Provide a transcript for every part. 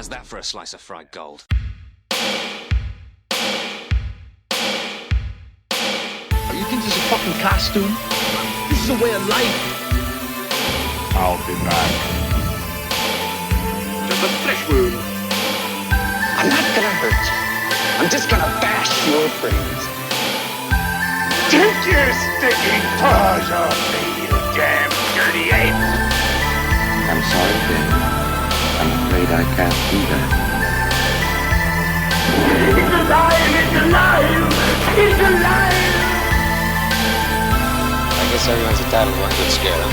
How's that for a slice of fried gold? You think this is a fucking costume? This is a way of life. I'll be back. There's a flesh wound. I'm not gonna hurt you. I'm just gonna bash your brains. Take your sticking paws off me, you damn dirty ape! I'm sorry, Dave. I'm afraid I can't do that. It's alive! It's alive! It's alive! I guess everyone's entitled to one good scare, huh?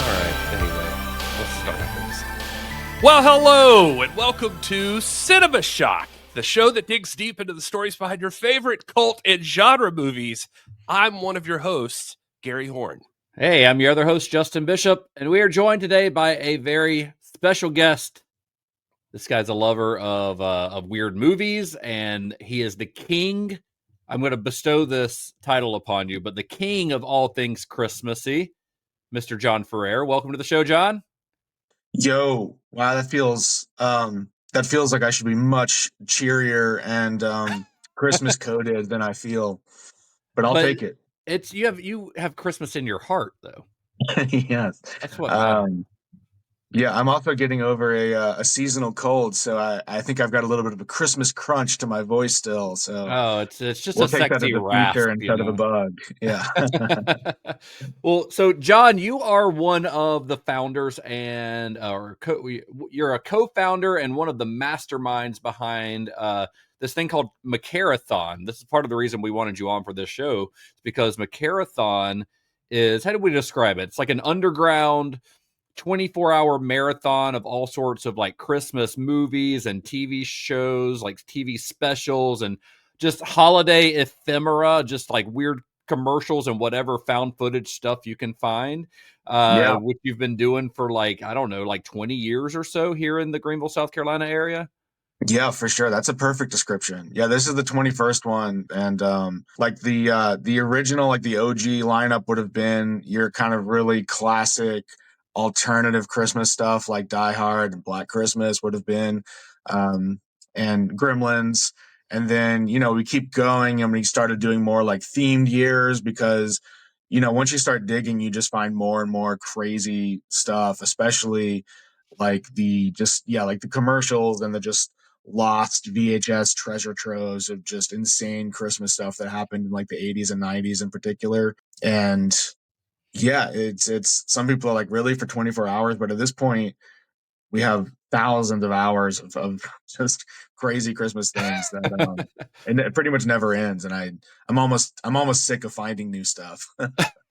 Alright, anyway, let's start with this. Well, hello, and welcome to Cinema Shock, the show that digs deep into the stories behind your favorite cult and genre movies. I'm one of your hosts, Gary Horn. Hey, I'm your other host, Justin Bishop, and we are joined today by a very special guest. This guy's a lover of weird movies, and he is the king. I'm going to bestow this title upon you, but the king of all things Christmassy, Mr. John Ferrer. Welcome to the show, John. Yo, wow, that feels like I should be much cheerier and Christmas coded than I feel, but I'll take it. It's you have Christmas in your heart, though. Yes, that's what matters. Yeah, I'm also getting over a seasonal cold, so I think I've got a little bit of a Christmas crunch to my voice still. So it's just we'll a take sexy that as a rasp feature instead of a bug. Yeah. Well, so John, you are one of the founders and you're a co-founder and one of the masterminds behind this thing called Macarathon. This is part of the reason we wanted you on for this show, because Macarathon is, how do we describe it? It's like an underground 24-hour marathon of all sorts of like Christmas movies and TV shows, like TV specials and just holiday ephemera, just like weird commercials and whatever found footage stuff you can find, which you've been doing for like, I don't know, like 20 years or so here in the Greenville, South Carolina area. Yeah, for sure. That's a perfect description. Yeah, this is the 21st one. And like the original, like the OG lineup would have been your kind of really classic alternative Christmas stuff like Die Hard and Black Christmas would have been, and Gremlins. And then, we keep going and we started doing more like themed years because, once you start digging, you just find more and more crazy stuff, especially like the commercials and the just lost VHS treasure troves of just insane Christmas stuff that happened in like the 80s and 90s in particular. And yeah, it's some people are like, really, for 24 hours? But at this point, we have thousands of hours of just crazy Christmas things that and it pretty much never ends. And I'm almost sick of finding new stuff.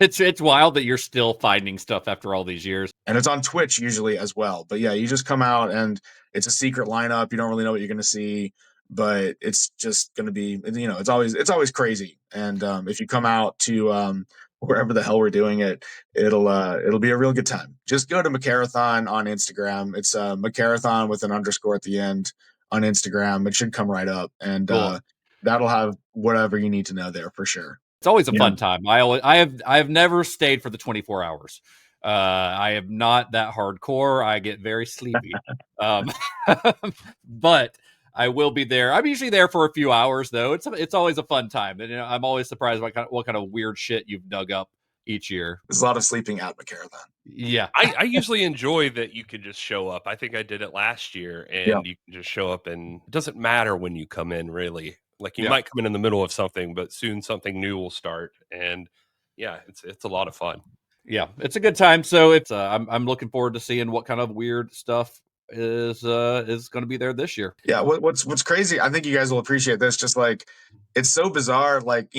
It's wild that you're still finding stuff after all these years. And it's on Twitch usually as well. But yeah, you just come out and it's a secret lineup. You don't really know what you're going to see, but it's just going to be, it's always crazy. And if you come out to wherever the hell we're doing it, it'll be a real good time. Just go to Macarathon on Instagram. It's Macarathon with an underscore at the end on Instagram. It should come right up, and cool. That'll have whatever you need to know there for sure. It's always a fun time. I have never stayed for the 24 hours. I am not that hardcore. I get very sleepy. But I will be there. I'm usually there for a few hours, though. It's always a fun time, and I'm always surprised by what kind of weird shit you've dug up each year. There's a lot of sleeping at Macarathon. Yeah, I usually enjoy that you can just show up. I think I did it last year, and you can just show up, and it doesn't matter when you come in, really. Like you might come in the middle of something, but soon something new will start, and yeah, it's a lot of fun. Yeah, it's a good time. So it's I'm looking forward to seeing what kind of weird stuff is going to be there this year. Yeah, what's crazy, I think you guys will appreciate this, just like it's so bizarre, like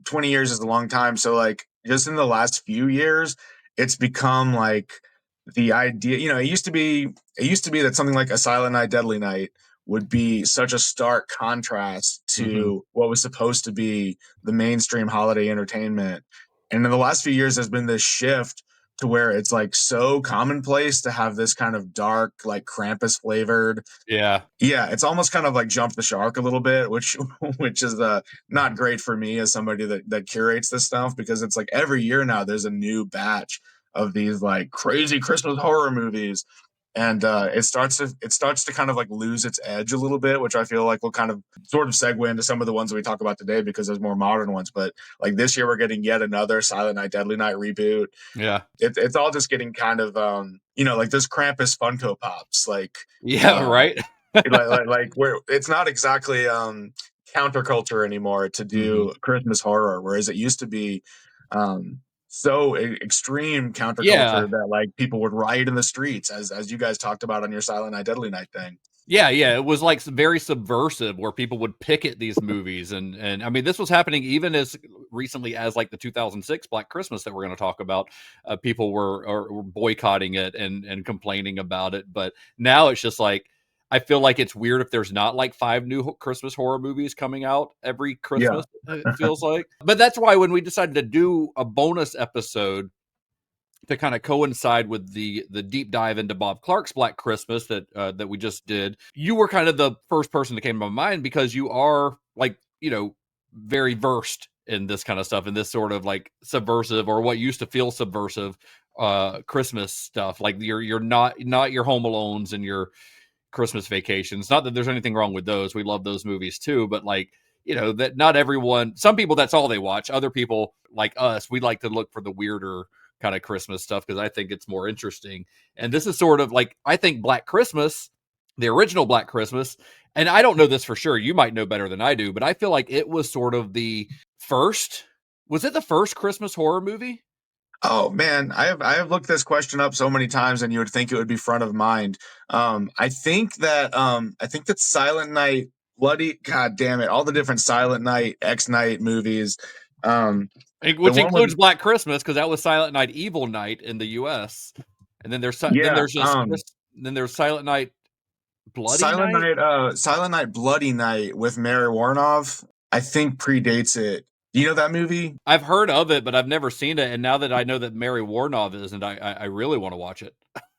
20 years is a long time, so like just in the last few years it's become like the idea, it used to be that something like A Silent Night Deadly Night would be such a stark contrast to what was supposed to be the mainstream holiday entertainment. And in the last few years, there's been this shift to where it's like so commonplace to have this kind of dark, like Krampus flavored. Yeah. It's almost kind of like jumped the shark a little bit, which is not great for me as somebody that curates this stuff, because it's like every year now there's a new batch of these like crazy Christmas horror movies. and it starts to kind of like lose its edge a little bit, which I feel like will kind of sort of segue into some of the ones that we talk about today because there's more modern ones. But like this year, we're getting yet another Silent Night, Deadly Night reboot. Yeah. It's all just getting kind of like this Krampus Funko Pops, like Yeah, right. like where it's not exactly counterculture anymore to do Christmas horror, whereas it used to be so extreme Yeah. counterculture that like people would riot in the streets, as you guys talked about on your Silent Night Deadly Night thing. Yeah, it was like very subversive where people would picket these movies, and I mean this was happening even as recently as like the 2006 Black Christmas that we're going to talk about. People were boycotting it and complaining about it, but now it's just like I feel like it's weird if there's not like 5 new Christmas horror movies coming out every Christmas. It feels like, but that's why when we decided to do a bonus episode to kind of coincide with the deep dive into Bob Clark's Black Christmas that we just did, you were kind of the first person that came to my mind because you are like, very versed in this kind of stuff, in this sort of like subversive or what used to feel subversive Christmas stuff. Like you're not your Home Alones and your Christmas Vacations. Not that there's anything wrong with those. We love those movies too, but like, that not everyone, some people that's all they watch. Other people like us, we like to look for the weirder kind of Christmas stuff because I think it's more interesting. And this is sort of like, I think Black Christmas, the original Black Christmas, and I don't know this for sure, you might know better than I do, but I feel like it was sort of the first, was it the first Christmas horror movie? Oh man, I have looked this question up so many times, and you would think it would be front of mind. I think that Silent Night, Bloody, God damn it, all the different Silent Night, X Night movies, Which includes Black Christmas, because that was Silent Night, Evil Night in the U.S. And then there's Silent Night, Bloody Night. Silent Night, Bloody Night with Mary Warnoff. I think predates it. Do you know that movie? I've heard of it, but I've never seen it. And now that I know that Mary Warnoff is, and I really want to watch it.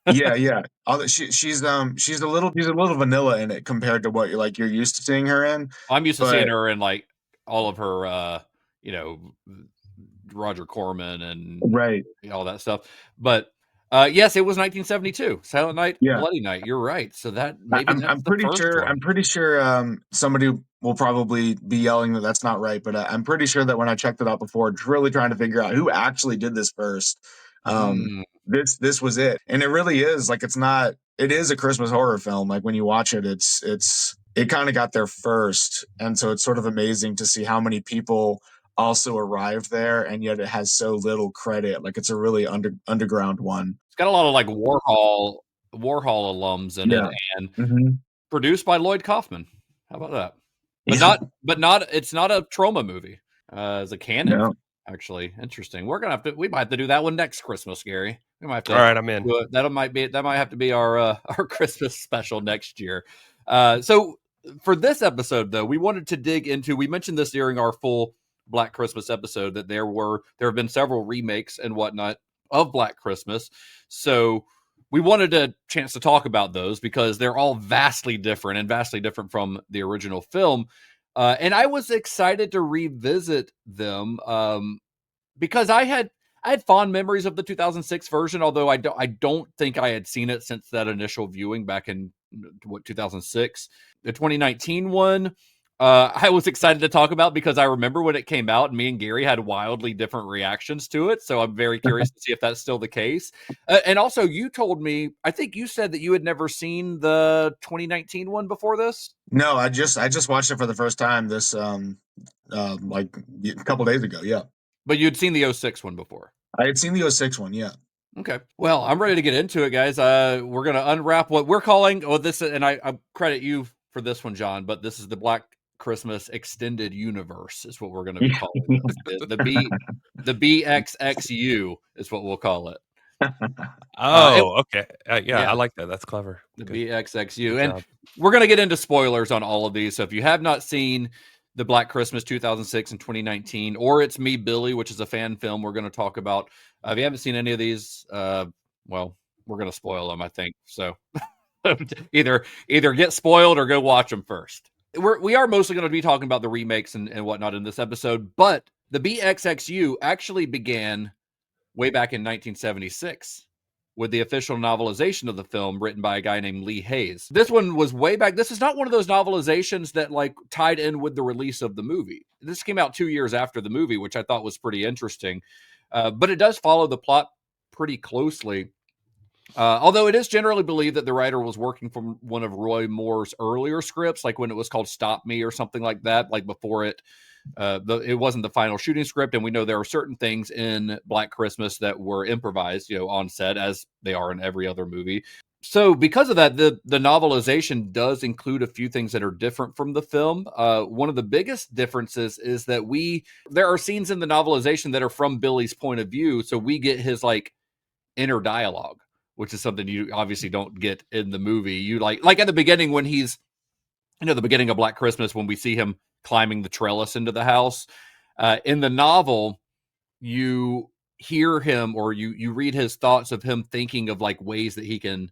Yeah. She's a little vanilla in it compared to what you're used to seeing her in. I'm used to seeing her in like all of her, Roger Corman and right, all that stuff. But yes, it was 1972, Silent Night, Bloody Night. You're right. So that maybe I'm pretty sure somebody will probably be yelling that that's not right, but I'm pretty sure that when I checked it out before, just really trying to figure out who actually did this first. This was it, and it really is like it is a Christmas horror film. Like when you watch it, it kind of got there first, and so it's sort of amazing to see how many people also arrived there, and yet it has so little credit. Like it's a really underground one. It's got a lot of like Warhol alums in it, and produced by Lloyd Kaufman. How about that? But not. It's not a trauma movie. It's a canon. No. Actually, interesting. We might have to do that one next Christmas, Gary. We might have to. All right, I'm in. That might have to be our Christmas special next year. So for this episode, though, we wanted to dig into. We mentioned this during our full Black Christmas episode that there have been several remakes and whatnot of Black Christmas. So we wanted a chance to talk about those because they're all vastly different from the original film. And I was excited to revisit them because I had fond memories of the 2006 version, although I don't think I had seen it since that initial viewing back in 2006. The 2019 one, I was excited to talk about because I remember when it came out and me and Gary had wildly different reactions to it. So I'm very curious to see if that's still the case. And also you told me, I think you said that you had never seen the 2019 one before this. No, I just watched it for the first time this like a couple days ago. Yeah. But you'd seen the 06 one before. I had seen the 06 one. Yeah. Okay. Well, I'm ready to get into it, guys. We're going to unwrap what we're calling this, and I credit you for this one, John, but this is the Black Christmas Extended Universe is what we're going to be calling it. The BXXU is what we'll call it. Okay. Yeah, I like that. That's clever. The BXXU. And we're going to get into spoilers on all of these. So if you have not seen the Black Christmas 2006 and 2019, or It's Me, Billy, which is a fan film we're going to talk about. If you haven't seen any of these, well, we're going to spoil them, I think. So either get spoiled or go watch them first. We are mostly going to be talking about the remakes and whatnot in this episode, but the BXXU actually began way back in 1976. with the official novelization of the film written by a guy named Lee Hayes. This one was way back. This is not one of those novelizations that like tied in with the release of the movie. This came out 2 years after the movie, which I thought was pretty interesting. But it does follow the plot pretty closely. Although it is generally believed that the writer was working from one of Roy Moore's earlier scripts, like when it was called Stop Me or something like that, like before it wasn't the final shooting script. And we know there are certain things in Black Christmas that were improvised, on set, as they are in every other movie. So because of that, the novelization does include a few things that are different from the film. One of the biggest differences is that there are scenes in the novelization that are from Billy's point of view. So we get his like inner dialogue, which is something you obviously don't get in the movie. You like at the beginning when he's, the beginning of Black Christmas, when we see him climbing the trellis into the house. In the novel, you hear him, or you read his thoughts of him thinking of like ways that he can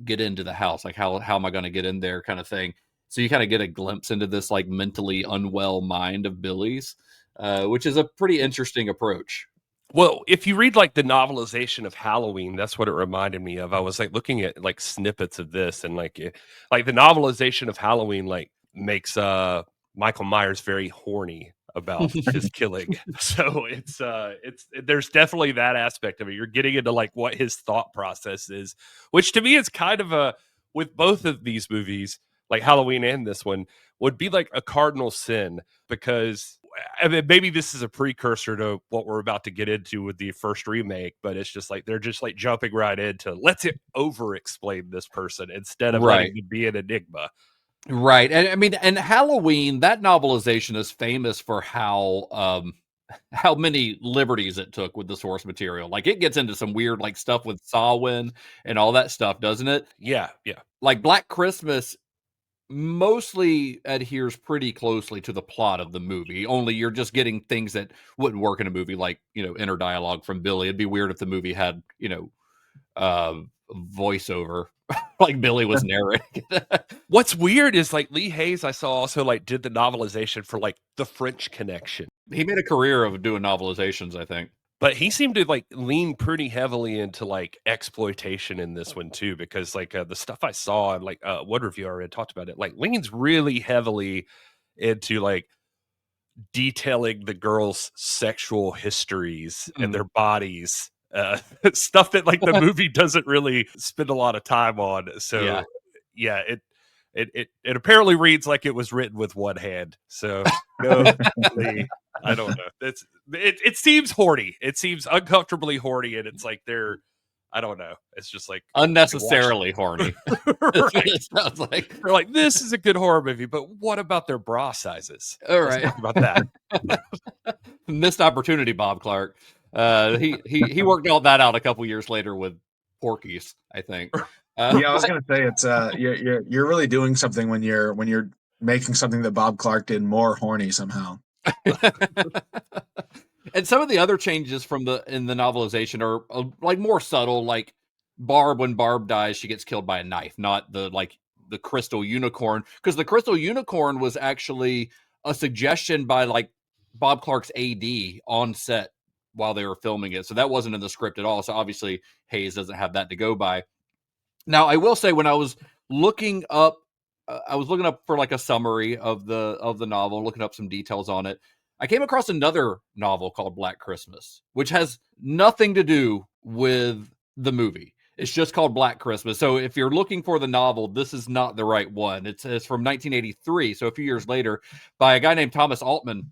get into the house, like how am I going to get in there, kind of thing. So you kind of get a glimpse into this like mentally unwell mind of Billy's, which is a pretty interesting approach. Well, if you read like the novelization of Halloween, that's what it reminded me of. I was like looking at like snippets of this, and like the novelization of Halloween like makes Michael Myers very horny about his killing. So it's there's definitely that aspect of it. You're getting into like what his thought process is, which to me is kind of with both of these movies, like Halloween and this one, would be like a cardinal sin, because I mean, maybe this is a precursor to what we're about to get into with the first remake, but it's just like they're just like jumping right into let's over explain this person instead of letting them be an enigma. Right. And I mean, and Halloween, that novelization is famous for how many liberties it took with the source material. Like it gets into some weird like stuff with Samhain and all that stuff, doesn't it? Yeah. Like Black Christmas mostly adheres pretty closely to the plot of the movie, only you're just getting things that wouldn't work in a movie, like inner dialogue from Billy. It'd be weird if the movie had voiceover like Billy was narrating. What's weird is like Lee Hayes, I saw, also like did the novelization for like The French Connection. He made a career of doing novelizations, I think. But he seemed to like lean pretty heavily into like exploitation in this one too, because like the stuff I saw and like one review I read talked about it, like leans really heavily into like detailing the girls' sexual histories and their bodies, stuff that like the movie doesn't really spend a lot of time on. So yeah, it apparently reads like it was written with one hand. So no, I don't know. It seems horny. It seems uncomfortably horny, and it's like I don't know. It's just like unnecessarily horny. Right. It sounds like they're like, this is a good horror movie, but what about their bra sizes? All Let's right. talk about that. Missed opportunity, Bob Clark. He worked all that out a couple years later with Porky's, I think. Yeah, I was gonna say it's you're really doing something when you're making something that Bob Clark did more horny somehow. And some of the other changes in the novelization are like more subtle, like when Barb dies, she gets killed by a knife, not the crystal unicorn, because the crystal unicorn was actually a suggestion by like Bob Clark's AD on set while they were filming it. So that wasn't in the script at all. So obviously Hayes doesn't have that to go by. Now, I will say, when I was looking up for like a summary of the novel, looking up some details on it, I came across another novel called Black Christmas, which has nothing to do with the movie. It's just called Black Christmas. So if you're looking for the novel, this is not the right one. It's from 1983, so a few years later, by a guy named Thomas Altman.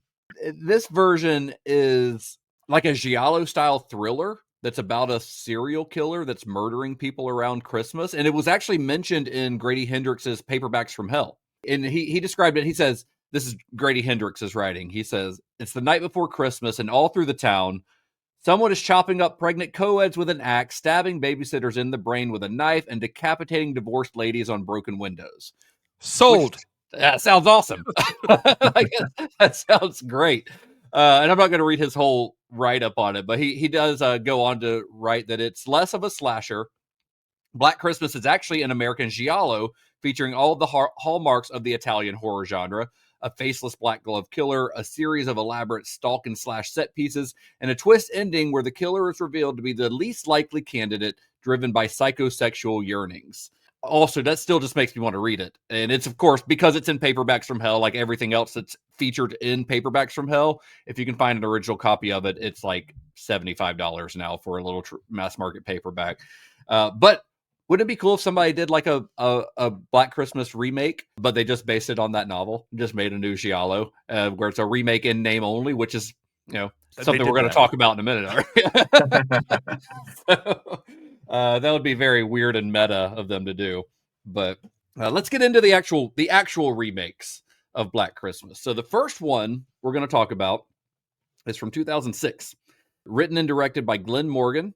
This version is like a Giallo-style thriller that's about a serial killer that's murdering people around Christmas. And it was actually mentioned in Grady Hendrix's Paperbacks from Hell. And he described it. He says, this is Grady Hendrix's writing. He says, it's the night before Christmas, and all through the town, someone is chopping up pregnant co-eds with an axe, stabbing babysitters in the brain with a knife, and decapitating divorced ladies on broken windows. Sold. That sounds awesome. That sounds great. And I'm not going to read his whole write-up on it, but he does go on to write that it's less of a slasher. Black Christmas is actually an American giallo featuring all the hallmarks of the Italian horror genre: a faceless black glove killer, a series of elaborate stalk and slash set pieces, and a twist ending where the killer is revealed to be the least likely candidate driven by psychosexual yearnings. Also, that still just makes me want to read it. And it's, of course, because it's in Paperbacks from Hell, like everything else that's featured in Paperbacks from Hell. If you can find an original copy of it, it's like $75 now for a little mass market paperback. But wouldn't it be cool if somebody did like a Black Christmas remake, but they just based it on that novel, just made a new Giallo, where it's a remake in name only, which is, something we're going to talk about in a minute. So, that would be very weird and meta of them to do. But let's get into the actual remakes of Black Christmas. So the first one we're going to talk about is from 2006, written and directed by Glenn Morgan.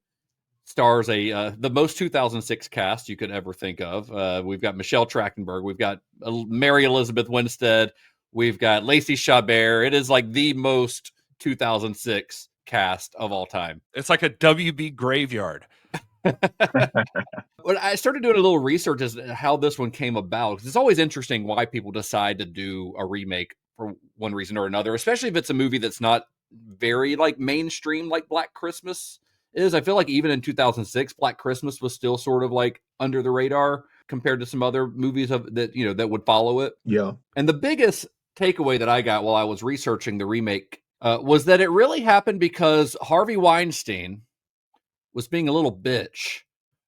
Stars the most 2006 cast you could ever think of. We've got Michelle Trachtenberg. We've got Mary Elizabeth Winstead. We've got Lacey Chabert. It is like the most 2006 cast of all time. It's like a WB graveyard. When I started doing a little research as to how this one came about, because it's always interesting why people decide to do a remake for one reason or another, especially if it's a movie that's not very like mainstream like Black Christmas is. I feel like even in 2006, Black Christmas was still sort of like under the radar compared to some other movies that would follow it. Yeah. And the biggest takeaway that I got while I was researching the remake was that it really happened because Harvey Weinstein was being a little bitch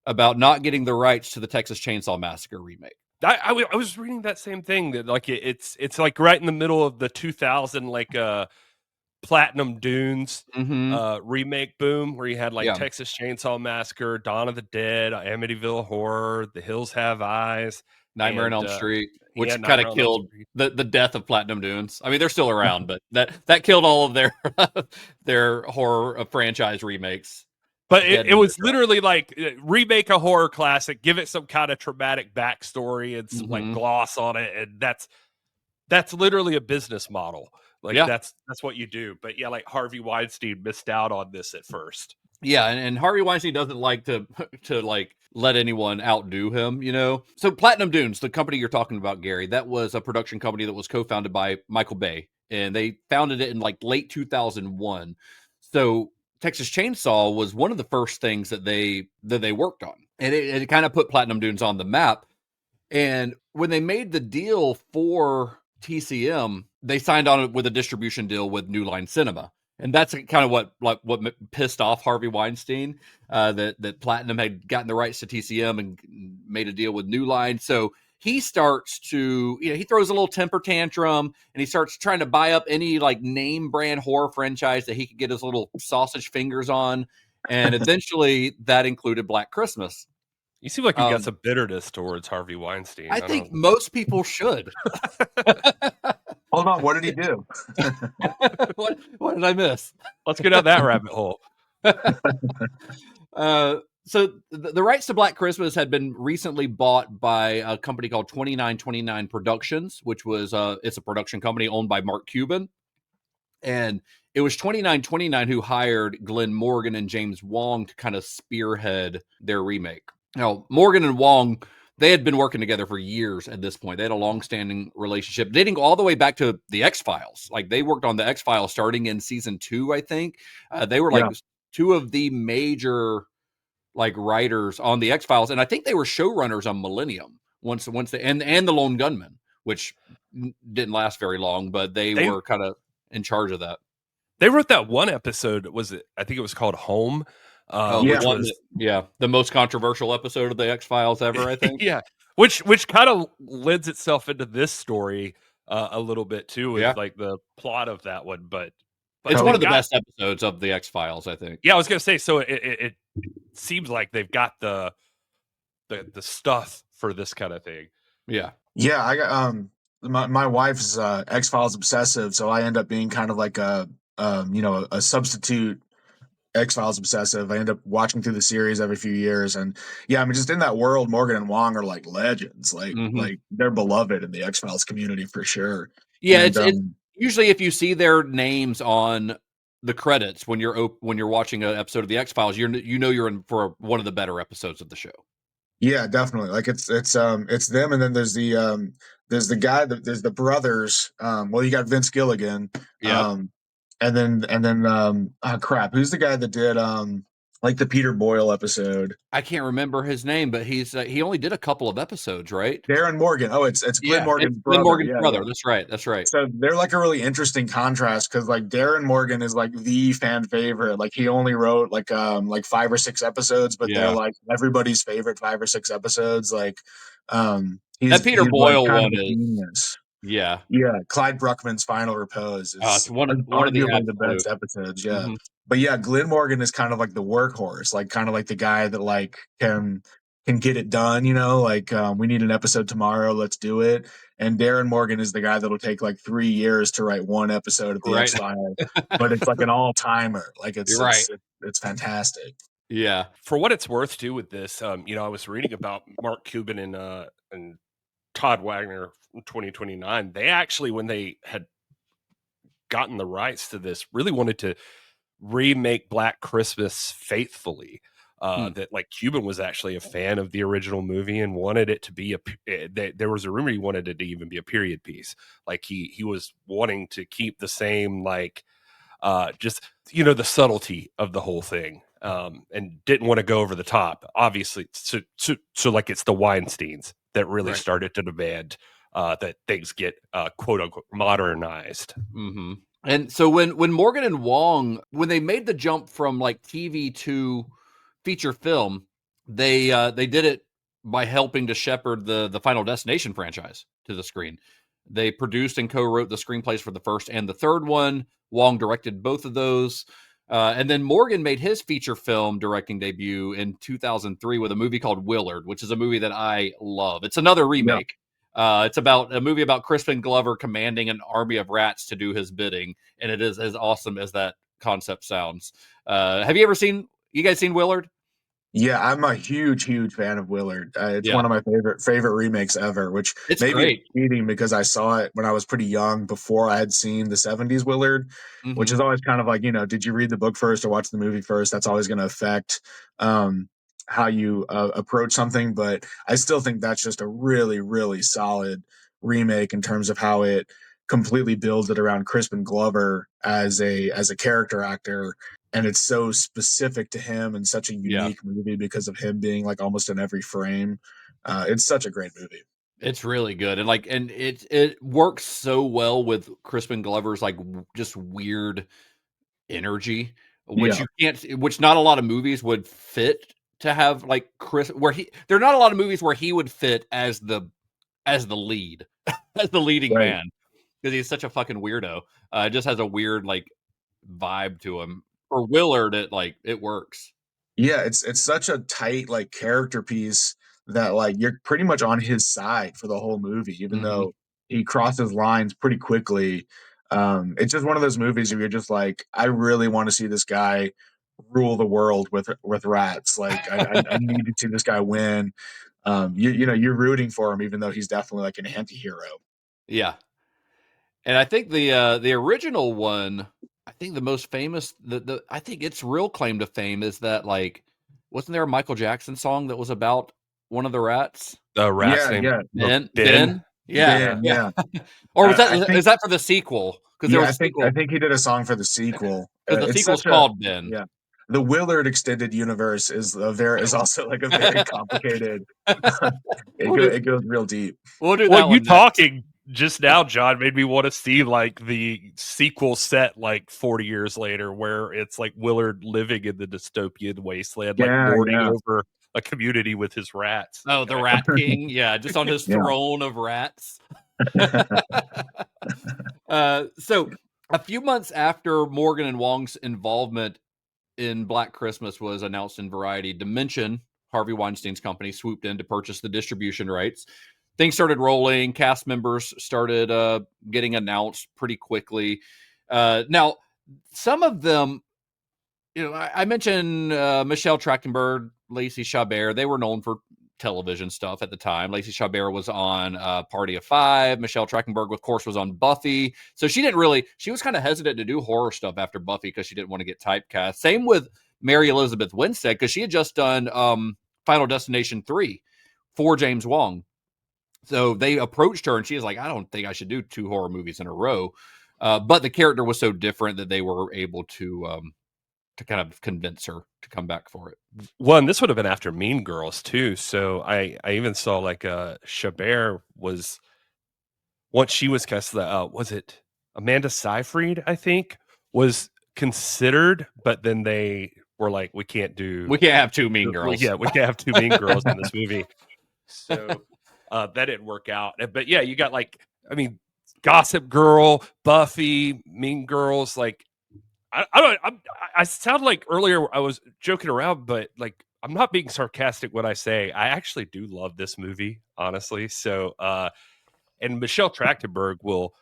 about not getting the rights to the Texas Chainsaw Massacre remake. I was reading that same thing, that like it's like right in the middle of the 2000 Platinum Dunes remake boom, where you had Texas Chainsaw Massacre, Dawn of the Dead, Amityville Horror, The Hills Have Eyes, Nightmare on Elm Street, which kind of killed the death of Platinum Dunes. I mean, they're still around, but that killed all of their horror franchise remakes. But it was literally like remake a horror classic, give it some kind of traumatic backstory and some like gloss on it, and that's literally a business model. That's what you do. But yeah, like Harvey Weinstein missed out on this at first. Yeah, and Harvey Weinstein doesn't like to like let anyone outdo him, So Platinum Dunes, the company you're talking about, Gary, that was a production company that was co-founded by Michael Bay, and they founded it in like late 2001. So Texas Chainsaw was one of the first things that they worked on, and it kind of put Platinum Dunes on the map. And when they made the deal for TCM, they signed on with a distribution deal with New Line Cinema, and that's kind of what pissed off Harvey Weinstein, that Platinum had gotten the rights to TCM and made a deal with New Line. So he starts to, he throws a little temper tantrum, and he starts trying to buy up any like name brand horror franchise that he could get his little sausage fingers on. And eventually that included Black Christmas. You seem like you got some bitterness towards Harvey Weinstein. I think most people should. Hold on, what did he do? What did I miss? Let's get down that rabbit hole. So the rights to Black Christmas had been recently bought by a company called 2929 Productions, which was it's a production company owned by Mark Cuban. And it was 2929 who hired Glenn Morgan and James Wong to kind of spearhead their remake. Now, Morgan and Wong, they had been working together for years at this point. They had a long-standing relationship dating all the way back to the X-Files. Like, they worked on the X-Files starting in season 2, I think. They were like two of the major like writers on the X-Files, and I think they were showrunners on Millennium once they and the Lone Gunman, which didn't last very long, but they were kind of in charge of that. They wrote that one episode. I think it was called Home. The most controversial episode of the X-Files ever, I think. Yeah, which kind of lends itself into this story a little bit too, with like the plot of that one. But it's one of the best episodes of the X-Files, I think. Yeah, I was gonna say. So it seems like they've got the stuff for this kind of thing. Yeah. I got my wife's X-Files obsessive, so I end up being kind of like a substitute X-Files obsessive. I end up watching through the series every few years, and just in that world, Morgan and Wong are like legends, like they're beloved in the X-Files community for sure. Yeah, and it's usually if you see their names on the credits when you're watching an episode of the X-Files, you're in for one of the better episodes of the show. Yeah, definitely. Like it's them, and then there's the guy that there's the brothers. You got Vince Gilligan. Yeah. And then who's the guy that did like the Peter Boyle episode. I can't remember his name, but he only did a couple of episodes, right? Darren Morgan. Oh, it's Glenn Morgan's It's Glenn brother. Morgan's Yeah, brother. yeah. That's right. That's right. So they're like a really interesting contrast because like Darren Morgan is like the fan favorite. Like he only wrote like 5 or 6 episodes, but they're Yeah. like everybody's favorite 5 or 6 episodes. Like That Peter he's like Boyle kind one of a is, genius. yeah. Yeah, Clyde Bruckman's Final Repose It's is one of the arguably the absolute. best episodes. Yeah, Mhm. but yeah, Glenn Morgan is kind of like the workhorse, like kind of like the guy that like can get it done. Like we need an episode tomorrow, let's do it. And Darren Morgan is the guy that'll take like 3 years to write one episode of the Right. X Files, but it's like an all timer. Like You're right. it's fantastic. Yeah. For what it's worth, too, with this, I was reading about Mark Cuban and Todd Wagner from 2029. They actually, when they had gotten the rights to this, really wanted to remake Black Christmas faithfully. That like Cuban was actually a fan of the original movie and wanted it to be there was a rumor he wanted it to even be a period piece. Like he was wanting to keep the same like just the subtlety of the whole thing, and didn't want to go over the top. Obviously, so like it's the Weinsteins that really Right. started to demand that things get quote unquote modernized. Mm-hmm. And so when Morgan and Wong, when they made the jump from like TV to feature film, they did it by helping to shepherd the Final Destination franchise to the screen. They produced and co-wrote the screenplays for the first and the third one. Wong directed both of those. And then Morgan made his feature film directing debut in 2003 with a movie called Willard, which is a movie that I love. It's another remake. It's about a movie about Crispin Glover commanding an army of rats to do his bidding, and it is as awesome as that concept sounds. Have you guys seen Willard? Yeah, I'm a huge fan of Willard. It's Yeah, one of my favorite remakes ever, which it's maybe it's great. cheating because I saw it when I was pretty young before I had seen the 70s Willard, which Mm-hmm. is always kind of like, did you read the book first or watch the movie first? That's always going to affect how you approach something. But I still think that's just a really solid remake in terms of how it completely builds it around Crispin Glover as a character actor, and it's so specific to him and such a Yeah, unique movie because of him being like almost in every frame. It's such a great movie. it's really good, and it works so well with Crispin Glover's like just weird energy, Yeah, which not a lot of movies would fit to have like there are not a lot of movies where he would fit as the lead, as the leading right. man, because he's such a fucking weirdo. Just has a weird like vibe to him. For Willard, it works. Yeah, it's such a tight like character piece that like you're pretty much on his side for the whole movie, even Hmm. though he crosses lines pretty quickly. It's just one of those movies where you're just like, I really want to see this guy rule the world with rats. Like I need to see this guy win. You're rooting for him, even though he's definitely like an anti-hero. Yeah, and I think the original one, I think the most famous, I think its real claim to fame is that like, wasn't there a Michael Jackson song that was about one of the rats? The rat's Yeah, name yeah. Ben. Ben? Yeah, Ben, yeah. yeah. Or I think is that for the sequel? Because there Yeah, was I a think I sequel. think he did a song for the sequel. Because the It's sequel's such a called Ben. yeah. The Willard extended universe is also like a very complicated. We'll do It goes real deep. we'll do Well, that you one next. talking just now, John, made me want to see like the sequel set like 40 years later, where it's like Willard living in the dystopian wasteland, like Yeah, lording yeah, over a community with his rats. Oh, the Rat King. Yeah, just on his yeah. throne of rats. So a few months after Morgan and Wong's involvement in Black Christmas was announced in Variety, Dimension, Harvey Weinstein's company, swooped in to purchase the distribution rights. Things started rolling. Cast members started getting announced pretty quickly. Now, some of them, I mentioned Michelle Trachtenberg, Lacey Chabert. They were known for television stuff at the time. Lacey Chabert was on Party of Five. Michelle Trachtenberg, of course, was on Buffy. So she was kind of hesitant to do horror stuff after Buffy because she didn't want to get typecast. Same with Mary Elizabeth Winstead, because she had just done Final Destination 3 for James Wong. So they approached her and she was like, I don't think I should do 2 horror movies in a row. But the character was so different that they were able to to kind of convince her to come back for it. One, this would have been after Mean Girls too. So I even saw like Chabert was once she was cast. Was it Amanda Seyfried? I think was considered, but then they were like, we can't have two Mean Girls. We can't have two Mean Girls in this movie. So that didn't work out. But yeah, you got like, I mean, Gossip Girl, Buffy, Mean Girls. Like, I sound like earlier I was joking around, but like I'm not being sarcastic when I say I actually do love this movie, honestly. So, and Michelle Trachtenberg will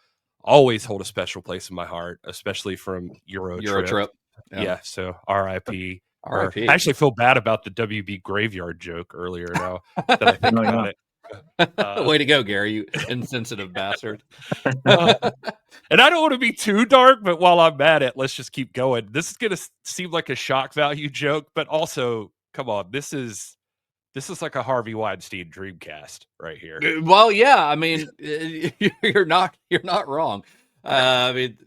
always hold a special place in my heart, especially from Eurotrip. Yeah. So R.I.P. R.I.P. I actually feel bad about the WB graveyard joke earlier now that I think about it. Way to go, Gary, you insensitive bastard. And I don't want to be too dark, but while I'm at it, let's just keep going. This is going to seem like a shock value joke, but also, come on, this is like a Harvey Weinstein Dreamcast right here. Well, yeah, I mean, you're not wrong. I mean,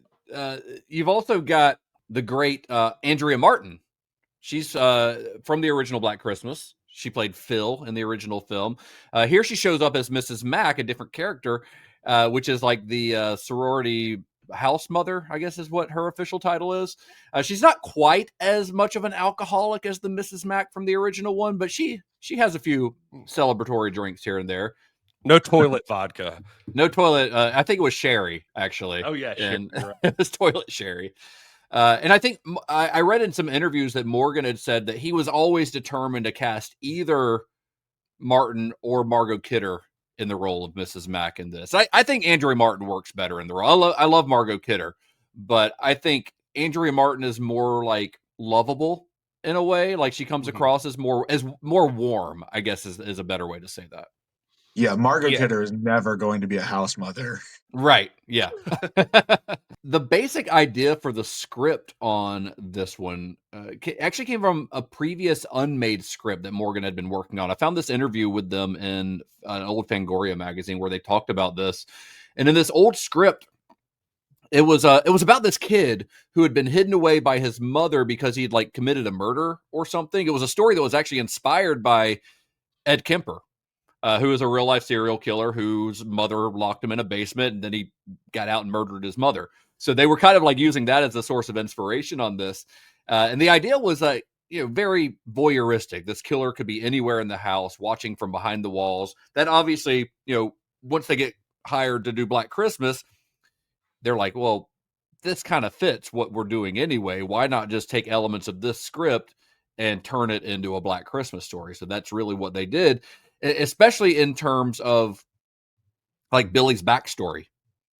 you've also got the great Andrea Martin. She's from the original Black Christmas. She played Phil in the original film. Here she shows up as Mrs. Mack, a different character, which is like the sorority house mother, I guess is what her official title is. She's not quite as much of an alcoholic as the Mrs. Mack from the original one, but she has a few celebratory drinks here and there. No toilet vodka. No toilet. I think it was sherry, actually. Oh, yeah. And Right. it was toilet sherry. And I think I read in some interviews that Morgan had said that he was always determined to cast either Martin or Margot Kidder in the role of Mrs. Mack in this. I think Andrea Martin works better in the role. I love Margot Kidder, but I think Andrea Martin is more like lovable in a way. Like she comes across as more warm, I guess is a better way to say that. Yeah, Margot Kidder is never going to be a house mother. Right. Yeah. The basic idea for the script on this one actually came from a previous unmade script that Morgan had been working on. I found this interview with them in an old Fangoria magazine where they talked about this. And in this old script, it was about this kid who had been hidden away by his mother because he'd like committed a murder or something. It was a story that was actually inspired by Ed Kemper. Who is a real life serial killer whose mother locked him in a basement and then he got out and murdered his mother. So they were kind of like using that as a source of inspiration on this. And the idea was very voyeuristic. This killer could be anywhere in the house watching from behind the walls. That obviously, once they get hired to do Black Christmas, they're like, well, this kind of fits what we're doing anyway. Why not just take elements of this script and turn it into a Black Christmas story? So that's really what they did. Especially in terms of like Billy's backstory,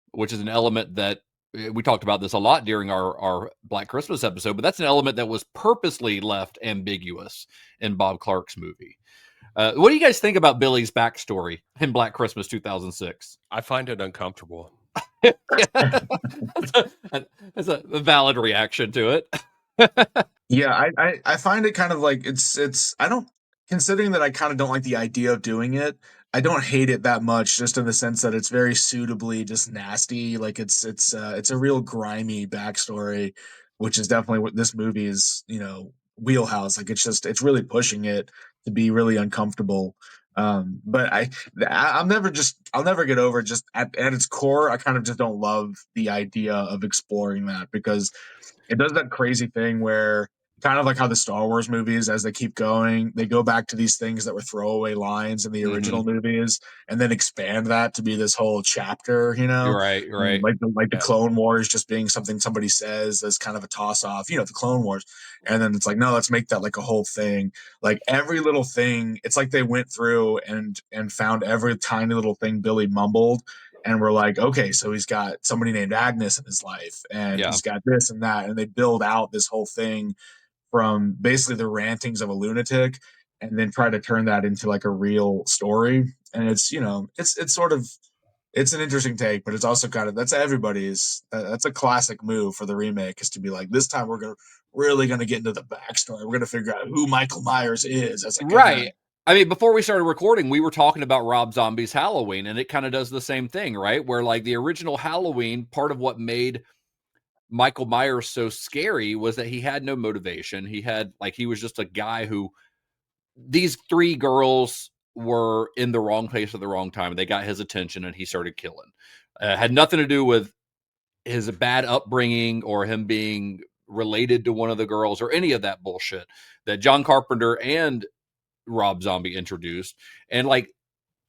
which is an element that we talked about this a lot during our Black Christmas episode, but that's an element that was purposely left ambiguous in Bob Clark's movie. What do you guys think about Billy's backstory in Black Christmas 2006? I find it uncomfortable. That's a valid reaction to it. Yeah, I find it kind of like it's I don't, considering that I kind of don't like the idea of doing it, I don't hate it that much, just in the sense that it's very suitably just nasty. Like it's a real grimy backstory, which is definitely what this movie is, wheelhouse. Like it's really pushing it to be really uncomfortable. But I'll never get over it. Just at its core, I kind of just don't love the idea of exploring that, because it does that crazy thing where, kind of like how the Star Wars movies, as they keep going, they go back to these things that were throwaway lines in the original movies and then expand that to be this whole chapter, Right. Like the Clone Wars just being something somebody says as kind of a toss off, the Clone Wars. And then it's like, no, let's make that like a whole thing. Like every little thing, it's like they went through and found every tiny little thing Billy mumbled. And we're like, okay, so he's got somebody named Agnes in his life, and he's got this and that. And they build out this whole thing from basically the rantings of a lunatic, and then try to turn that into like a real story. And it's, it's sort of, it's an interesting take, but it's also kind of, that's a classic move for the remake, is to be like, this time we're really going to get into the backstory. We're going to figure out who Michael Myers is as a guy. Right. I mean, before we started recording, we were talking about Rob Zombie's Halloween, and it kind of does the same thing, right? Where like the original Halloween, part of what made Michael Myers so scary was that he had no motivation. He was just a guy who, these three girls were in the wrong place at the wrong time. They got his attention and he started killing. Had nothing to do with his bad upbringing or him being related to one of the girls or any of that bullshit that John Carpenter and Rob Zombie introduced. And like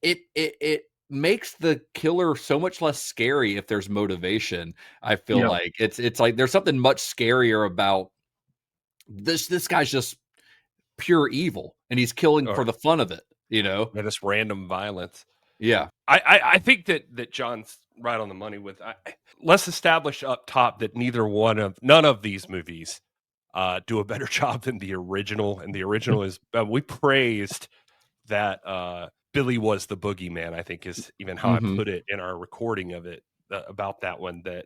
it makes the killer so much less scary if there's motivation. I feel like it's like there's something much scarier about this guy's just pure evil and he's killing for the fun of it, you know? Yeah, this random violence. Yeah. I think that John's right on the money with. Let's establish up top that none of these movies do a better job than the original, and the original is we praised that Billy was the boogeyman. I think is even how I put it in our recording of it about that one. That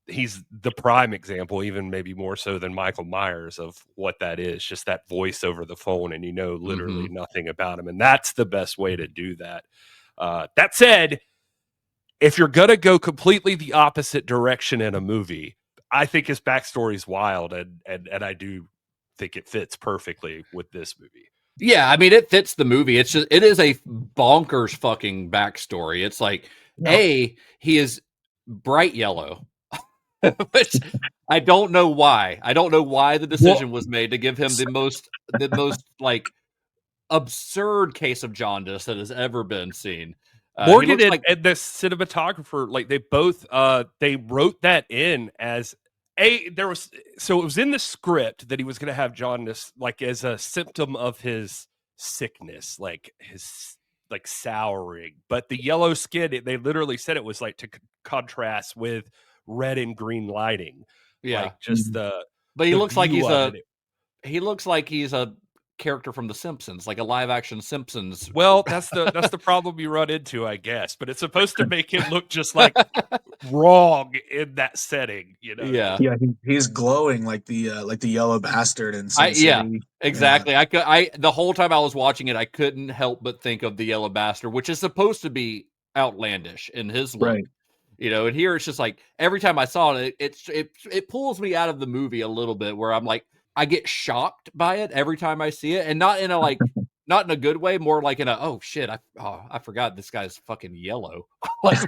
he's the prime example, even maybe more so than Michael Myers, of what that is. Just that voice over the phone, and you know literally nothing about him, and that's the best way to do that. That said, if you're gonna go completely the opposite direction in a movie, I think his backstory is wild, and I do think it fits perfectly with this movie. Yeah, I mean, it fits the movie. It is a bonkers fucking backstory. It's like, he is bright yellow, which I don't know why. I don't know why the decision was made to give him the most like absurd case of jaundice that has ever been seen. Morgan and the cinematographer, like they both they wrote that in as it was in the script that he was going to have jaundice like as a symptom of his sickness, like his like souring, but the yellow skin, they literally said it was like to contrast with red and green lighting. Like just but he looks like he's a character from The Simpsons, like a live action Simpsons. Well, that's the problem you run into, I guess. But it's supposed to make him look just like wrong in that setting, you know? Yeah, he's glowing like the yellow bastard in Sin City. Yeah, exactly. Yeah. The whole time I was watching it, I couldn't help but think of the yellow bastard, which is supposed to be outlandish in his look. Right. You know, and here it's just like every time I saw it, it pulls me out of the movie a little bit, where I'm like, I get shocked by it every time I see it, and not in a like, not in a good way, more like in a oh shit, I forgot this guy's fucking yellow. Like,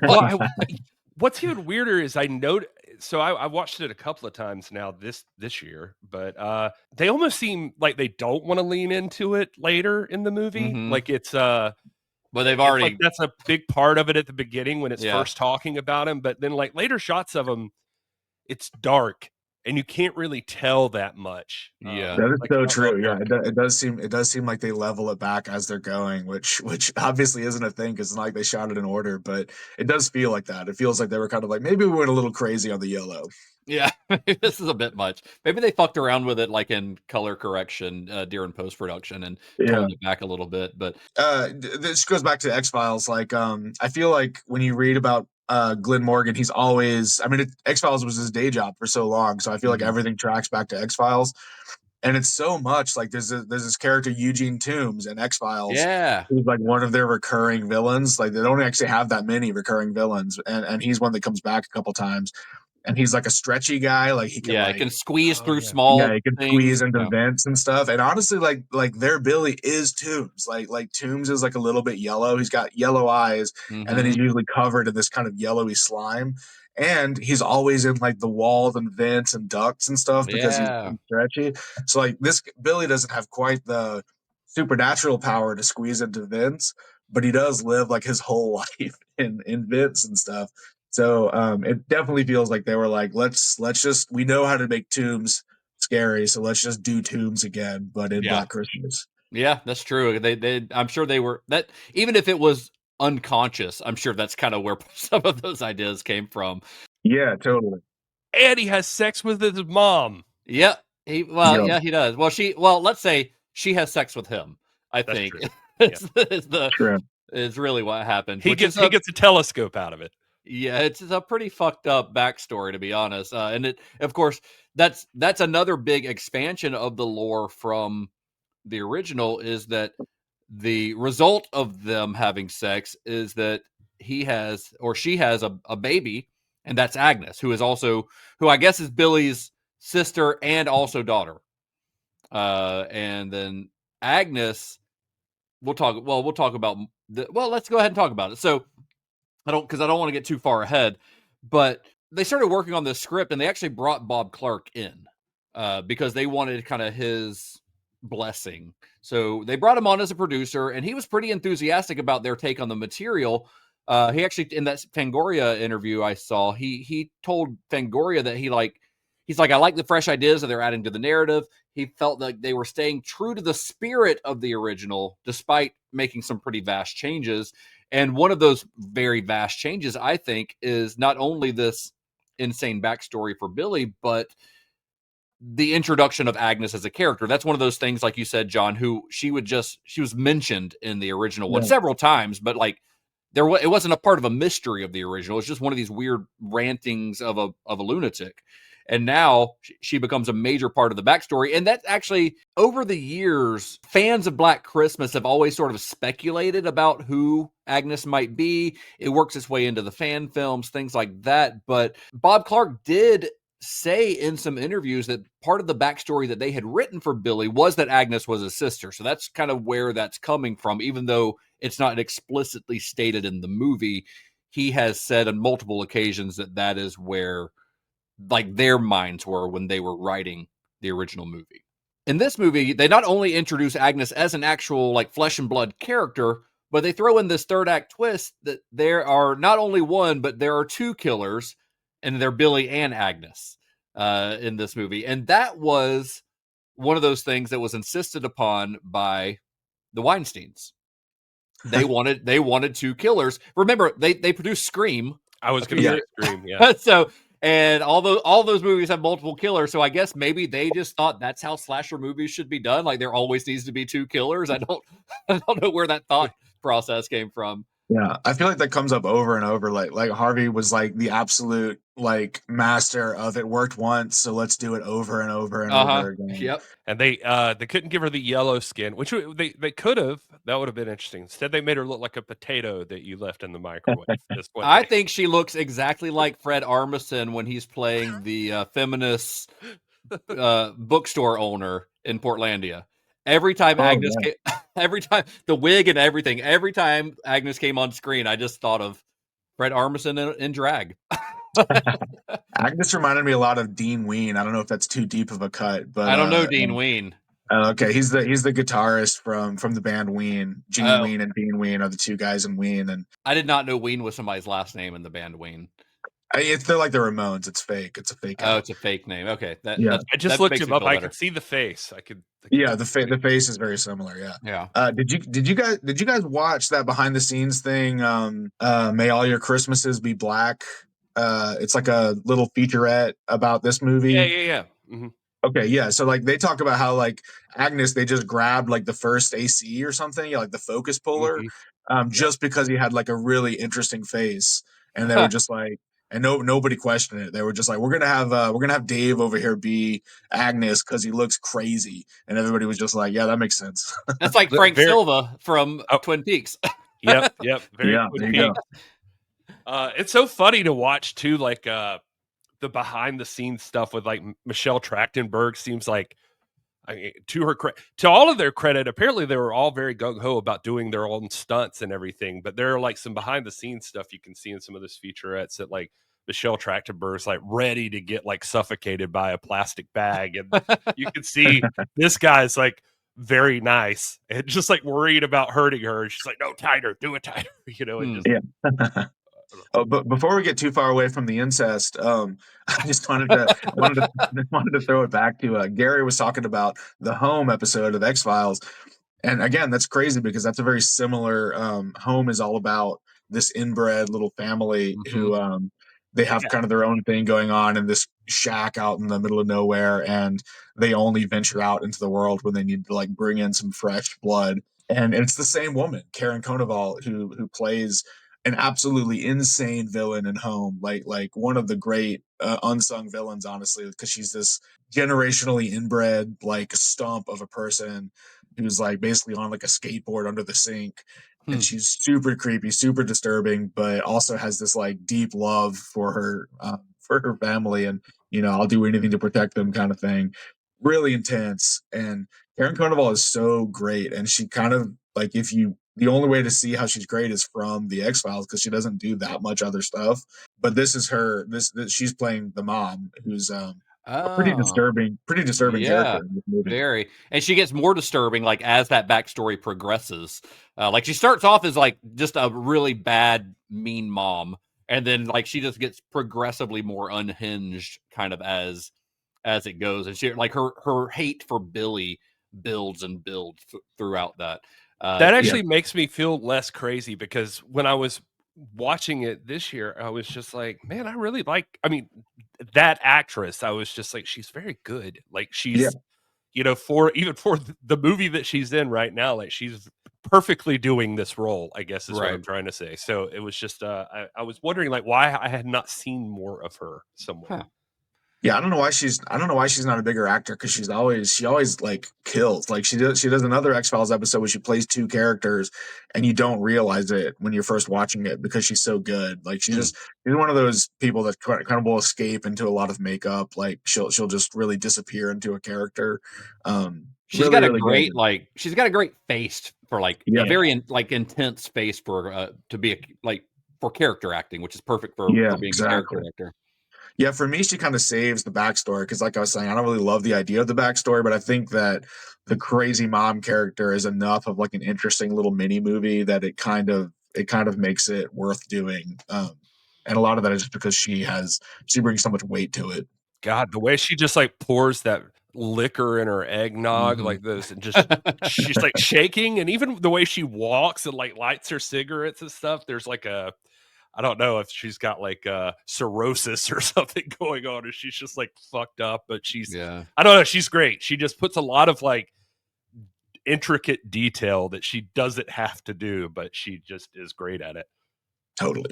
what's even weirder is I watched it a couple of times now this year, but they almost seem like they don't want to lean into it later in the movie. Like it's but they've already like that's a big part of it at the beginning when it's first talking about him, but then like later shots of him, it's dark and you can't really tell that much. That is like, so true. Yeah, it does seem like they level it back as they're going, which obviously isn't a thing because it's not like they shot it in order, but it does feel like that. It feels like they were kind of like, maybe we went a little crazy on the yellow. Yeah, this is a bit much. Maybe they fucked around with it like in color correction during post production and toned it back a little bit. But this goes back to X-Files. Like, I feel like when you read about Glenn Morgan, he's always, I mean, X-Files was his day job for so long, so I feel like everything tracks back to X-Files. And it's so much like there's this character Eugene Toombs in X-Files, who's like one of their recurring villains. Like they don't actually have that many recurring villains, and he's one that comes back a couple times. And he's like a stretchy guy, like he can he can squeeze through small he can squeeze into vents and stuff. And honestly, like their Billy is Toombs. Like Toombs is like a little bit yellow. He's got yellow eyes, and then he's usually covered in this kind of yellowy slime. And he's always in like the walls and vents and ducts and stuff because he's stretchy. So like this Billy doesn't have quite the supernatural power to squeeze into vents, but he does live like his whole life in vents and stuff. So it definitely feels like they were like, let's just, we know how to make Toombs scary, so let's just do Toombs again, but in Black Christmas. Yeah, that's true. They I'm sure they were that, even if it was unconscious, I'm sure that's kind of where some of those ideas came from. Yeah, totally. And he has sex with his mom. Yeah, he does. Well, let's say she has sex with him. I think it's really what happened. He gets a telescope out of it. Yeah, it's a pretty fucked up backstory, to be honest. And it, of course, that's another big expansion of the lore from the original, is that the result of them having sex is that he has, or she has a baby, and that's Agnes, who I guess is Billy's sister and also daughter. And then Agnes, let's go ahead and talk about it. So I don't want to get too far ahead, but they started working on this script and they actually brought Bob Clark in because they wanted kind of his blessing. So they brought him on as a producer, and he was pretty enthusiastic about their take on the material. He actually, in that Fangoria interview I saw, he told Fangoria that he's like, I like the fresh ideas that they're adding to the narrative. He felt like they were staying true to the spirit of the original, despite making some pretty vast changes. And one of those very vast changes, I think, is not only this insane backstory for Billy, but the introduction of Agnes as a character. That's one of those things, like you said, John, who she was mentioned in the original one several times, but like it wasn't a part of a mystery of the original. It's just one of these weird rantings of a lunatic. And now she becomes a major part of the backstory. And that's actually, over the years, fans of Black Christmas have always sort of speculated about who Agnes might be. It works its way into the fan films, things like that. But Bob Clark did say in some interviews that part of the backstory that they had written for Billy was that Agnes was his sister. So that's kind of where that's coming from, even though it's not explicitly stated in the movie. He has said on multiple occasions that is where like their minds were when they were writing the original movie. In this movie, they not only introduce Agnes as an actual like flesh and blood character, but they throw in this third act twist that there are not only one, but there are two killers, and they're Billy and Agnes in this movie. And that was one of those things that was insisted upon by the Weinsteins. They wanted two killers. Remember, they produced Scream. I was going to say Scream, yeah. So, and all those movies have multiple killers. So I guess maybe they just thought that's how slasher movies should be done. Like there always needs to be two killers. I don't know where that thought process came from. Yeah, I feel like that comes up over and over. Like Harvey was like the absolute like master of it. Worked once, so let's do it over and over and over again. Yep. And they couldn't give her the yellow skin, which they could have. That would have been interesting. Instead, they made her look like a potato that you left in the microwave. I think she looks exactly like Fred Armisen when he's playing the feminist bookstore owner in Portlandia. Every time every time the wig and everything, every time Agnes came on screen, I just thought of Fred Armisen in drag. Agnes reminded me a lot of Dean Ween. I don't know if that's too deep of a cut, but I don't know Dean Ween. Okay, he's the guitarist from the band Ween. Gene Ween and Dean Ween are the two guys in Ween, and I did not know Ween was somebody's last name in the band Ween. They're like the Ramones. It's fake. It's a fake. Oh, it's a fake name. Okay, I just looked him up. I could see the face. The face is very similar. Yeah. Did you guys watch that behind the scenes thing? May all your Christmases be black. It's like a little featurette about this movie. Yeah. Mm-hmm. Okay, yeah. So like they talk about how like Agnes, they just grabbed like the first AC or something, like the focus puller, just because he had like a really interesting face, and they were just like, and nobody questioned it. They were just like, we're gonna have Dave over here be Agnes because he looks crazy, and everybody was just like, yeah, that makes sense. That's like Frank Silva from Twin Peaks. Yep. Twin Peaks. It's so funny to watch too, like the behind the scenes stuff with like Michelle Trachtenberg. Seems like, I mean, to all of their credit, apparently they were all very gung-ho about doing their own stunts and everything, but there are like some behind the scenes stuff you can see in some of this featurettes that like Michelle Trachtenberg's like ready to get like suffocated by a plastic bag, and you can see this guy's like very nice and just like worried about hurting her, and she's like, no, tighter, do it tighter, and just Oh, but before we get too far away from the incest, I just wanted to throw it back to Gary was talking about the Home episode of X-Files, and again, that's crazy because that's a very similar. Home is all about this inbred little family who they have kind of their own thing going on in this shack out in the middle of nowhere, and they only venture out into the world when they need to like bring in some fresh blood. And it's the same woman, Karen Konoval, who plays an absolutely insane villain in Home, like one of the great unsung villains, honestly, because she's this generationally inbred like stump of a person who's like basically on like a skateboard under the sink, and she's super creepy, super disturbing, but also has this like deep love for her family, and I'll do anything to protect them kind of thing. Really intense, and Karen Konoval is so great, and she kind of like if you the only way to see how she's great is from the X-Files because she doesn't do that much other stuff. But this is her. This she's playing the mom, who's a Oh, pretty disturbing character yeah, in this movie. very. And she gets more disturbing like as that backstory progresses. Like she starts off as like just a really bad, mean mom, and then like she just gets progressively more unhinged, kind of as it goes. And she like her hate for Billy builds and builds throughout that. That Yeah, actually makes me feel less crazy because when I was watching it this year, I was just like, man, I really like, I mean, that actress. I was just like, she's very good. Like yeah, she's, for even for the movie that she's in right now, like she's perfectly doing this role, I guess is what Right. I'm trying to say. So it was just, I was wondering like why I had not seen more of her somewhere. Huh. yeah. I don't know why she's not a bigger actor because she always like kills. Like she does another X Files episode where she plays two characters, and you don't realize it when you're first watching it because she's so good. Like she's one of those people that kind of will escape into a lot of makeup. Like she'll just really disappear into a character. She's Really got a really good. great she's got a great face for like Yeah, a very like intense face for to be like for character acting, which is perfect yeah, for being a character exactly. actor. Yeah, for me, she kind of saves the backstory because, like I was saying, I don't really love the idea of the backstory, but I think that the crazy mom character is enough of like an interesting little mini movie that it kind of makes it worth doing. And a lot of that is just because she brings so much weight to it. God, the way she just like pours that liquor in her eggnog Mhm. like this and just she's like shaking, and even the way she walks and like lights her cigarettes and stuff, there's like a I don't know if she's got like cirrhosis or something going on, or she's just like fucked up, but she's Yeah. I don't know, she's great. She just puts a lot of like intricate detail that she doesn't have to do, but she just is great at it. Totally.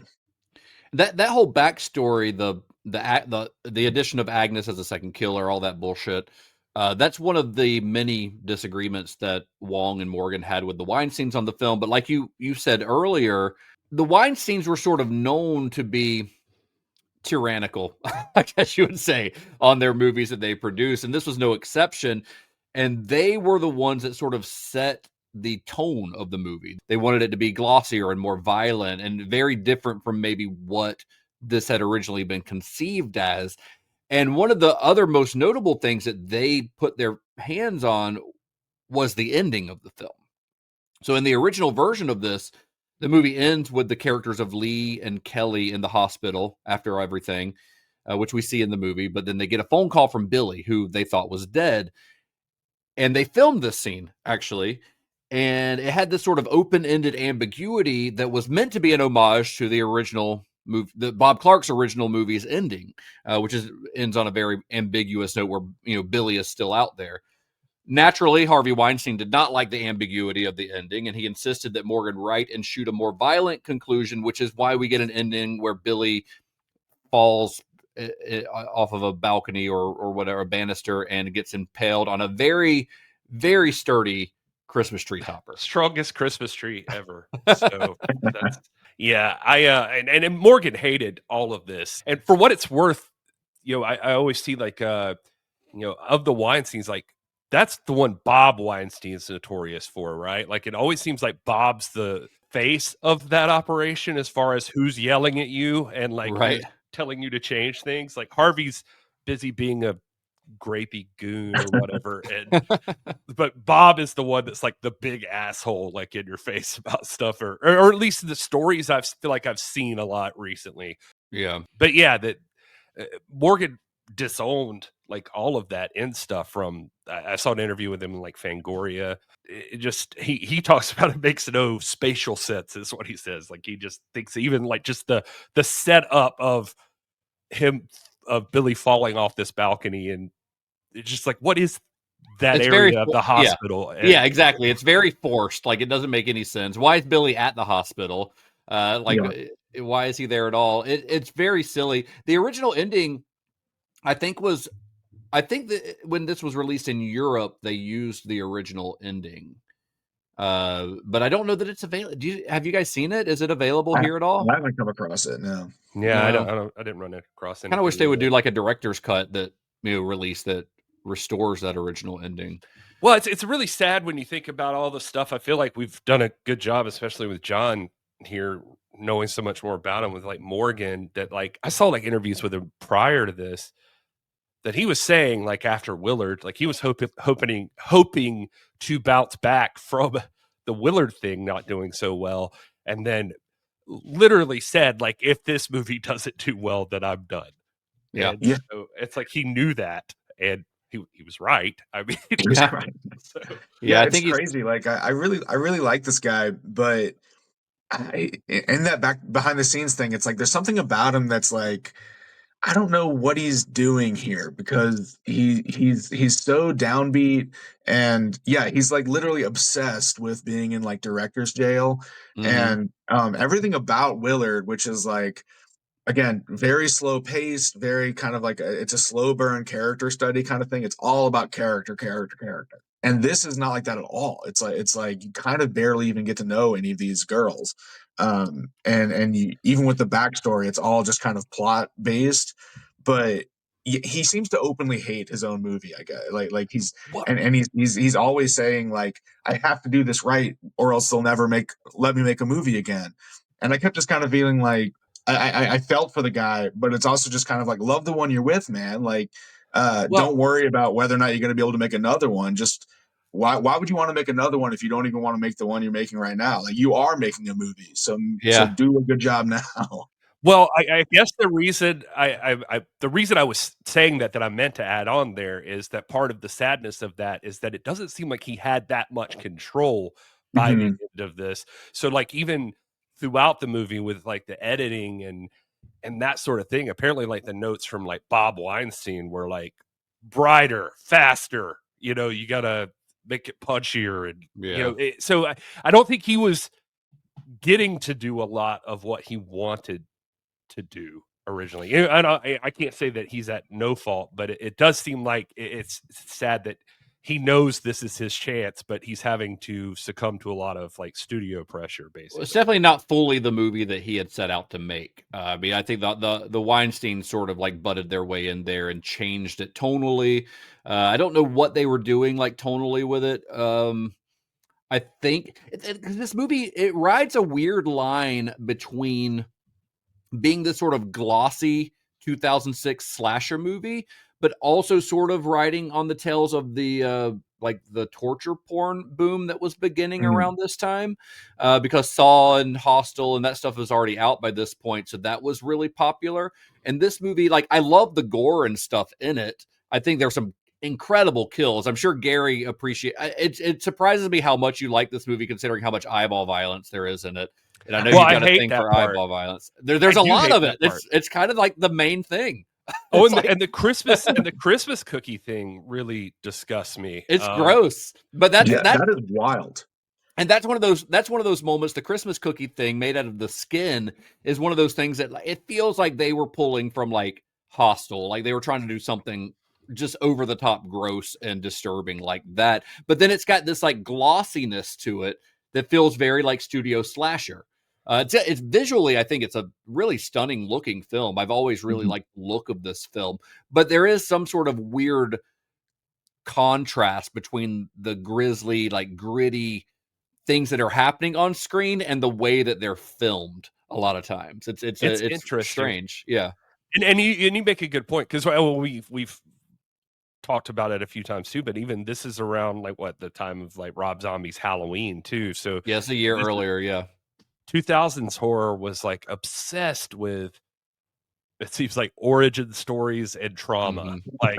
That whole backstory, the addition of Agnes as a second killer, all that bullshit. That's one of the many disagreements that Wong and Morgan had with the Weinsteins on the film. But like you said earlier, the Weinsteins were sort of known to be tyrannical, I guess you would say, on their movies that they produce, and this was no exception. And they were the ones that sort of set the tone of the movie. They wanted it to be glossier and more violent and very different from maybe what this had originally been conceived as. And one of the other most notable things that they put their hands on was the ending of the film. So in the original version of this, the movie ends with the characters of Lee and Kelly in the hospital after everything, which we see in the movie. But then they get a phone call from Billy, who they thought was dead. And they filmed this scene, actually. And it had this sort of open-ended ambiguity that was meant to be an homage to the original movie, the Bob Clark's original movie's ending, which ends on a very ambiguous note where Billy is still out there. Naturally, Harvey Weinstein did not like the ambiguity of the ending, and he insisted that Morgan write and shoot a more violent conclusion, which is why we get an ending where Billy falls off of a balcony or whatever, a banister, and gets impaled on a very, very sturdy Christmas tree topper. Strongest Christmas tree ever. So that's yeah. And Morgan hated all of this. And for what it's worth, I always see like of the Weinsteins, like that's the one Bob Weinstein's notorious for, right? Like it always seems like Bob's the face of that operation as far as who's yelling at you and like Right. telling you to change things. Like Harvey's busy being a grapey goon or whatever, and but Bob is the one that's like the big asshole, like in your face about stuff, or at least the stories I feel like I've seen a lot recently. Yeah. But yeah, that Morgan disowned like all of that end stuff from. I saw an interview with him in like Fangoria. It just he talks about it makes no spatial sense, is what he says. Like he just thinks even like just the setup of him of Billy falling off this balcony, and it's just like what is that It's very, area of the yeah. hospital? And Yeah, exactly. It's very forced. Like it doesn't make any sense. Why is Billy at the hospital? Yeah. Why is he there at all? It's very silly. The original ending, I think that when this was released in Europe, they used the original ending. But I don't know that it's available. Have you guys seen it? Is it available here at all? I haven't come across it. No. Yeah, No. I didn't run across anything. Kind of wish they would do like a director's cut that release that restores that original ending. Well, it's really sad when you think about all the stuff. I feel like we've done a good job, especially with John here, knowing so much more about him with like Morgan. That like I saw like interviews with him prior to this, that he was saying like after Willard, like he was hoping to bounce back from the Willard thing not doing so well, and then literally said like, if this movie doesn't do well, then I'm done. Yeah. And so it's like he knew that, and he was right. I mean, Yeah. so, I think think it's crazy. Like I really like this guy, but in that back behind the scenes thing, it's like there's something about him that's like I don't know what he's doing here because he's so downbeat and he's like literally obsessed with being in like director's jail and everything about Willard, which is like again, very slow paced, very kind of like it's a slow burn character study kind of thing. It's all about character. And this is not like that at all. It's like you kind of barely even get to know any of these girls. And you, even with the backstory, it's all just kind of plot based. But he seems to openly hate his own movie. I guess like he's and he's always saying like I have to do this right or else they'll never let me make a movie again. And I kept just kind of feeling like I felt for the guy, but it's also just kind of like love the one you're with, man. Like, don't worry about whether or not you're going to be able to make another one. Just why would you want to make another one if you don't even want to make the one you're making right now? Like you are making a movie, so do a good job now. Well, I guess the reason the reason I was saying that I meant to add on there is that part of the sadness of that is that it doesn't seem like he had that much control by the end of this. So like even throughout the movie with like the editing and that sort of thing, apparently like the notes from like Bob Weinstein were like brighter, faster, you gotta make it punchier and so I don't think he was getting to do a lot of what he wanted to do originally. I can't say that he's at no fault, but it does seem like it's sad that he knows this is his chance, but he's having to succumb to a lot of like studio pressure. Basically, it's definitely not fully the movie that he had set out to make. I mean, I think the Weinstein sort of like butted their way in there and changed it tonally. I don't know what they were doing like tonally with it. I think because this movie it rides a weird line between being this sort of glossy 2006 slasher movie, but also sort of riding on the tails of the like the torture porn boom that was beginning around this time, because Saw and Hostel and that stuff was already out by this point, so that was really popular. And this movie, like, I love the gore and stuff in it. I think there's some incredible kills. I'm sure Gary appreciate it. It surprises me how much you like this movie, considering how much eyeball violence there is in it. And I know you've got a thing for eyeball violence. There's a lot of it. It's kind of like the main thing. Oh, and the Christmas cookie thing really disgusts me. It's gross, but that is wild. And that's one of those moments. The Christmas cookie thing made out of the skin is one of those things that it feels like they were pulling from like Hostel, like they were trying to do something just over the top gross and disturbing like that. But then it's got this like glossiness to it that feels very like studio slasher. It's visually, I think it's a really stunning looking film. I've always really liked the look of this film, but there is some sort of weird contrast between the grisly, like gritty things that are happening on screen and the way that they're filmed. A lot of times, it's interesting, strange, yeah. And you make a good point because we've talked about it a few times too, but even this is around like what the time of like Rob Zombie's Halloween too. So yeah, it's a year earlier. Yeah, 2000s horror was like obsessed with. It seems like origin stories and trauma. Like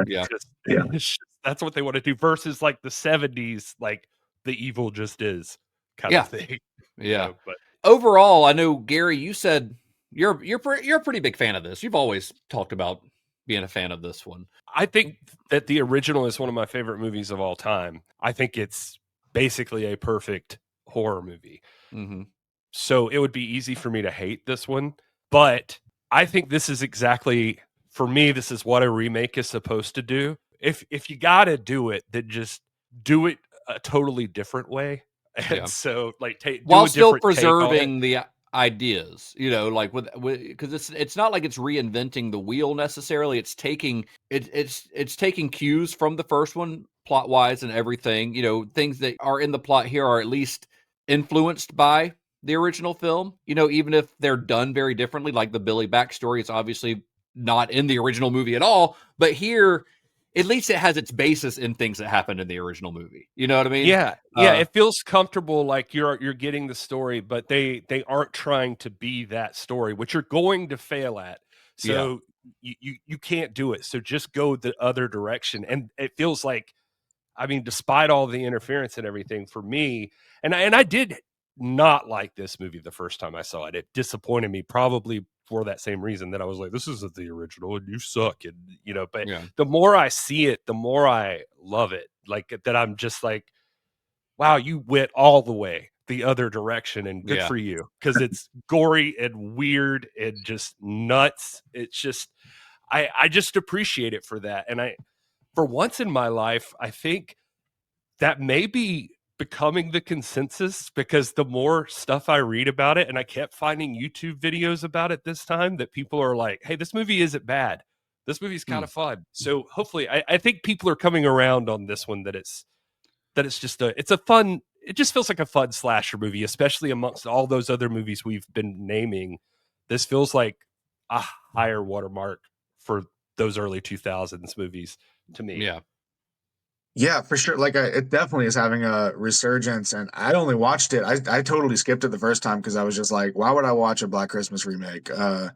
that's what they want to do versus like the 70s, like the evil just is kind of thing. Yeah, but overall, I know Gary, you said you're a pretty big fan of this. You've always talked about being a fan of this one. I think that the original is one of my favorite movies of all time. I think it's basically a perfect horror movie. So it would be easy for me to hate this one, but I think this is exactly, for me, this is what a remake is supposed to do. If you got to do it, then just do it a totally different way. And so like do while a still different take on it. preserving the ideas, like with because it's not like it's reinventing the wheel necessarily. It's taking it's taking cues from the first one plot wise and everything. Things that are in the plot here are at least influenced by the original film. Even if they're done very differently, like the Billy backstory, it's obviously not in the original movie at all. But here, at least it has its basis in things that happened in the original movie. You know what I mean? Yeah, it feels comfortable, like you're getting the story, but they aren't trying to be that story, which you're going to fail at. So you can't do it. So just go the other direction. And it feels like, I mean, despite all the interference and everything, for me, and I did not like this movie the first time I saw it. It disappointed me, probably for that same reason that I was like, this isn't the original and you suck. And but the more I see it, the more I love it. Like that, I'm just like, wow, you went all the way the other direction, and good for you, because it's gory and weird and just nuts. It's just, I just appreciate it for that. And for once in my life, I think that may be becoming the consensus, because the more stuff I read about it, and I kept finding YouTube videos about it this time, that people are like, hey, this movie isn't bad. This movie's kind of fun. So hopefully, I think people are coming around on this one, that it's just it's a fun, it just feels like a fun slasher movie, especially amongst all those other movies we've been naming. This feels like a higher watermark for those early 2000s movies to me. Yeah, for sure. Like, it definitely is having a resurgence, and I only watched it. I totally skipped it the first time because I was just like, why would I watch a Black Christmas remake? I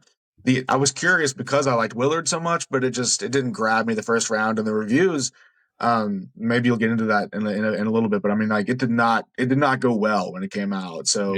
was curious because I liked Willard so much, but it didn't grab me the first round. And the reviews, maybe you'll get into that in a little bit, but I mean, like, it did not go well when it came out. So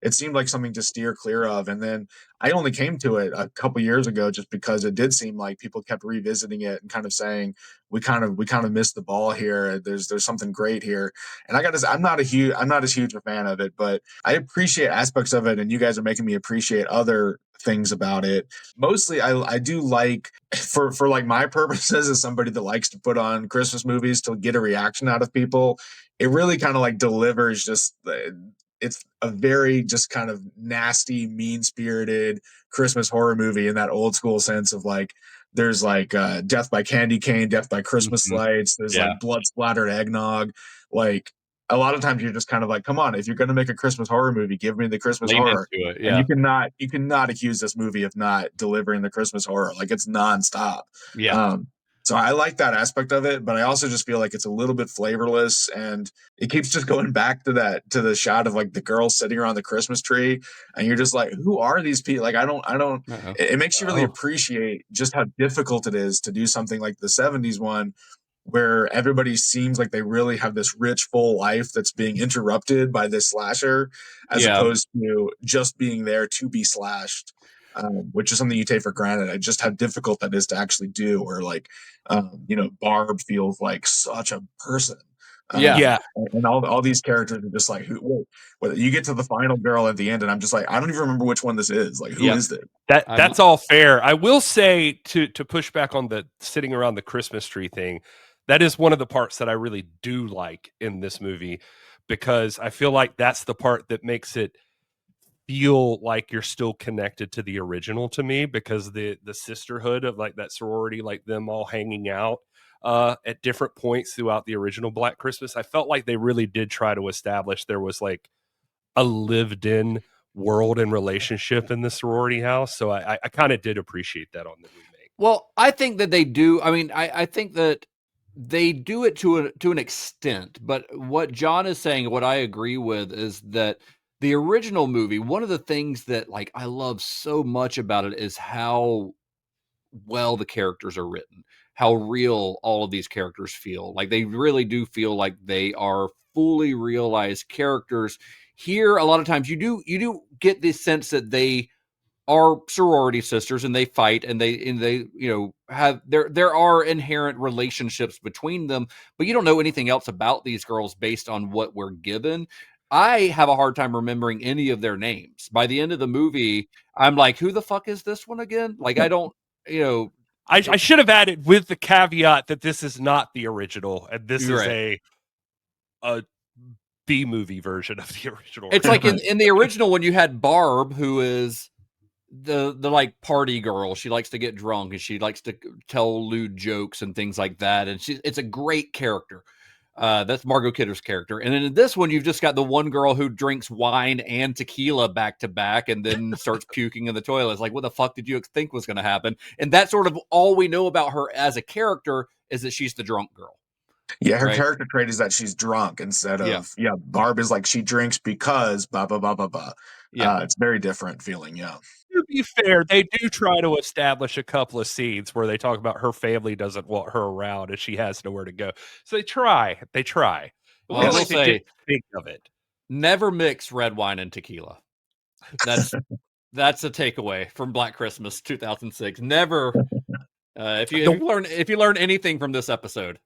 it seemed like something to steer clear of. And then I only came to it a couple years ago just because it did seem like people kept revisiting it and kind of saying, we kind of missed the ball here. There's something great here. And I got to say, I'm not as huge a fan of it, but I appreciate aspects of it, and you guys are making me appreciate other things about it. Mostly I do like, for like my purposes as somebody that likes to put on Christmas movies to get a reaction out of people, it really kind of like delivers just it's a very just kind of nasty, mean-spirited Christmas horror movie in that old school sense of like, there's like death by candy cane, death by Christmas lights, there's like blood splattered eggnog. Like, a lot of times you're just kind of like, come on, if you're going to make a Christmas horror movie, give me the Christmas Lean horror. into it, And you cannot accuse this movie of not delivering the Christmas horror. Like, it's nonstop. So I like that aspect of it, but I also just feel like it's a little bit flavorless, and it keeps just going back to the shot of like the girls sitting around the Christmas tree, and you're just like, who are these people? Like, I don't. It makes you really appreciate just how difficult it is to do something like the '70s one, where everybody seems like they really have this rich, full life that's being interrupted by this slasher, as opposed to just being there to be slashed. Which is something you take for granted. Just how difficult that is to actually do. Or like, Barb feels like such a person. And all these characters are just like, wait, you get to the final girl at the end, and I'm just like, I don't even remember which one this is. Like, who is this? That's all fair. I will say, to push back on the sitting around the Christmas tree thing, that is one of the parts that I really do like in this movie, because I feel like that's the part that makes it feel like you're still connected to the original to me, because the sisterhood of like that sorority, like them all hanging out at different points throughout the original Black Christmas, I felt like they really did try to establish there was like a lived in world and relationship in the sorority house. So I kind of did appreciate that on the remake. Well, I think that they do. I mean, I think that they do it to an extent, but what John is saying, what I agree with, is that the original movie, one of the things that like I love so much about it is how well the characters are written, how real all of these characters feel. Like, they really do feel like they are fully realized characters. Here, a lot of times you do get this sense that they are sorority sisters, and they fight, and they have there are inherent relationships between them, but you don't know anything else about these girls based on what we're given. I have a hard time remembering any of their names. By the end of the movie, I'm like, who the fuck is this one again? Like, I don't, I should have added, with the caveat that this is not the original, and this is a B movie version of the original. It's like in the original when you had Barb, who is the like party girl. She likes to get drunk and she likes to tell lewd jokes and things like that. And it's a great character. That's Margot Kidder's character. And then in this one, you've just got the one girl who drinks wine and tequila back to back and then starts puking in the toilet. It's like, what the fuck did you think was going to happen? And that's sort of all we know about her as a character, is that she's the drunk girl. Yeah, her Right. character trait is that she's drunk instead of Barb is like she drinks because blah blah blah blah blah. Yeah. It's very different feeling. Yeah. To be fair, they do try to establish a couple of scenes where they talk about her family doesn't want her around and she has nowhere to go. So they try. Well, I will They say, didn't think of it. never mix red wine and tequila. That's a takeaway from Black Christmas 2006. Never. If you learn anything from this episode.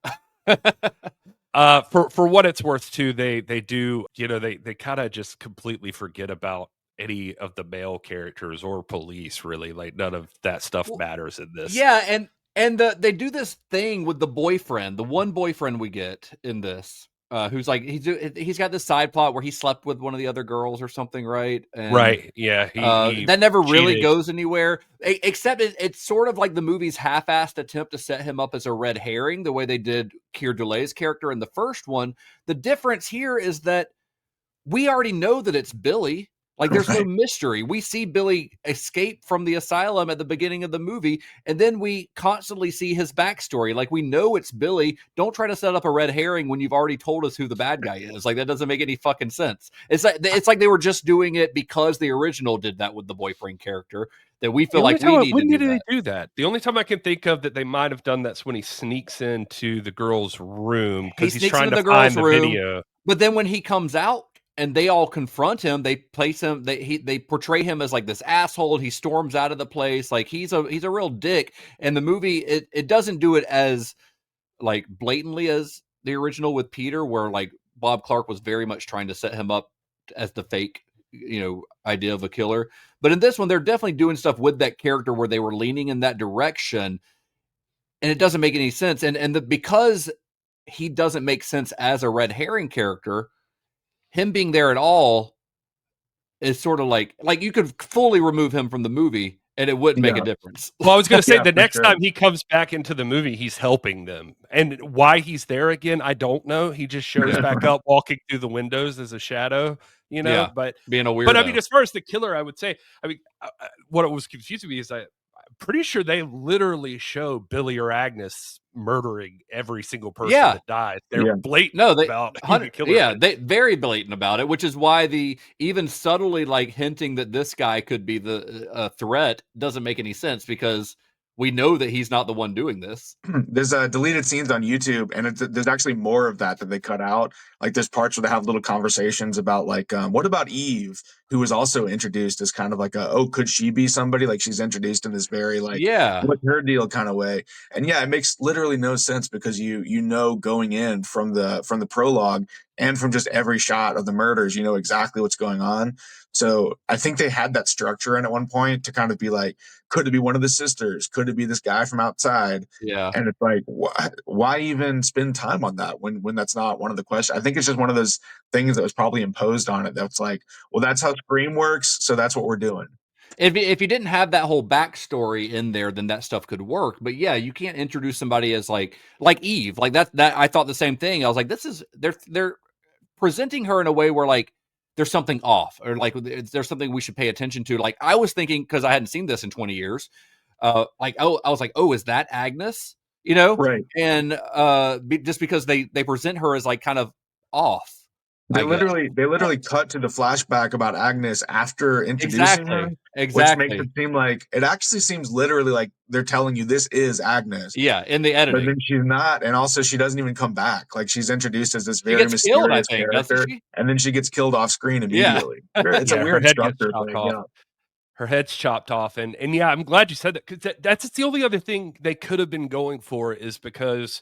For what it's worth too, they do, they kind of just completely forget about any of the male characters or police, really. Like none of that stuff matters in this. Yeah, and they do this thing with the boyfriend, the one boyfriend we get in this, who's like he's got this side plot where he slept with one of the other girls or something, right? And, right. Yeah. He that never really cheated. goes anywhere, except it's sort of like the movie's half-assed attempt to set him up as a red herring, the way they did Keir Dulley's character in the first one. The difference here is that we already know that it's Billy. Like, there's no mystery. We see Billy escape from the asylum at the beginning of the movie, and then we constantly see his backstory. Like, we know it's Billy. Don't try to set up a red herring when you've already told us who the bad guy is. Like, that doesn't make any fucking sense. It's like they were just doing it because the original did that with the boyfriend character, that we feel like we need to do that. They do that? The only time I can think of that they might have done that's when he sneaks into the girl's room because he's trying to find the video. But then when he comes out, and they all confront him, they place him, they portray him as like this asshole. He storms out of the place. Like he's a real dick. And the movie, it doesn't do it as like blatantly as the original with Peter, where like Bob Clark was very much trying to set him up as the fake, idea of a killer. But in this one, they're definitely doing stuff with that character where they were leaning in that direction. And it doesn't make any sense. Because he doesn't make sense as a red herring character, him being there at all is sort of like you could fully remove him from the movie and it wouldn't make a difference. Well, I was going to say the next time he comes back into the movie, he's helping them. And why he's there again, I don't know. He just shows back up walking through the windows as a shadow, but being a weirdo. But I mean, as far as the killer, I would say, what was confusing me is I'm pretty sure they literally show Billy or Agnes murdering every single person that dies. They're blatant about who the killer is. They very blatant about it, which is why the even subtly like hinting that this guy could be the threat doesn't make any sense, because we know that he's not the one doing this. There's deleted scenes on YouTube, and there's actually more of that they cut out. Like there's parts where they have little conversations about like, what about Eve, who was also introduced as kind of like could she be somebody? Like she's introduced in this very like, what's her deal kind of way. And it makes literally no sense, because you know going in from the prologue and from just every shot of the murders, you know exactly what's going on. So I think they had that structure in at one point to kind of be like, could it be one of the sisters? Could it be this guy from outside? Yeah. And it's like, why even spend time on that when that's not one of the questions? I think it's just one of those things that was probably imposed on it. That's like, well, that's how Scream works, so that's what we're doing. If you didn't have that whole backstory in there, then that stuff could work. But yeah, you can't introduce somebody as like Eve. Like that I thought the same thing. I was like, they're presenting her in a way where like there's something off, or like there's something we should pay attention to. Like I was thinking, because I hadn't seen this in 20 years, I was like, is that Agnes? Right. And just because they present her as like kind of off. They literally cut to the flashback about Agnes after introducing her. Exactly. Which makes it seem like, it actually seems literally like they're telling you this is Agnes. Yeah, in the editing. But then she's not, and also she doesn't even come back. Like she's introduced as this very mysterious character, and then she gets killed off screen immediately. Yeah. It's a weird structure thing. Yeah. Her head's chopped off, and yeah, I'm glad you said that, because that's the only other thing they could have been going for, is because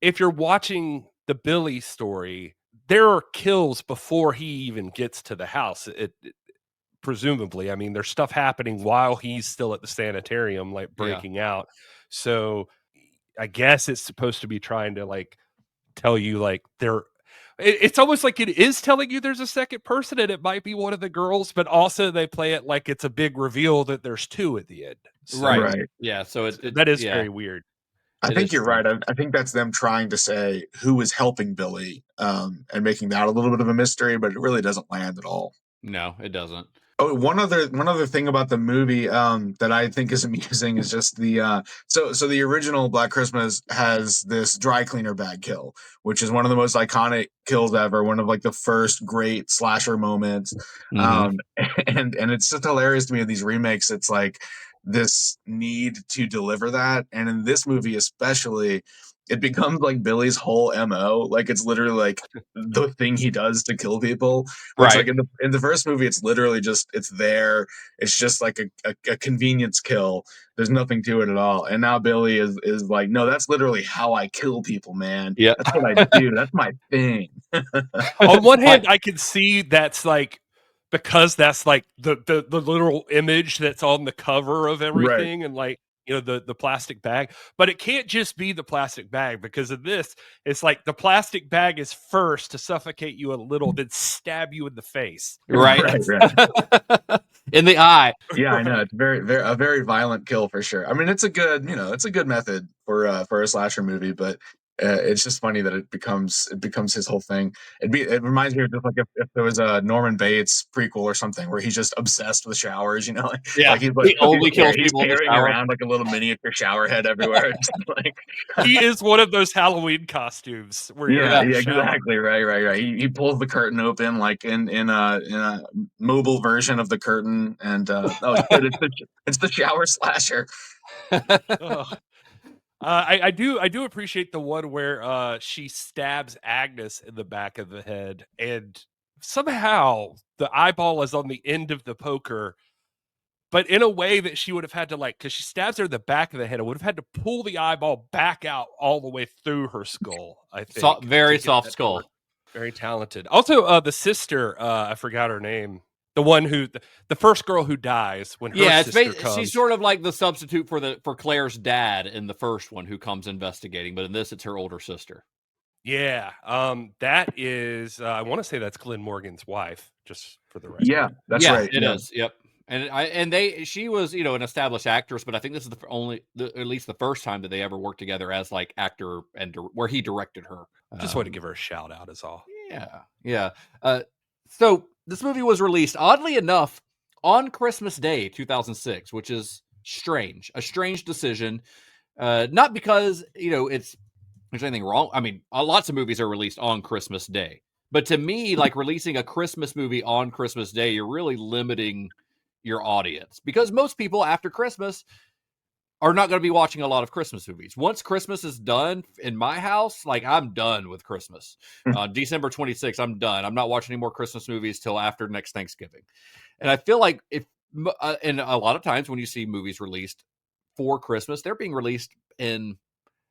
if you're watching the Billy story, there are kills before he even gets to the house. Presumably, I mean, there's stuff happening while he's still at the sanitarium, like breaking out. So I guess it's supposed to be trying to like tell you like it's almost like it is telling you there's a second person and it might be one of the girls, but also they play it like it's a big reveal that there's two at the end. So Right. Yeah. So that is yeah, very weird. I it think is you're right. strange. I think that's them trying to say who is helping Billy, and making that a little bit of a mystery, but it really doesn't land at all. No, it doesn't. Oh, one other thing about the movie, that I think is amusing is just so the original Black Christmas has this dry cleaner bag kill, which is one of the most iconic kills ever, one of like the first great slasher moments. Mhm. Um, and it's just hilarious to me in these remakes. It's like this need to deliver that, and in this movie especially, it becomes like Billy's whole MO. Like it's literally like the thing he does to kill people. Which Right. like in the first movie, it's literally just it's there. It's just like a convenience kill. There's nothing to it at all. And now Billy is like, no, that's literally how I kill people, man. Yeah. That's what I do. That's my thing. On one hand, Like, I can see that's like because that's like the literal image that's on the cover of Right. everything, and like the plastic bag, but it can't just be the plastic bag because of this. It's like the plastic bag is first to suffocate you a little, then stab you in the face. right. Right. Right. In the eye. Yeah, I know. Right. It's a very violent kill for sure. I mean, it's a good, it's a good method for a slasher movie, but it's just funny that it becomes his whole thing. It reminds me of just like if there was a Norman Bates prequel or something where he's just obsessed with showers, Yeah. like he's He only kills he's people in the carrying shower. around like a little miniature shower head everywhere. Just like He is one of those Halloween costumes where you're yeah, in the yeah, shower. exactly. Right. He pulls the curtain open like in a mobile version of the curtain, and oh shit, it's the shower slasher. Ugh. I do appreciate the one where she stabs Agnes in the back of the head, and somehow the eyeball is on the end of the poker, but in a way that she would have had to because she stabs her in the back of the head, it would have had to pull the eyeball back out all the way through her skull. I think Very to get soft that to work. skull. Very talented. Also, the sister, I forgot her name. The one who the first girl who dies when her Yeah, sister comes. she's sort of like the substitute for Claire's dad in the first one who comes investigating, but in this it's her older sister. Yeah, that is. I want to say that's Glenn Morgan's wife, just for the record. Yeah, that's Yeah, right. it Yeah. is. Yep. She was, an established actress, but I think this is at least the first time that they ever worked together as like actor and where he directed her. Just want to give her a shout out, is all. Yeah. So this movie was released, oddly enough, on Christmas Day, 2006, which is a strange decision. Not because, there's anything wrong. I mean, lots of movies are released on Christmas Day. But to me, like releasing a Christmas movie on Christmas Day, you're really limiting your audience because most people after Christmas are not going to be watching a lot of Christmas movies. Once Christmas is done in my house, like I'm done with Christmas. December 26th, I'm done. I'm not watching any more Christmas movies till after next Thanksgiving. And I feel like and a lot of times when you see movies released for Christmas, they're being released in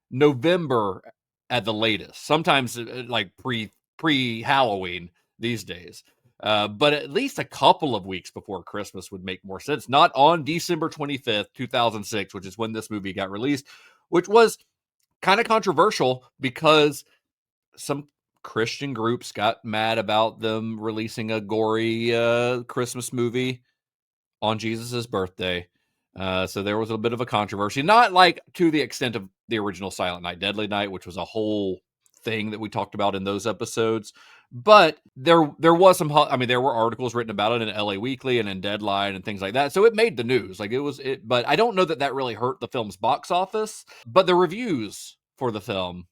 November at the latest. Sometimes like pre Halloween these days. But at least a couple of weeks before Christmas would make more sense. Not on December 25th, 2006, which is when this movie got released, which was kind of controversial because some Christian groups got mad about them releasing a gory Christmas movie on Jesus's birthday. So there was a bit of a controversy, not like to the extent of the original Silent Night, Deadly Night, which was a whole thing that we talked about in those episodes. But there was some, there were articles written about it in LA Weekly and in Deadline and things like that. So it made the news. But I don't know that really hurt the film's box office. But the reviews for the film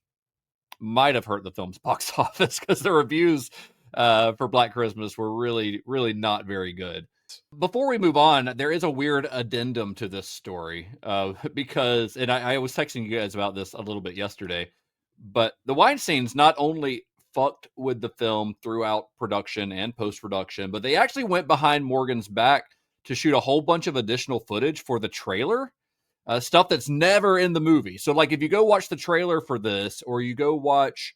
might have hurt the film's box office because the reviews for Black Christmas were really, really not very good. Before we move on, there is a weird addendum to this story because, and I was texting you guys about this a little bit yesterday, but the Weinsteins not only fucked with the film throughout production and post-production, but they actually went behind Morgan's back to shoot a whole bunch of additional footage for the trailer, stuff that's never in the movie. So like if you go watch the trailer for this, or you go watch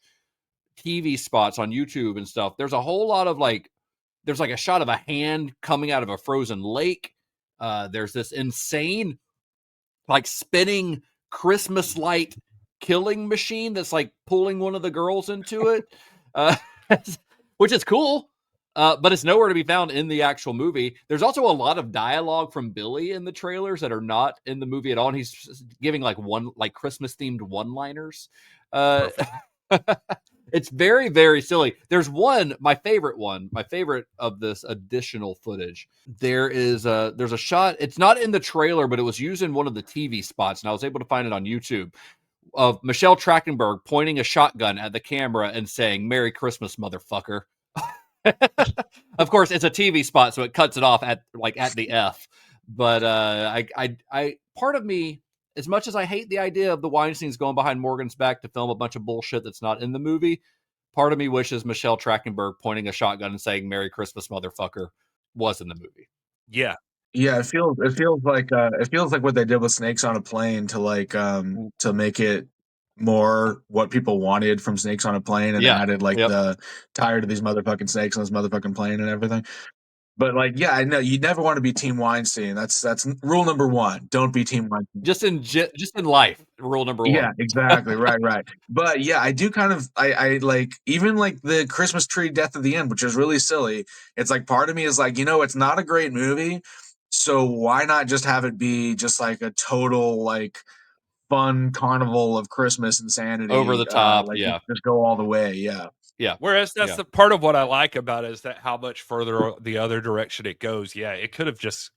TV spots on YouTube and stuff, there's a whole lot of there's like a shot of a hand coming out of a frozen lake. There's this insane, spinning Christmas light killing machine that's pulling one of the girls into it. which is cool. But it's nowhere to be found in the actual movie. There's also a lot of dialogue from Billy in the trailers that are not in the movie at all. And he's giving like Christmas themed one-liners. It's very, very silly. There's my favorite of this additional footage. There's a shot. It's not in the trailer, but it was used in one of the TV spots, and I was able to find it on YouTube, of Michelle Trachtenberg pointing a shotgun at the camera and saying, "Merry Christmas, motherfucker." Of course, it's a TV spot, so it cuts it off at the F. But I part of me, as much as I hate the idea of the Weinsteins going behind Morgan's back to film a bunch of bullshit that's not in the movie, part of me wishes Michelle Trachtenberg pointing a shotgun and saying "Merry Christmas, motherfucker" was in the movie. Yeah. Yeah, it feels like what they did with Snakes on a Plane to make it more what people wanted from Snakes on a Plane, and added the tired of these motherfucking snakes on this motherfucking plane and everything. But I know you never want to be Team Weinstein. That's rule number one. Don't be Team Weinstein. Just in life, rule number one. Yeah, exactly. Right. But I do kind of I like even like the Christmas tree death at the end, which is really silly. It's like part of me is like, it's not a great movie. So why not just have it be just like a total like fun carnival of Christmas insanity, over the top? Just go all the way. Yeah. Whereas that's the part of what I like about it, is that how much further the other direction it goes. Yeah, it could have just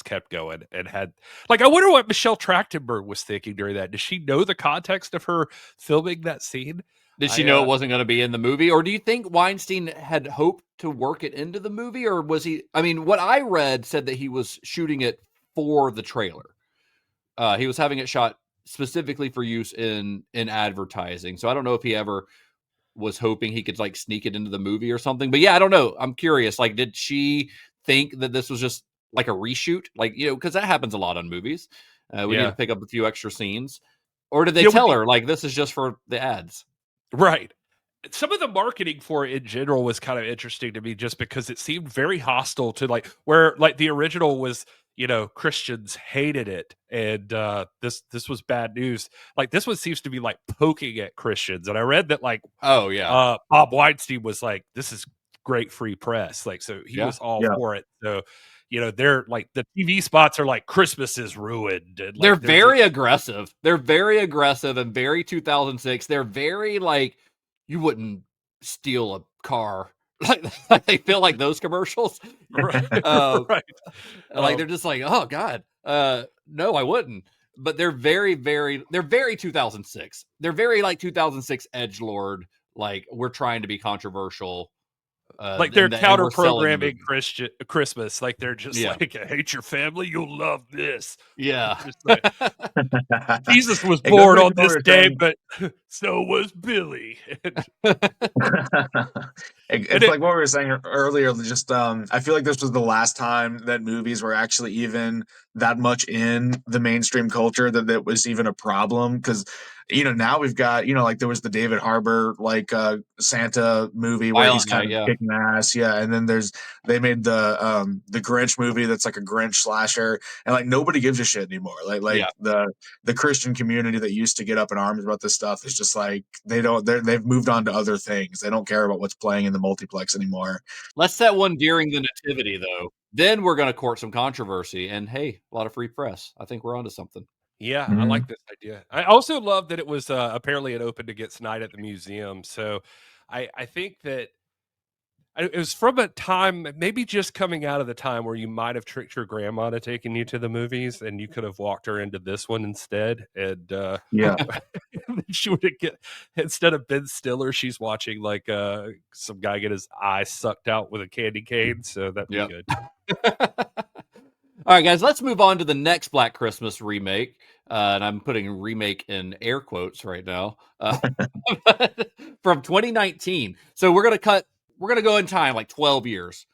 kept going and had I wonder what Michelle Trachtenberg was thinking during that. Does she know the context of her filming that scene? Did she know it wasn't going to be in the movie? Or do you think Weinstein had hoped to work it into the movie? Or was he, what I read said that he was shooting it for the trailer. He was having it shot specifically for use in advertising. So I don't know if he ever was hoping he could sneak it into the movie or something. But yeah, I don't know. I'm curious. Did she think that this was just like a reshoot? Because that happens a lot on movies. We need to pick up a few extra scenes. Or did they tell her, this is just for the ads? Right. Some of the marketing for it in general was kind of interesting to me, just because it seemed very hostile to where the original was, Christians hated it, and this was bad news. This one seems to be poking at Christians, and I read that Bob Weinstein was like, this is great free press, so he was all for it. So they're the TV spots are Christmas is ruined, and they're very aggressive. They're very aggressive and very 2006. They're very you wouldn't steal a car. They feel like those commercials, right? Right. They're just oh god, no, I wouldn't. But they're very 2006. They're very 2006 edgelord. We're trying to be controversial. They're counter programming Christmas. They're just I hate your family, you'll love this. Yeah. Jesus was born on this day, but so was Billy. It's like what we were saying earlier. Just I feel like this was the last time that movies were actually even that much in the mainstream culture that was even a problem. Because now we've got there was the David Harbour Santa movie where he's kind of kicking ass, and then they made the Grinch movie that's like a Grinch slasher, and nobody gives a shit anymore. The Christian community that used to get up in arms about this stuff is just they've moved on to other things. They don't care about what's playing in the multiplex anymore. Let's set one during the nativity though. Then we're going to court some controversy, and hey, a lot of free press. I think we're onto something. Yeah, I like this idea. I also love that it was apparently it opened against night at the museum. So I think that it was from a time, maybe just coming out of the time where you might have tricked your grandma to taking you to the movies, and you could have walked her into this one instead. And she would get, instead of Ben Stiller, she's watching some guy get his eye sucked out with a candy cane. So that'd be good. All right, guys, let's move on to the next Black Christmas remake. And I'm putting remake in air quotes right now. From 2019. So we're going to go in time 12 years.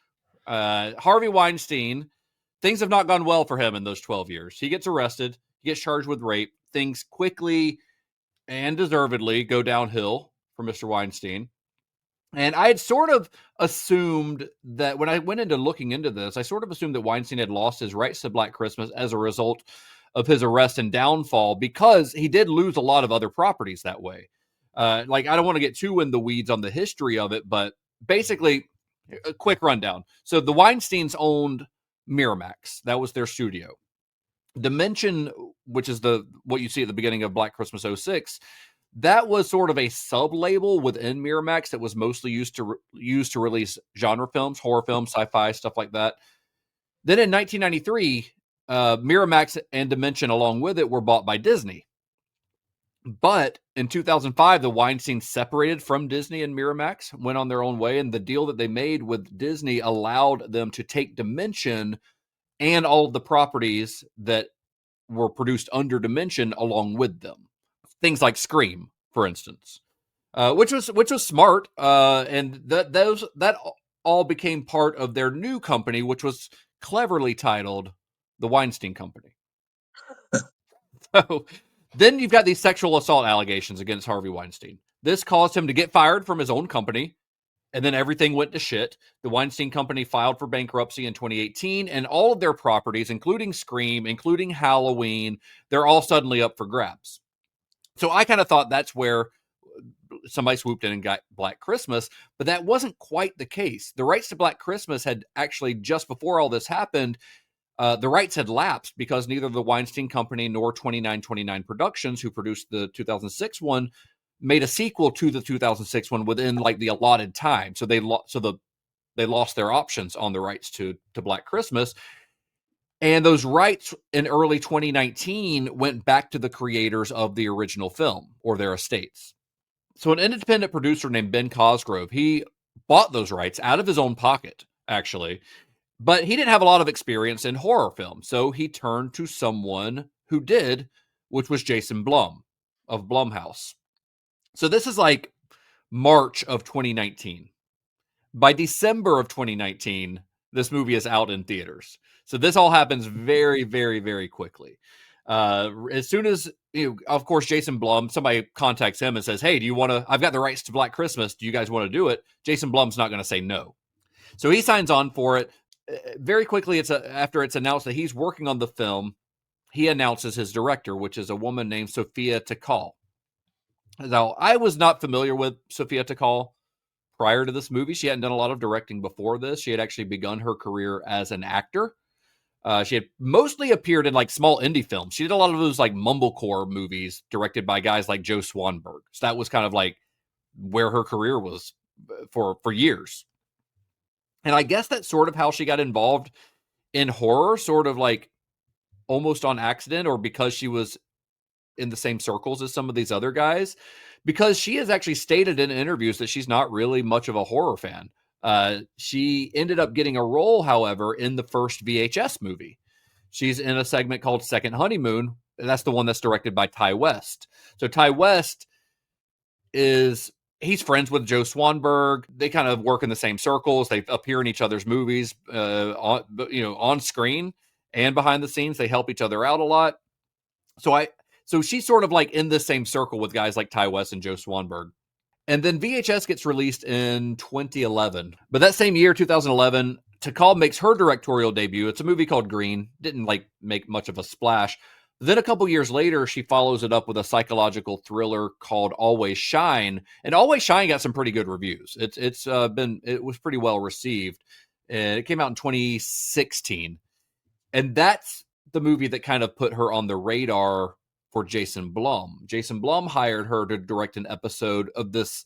Harvey Weinstein, things have not gone well for him in those 12 years. He gets arrested. He gets charged with rape. Things quickly and deservedly go downhill for Mr. Weinstein. And I had sort of assumed that when I went into looking into this, I sort of assumed that Weinstein had lost his rights to Black Christmas as a result of his arrest and downfall, because he did lose a lot of other properties that way. Like, I don't want to get too in the weeds on the history of it, but basically, a quick rundown. So the Weinsteins owned Miramax. That was their studio. Dimension, which is what you see at the beginning of Black Christmas '06, that was sort of a sub-label within Miramax that was mostly used to release genre films, horror films, sci-fi, stuff like that. Then in 1993, Miramax and Dimension along with it were bought by Disney. But in 2005, the Weinsteins separated from Disney and Miramax, went on their own way, and the deal that they made with Disney allowed them to take Dimension and all of the properties that were produced under Dimension along with them. Things like Scream, for instance, which was smart, and that all became part of their new company, which was cleverly titled the Weinstein Company. So then you've got these sexual assault allegations against Harvey Weinstein. This caused him to get fired from his own company, and then everything went to shit. The Weinstein Company filed for bankruptcy in 2018, and all of their properties, including Scream, including Halloween, they're all suddenly up for grabs. So I kind of thought that's where somebody swooped in and got Black Christmas, but that wasn't quite the case. The rights to Black Christmas had actually, just before all this happened, the rights had lapsed because neither the Weinstein Company nor 2929 Productions, who produced the 2006 one, made a sequel to the 2006 one within like the allotted time. So they lost their options on the rights to Black Christmas. And those rights in early 2019 went back to the creators of the original film or their estates. So an independent producer named Ben Cosgrove, he bought those rights out of his own pocket, actually. But he didn't have a lot of experience in horror film, so he turned to someone who did, which was Jason Blum of Blumhouse. So this is like March of 2019. By December of 2019, this movie is out in theaters. So this all happens very, very, very quickly. As soon as, of course, Jason Blum, somebody contacts him and says, hey, I've got the rights to Black Christmas. Do you guys want to do it? Jason Blum's not going to say no. So he signs on for it. Very quickly, after it's announced that he's working on the film, he announces his director, which is a woman named Sophia Takal. Now, I was not familiar with Sophia Takal prior to this movie. She hadn't done a lot of directing before this. She had actually begun her career as an actor. She had mostly appeared in like small indie films. She did a lot of those like mumblecore movies directed by guys like Joe Swanberg. So that was kind of like where her career was for years. And I guess that's sort of how she got involved in horror, sort of like almost on accident or because she was in the same circles as some of these other guys, because she has actually stated in interviews that she's not really much of a horror fan. She ended up getting a role, however, in the first VHS movie. She's in a segment called Second Honeymoon, and that's the one that's directed by Ty West. So Ty West he's friends with Joe Swanberg. They kind of work in the same circles. They appear in each other's movies, on screen and behind the scenes. They help each other out a lot. So she's sort of like in the same circle with guys like Ty West and Joe Swanberg. And then VHS gets released in 2011. But that same year, 2011, Takal makes her directorial debut. It's a movie called Green. Didn't like make much of a splash. Then a couple years later, she follows it up with a psychological thriller called Always Shine. And Always Shine got some pretty good reviews. It was pretty well received. And it came out in 2016. And that's the movie that kind of put her on the radar for Jason Blum. Jason Blum hired her to direct an episode of this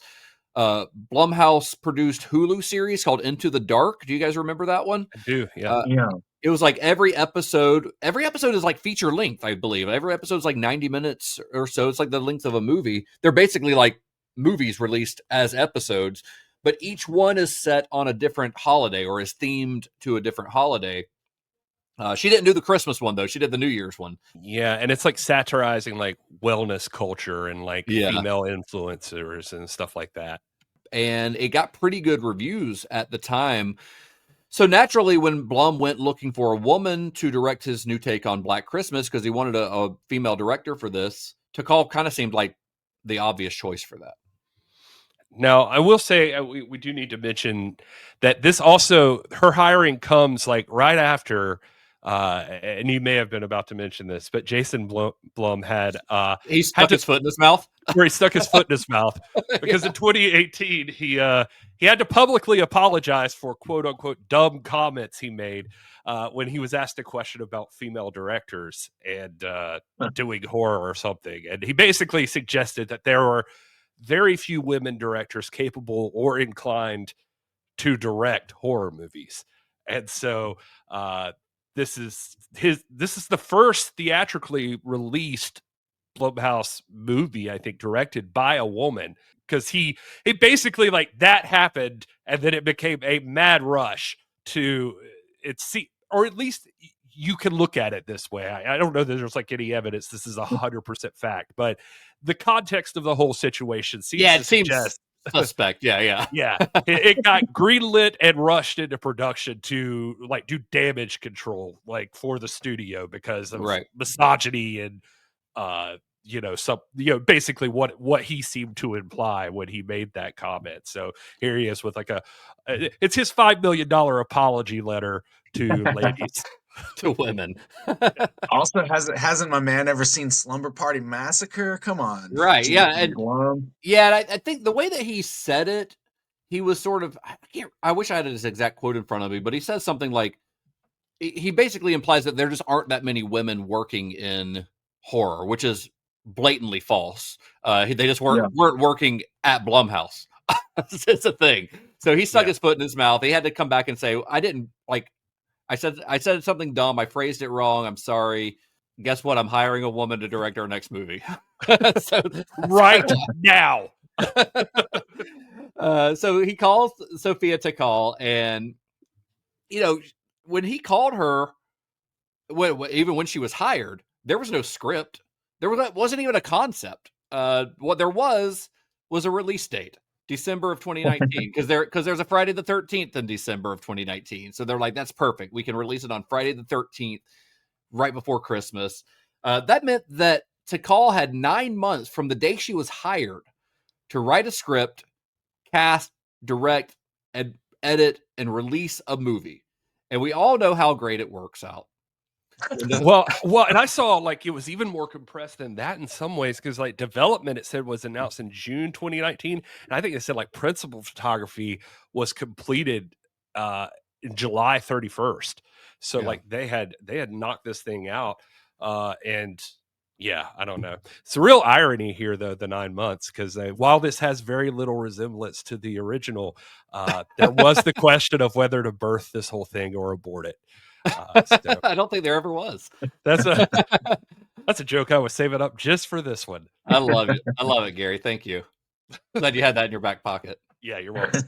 Blumhouse produced Hulu series called Into the Dark. Do you guys remember that one? I do, yeah. Yeah. It was like every episode is like feature length, I believe. Every episode is like 90 minutes or so. It's like the length of a movie. They're basically like movies released as episodes, but each one is set on a different holiday or is themed to a different holiday. She didn't do the Christmas one, though. She did the New Year's one. Yeah, and it's like satirizing like wellness culture and like female influencers and stuff like that. And it got pretty good reviews at the time. So naturally, when Blum went looking for a woman to direct his new take on Black Christmas, because he wanted a female director for this, Takal kind of seemed like the obvious choice for that. Now, I will say we do need to mention that this also, her hiring comes like right after and you may have been about to mention this, but Jason Blum had he stuck his foot in his mouth. Where he stuck his foot in his mouth because in 2018 he had to publicly apologize for quote unquote dumb comments he made when he was asked a question about female directors and doing horror or something, and he basically suggested that there were very few women directors capable or inclined to direct horror movies, and so this is the first theatrically released Blumhouse movie, I think, directed by a woman, because he basically, like, that happened and then it became a mad rush to or at least you can look at it this way. I don't know that there's like any evidence this is 100% fact, but the context of the whole situation seems it seems suspect. Yeah. It got greenlit and rushed into production to like do damage control, like, for the studio because of misogyny and basically what he seemed to imply when he made that comment. So here he is with like it's his $5 million apology letter to ladies. To women. Also, hasn't my man ever seen Slumber Party Massacre? Come on. Right. Jason Yeah. And Blum. I think the way that he said it, he was sort of, I wish I had his exact quote in front of me, but he says something like, he basically implies that there just aren't that many women working in horror, which is blatantly false. They just weren't working at Blumhouse. It's a thing. So he stuck his foot in his mouth. He had to come back and say, I said something dumb. I phrased it wrong. I'm sorry. Guess what? I'm hiring a woman to direct our next movie. Right now. So he calls Sophia to call, and when he called her, even when she was hired, there was no script. Wasn't even a concept. What there was a release date, December of 2019, because there's a Friday the 13th in December of 2019. So they're like, that's perfect. We can release it on Friday the 13th, right before Christmas. That meant that Takal had 9 months from the day she was hired to write a script, cast, direct, and edit, and release a movie. And we all know how great it works out. Well, and I saw like it was even more compressed than that in some ways, because like development, it said, was announced in June 2019, and I think it said like principal photography was completed in July 31st. So like they had knocked this thing out, and yeah, I don't know. It's a real irony here, though, the 9 months, because while this has very little resemblance to the original, there was the question of whether to birth this whole thing or abort it. So I don't think there ever was. That's a joke I was saving up just for this one. I love it. I love it, Gary. Thank you. Glad you had that in your back pocket. Yeah, you're welcome.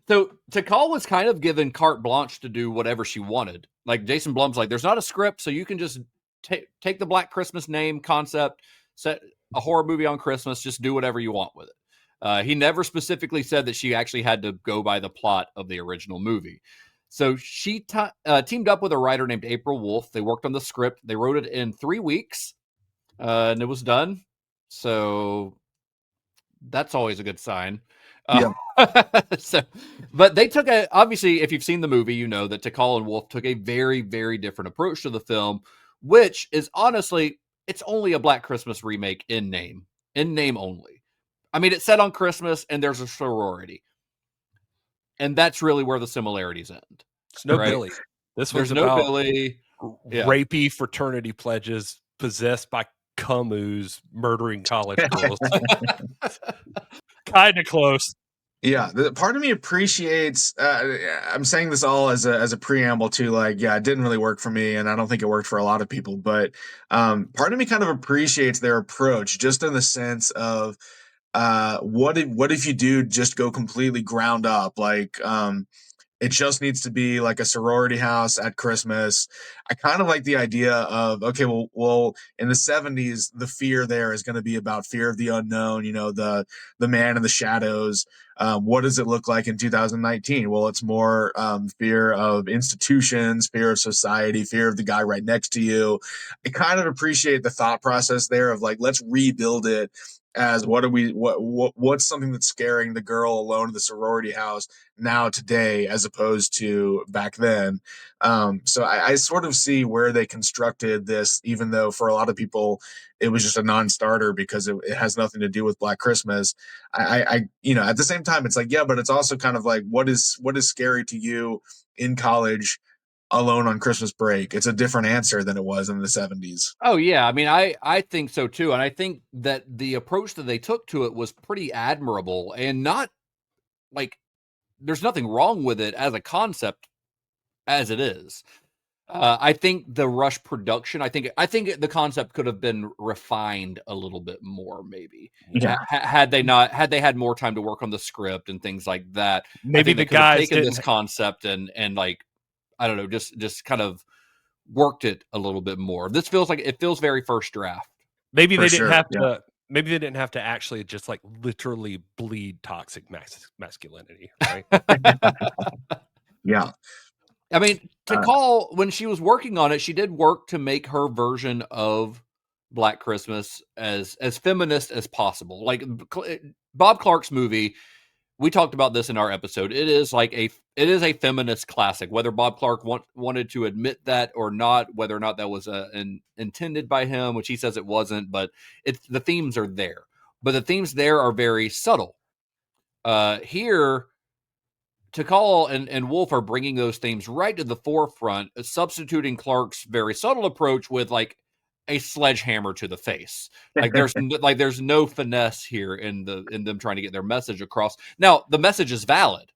So Takal was kind of given carte blanche to do whatever she wanted. Like Jason Blum's like, there's not a script, so you can just take the Black Christmas name concept, set a horror movie on Christmas, just do whatever you want with it. He never specifically said that she actually had to go by the plot of the original movie. So she teamed up with a writer named April Wolf. They worked on the script. They wrote it in 3 weeks, and it was done. So that's always a good sign. But they took obviously, if you've seen the movie, you know that Takal and Wolf took a very, very different approach to the film, which is honestly, it's only a Black Christmas remake in name only. I mean, it's set on Christmas and there's a sorority. And that's really where the similarities end. It's no Billy. This was about Billy. Rapey fraternity pledges possessed by Camus murdering college girls. Kind of close. Yeah, part of me appreciates. I'm saying this all as a preamble to like, it didn't really work for me, and I don't think it worked for a lot of people. But part of me kind of appreciates their approach, just in the sense of what if you do just go completely ground up, like it just needs to be like a sorority house at Christmas. I kind of like the idea of, okay, well, in the 70s, the fear there is going to be about fear of the unknown, the man in the shadows. What does it look like in 2019? Well, it's more fear of institutions, fear of society, fear of the guy right next to you. I kind of appreciate the thought process there of like, let's rebuild it as what's something that's scaring the girl alone in the sorority house now today as opposed to back then. So I sort of see where they constructed this, even though for a lot of people it was just a non-starter because it has nothing to do with Black Christmas. At the same time, it's like, yeah, but it's also kind of like, what is scary to you in college alone on Christmas break? It's a different answer than it was in the 70s. Oh yeah, I mean, I think so too, and I think that the approach that they took to it was pretty admirable, and not like there's nothing wrong with it as a concept as it is. I think the rush production, I think the concept could have been refined a little bit more, maybe. Yeah. Had they had more time to work on the script and things like that. I Maybe think they the could have guys taken this didn't. concept and like, I don't know, just kind of worked it a little bit more. This feels very first draft. Maybe For they didn't sure, have yeah. to. Maybe they didn't have to actually just like literally bleed toxic masculinity, right? Yeah. I mean, Uh, Takal, when she was working on it, she did work to make her version of Black Christmas as feminist as possible. Like Bob Clark's movie, we talked about this in our episode. It is a feminist classic. Whether Bob Clark wanted to admit that or not, whether or not that was intended by him, which he says it wasn't, but the themes are there. But the themes there are very subtle. Here, Takal and Wolf are bringing those themes right to the forefront, substituting Clark's very subtle approach with like a sledgehammer to the face. Like there's no finesse here in them trying to get their message across. Now the message is valid.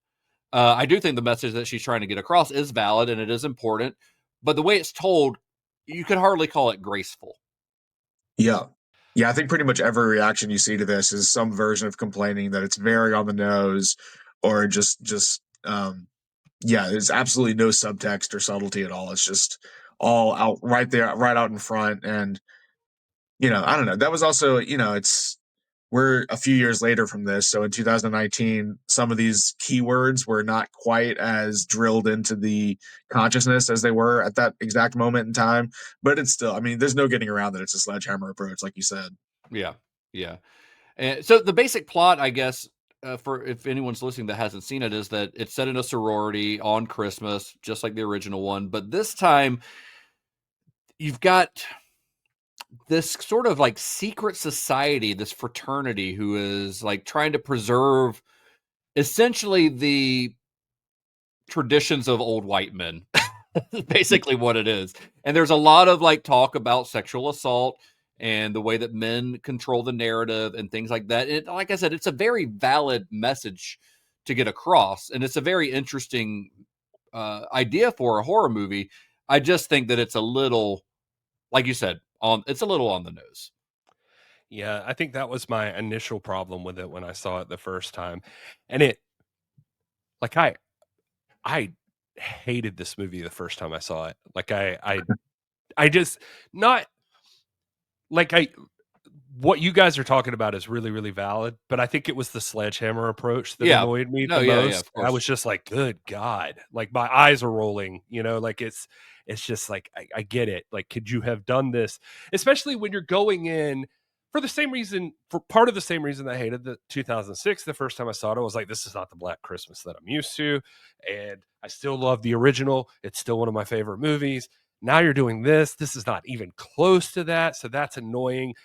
I do think the message that she's trying to get across is valid and it is important, but the way it's told, you could hardly call it graceful. Yeah. Yeah, I think pretty much every reaction you see to this is some version of complaining that it's very on the nose or yeah, there's absolutely no subtext or subtlety at all. It's just all out right there, right out in front. And, I don't know. That was also, we're a few years later from this. So in 2019, some of these keywords were not quite as drilled into the consciousness as they were at that exact moment in time. But it's still, I mean, there's no getting around that it's a sledgehammer approach, like you said. Yeah, yeah. And so the basic plot, I guess, for if anyone's listening that hasn't seen it, is that it's set in a sorority on Christmas, just like the original one. But this time, you've got this sort of like secret society, this fraternity who is like trying to preserve essentially the traditions of old white men. Basically what it is. And there's a lot of like talk about sexual assault and the way that men control the narrative and things like that. And like I said, it's a very valid message to get across, and it's a very interesting idea for a horror movie. I just think that it's a little, like you said, it's a little on the nose. Yeah, I think that was my initial problem with it when I saw it the first time. And it like I hated this movie the first time I saw it. Like I just not like what you guys are talking about is really, really valid, but I think it was the sledgehammer approach that Yeah. annoyed me No, the yeah, most. of course. I was just like, good God. Like my eyes are rolling, like it's just like I get it. Like, could you have done this? Especially when you're going in for part of the same reason I hated the 2006 the first time I saw it. I was like, this is not the Black Christmas that I'm used to. And I still love the original. It's still one of my favorite movies. Now you're doing this. This is not even close to that. So that's annoying,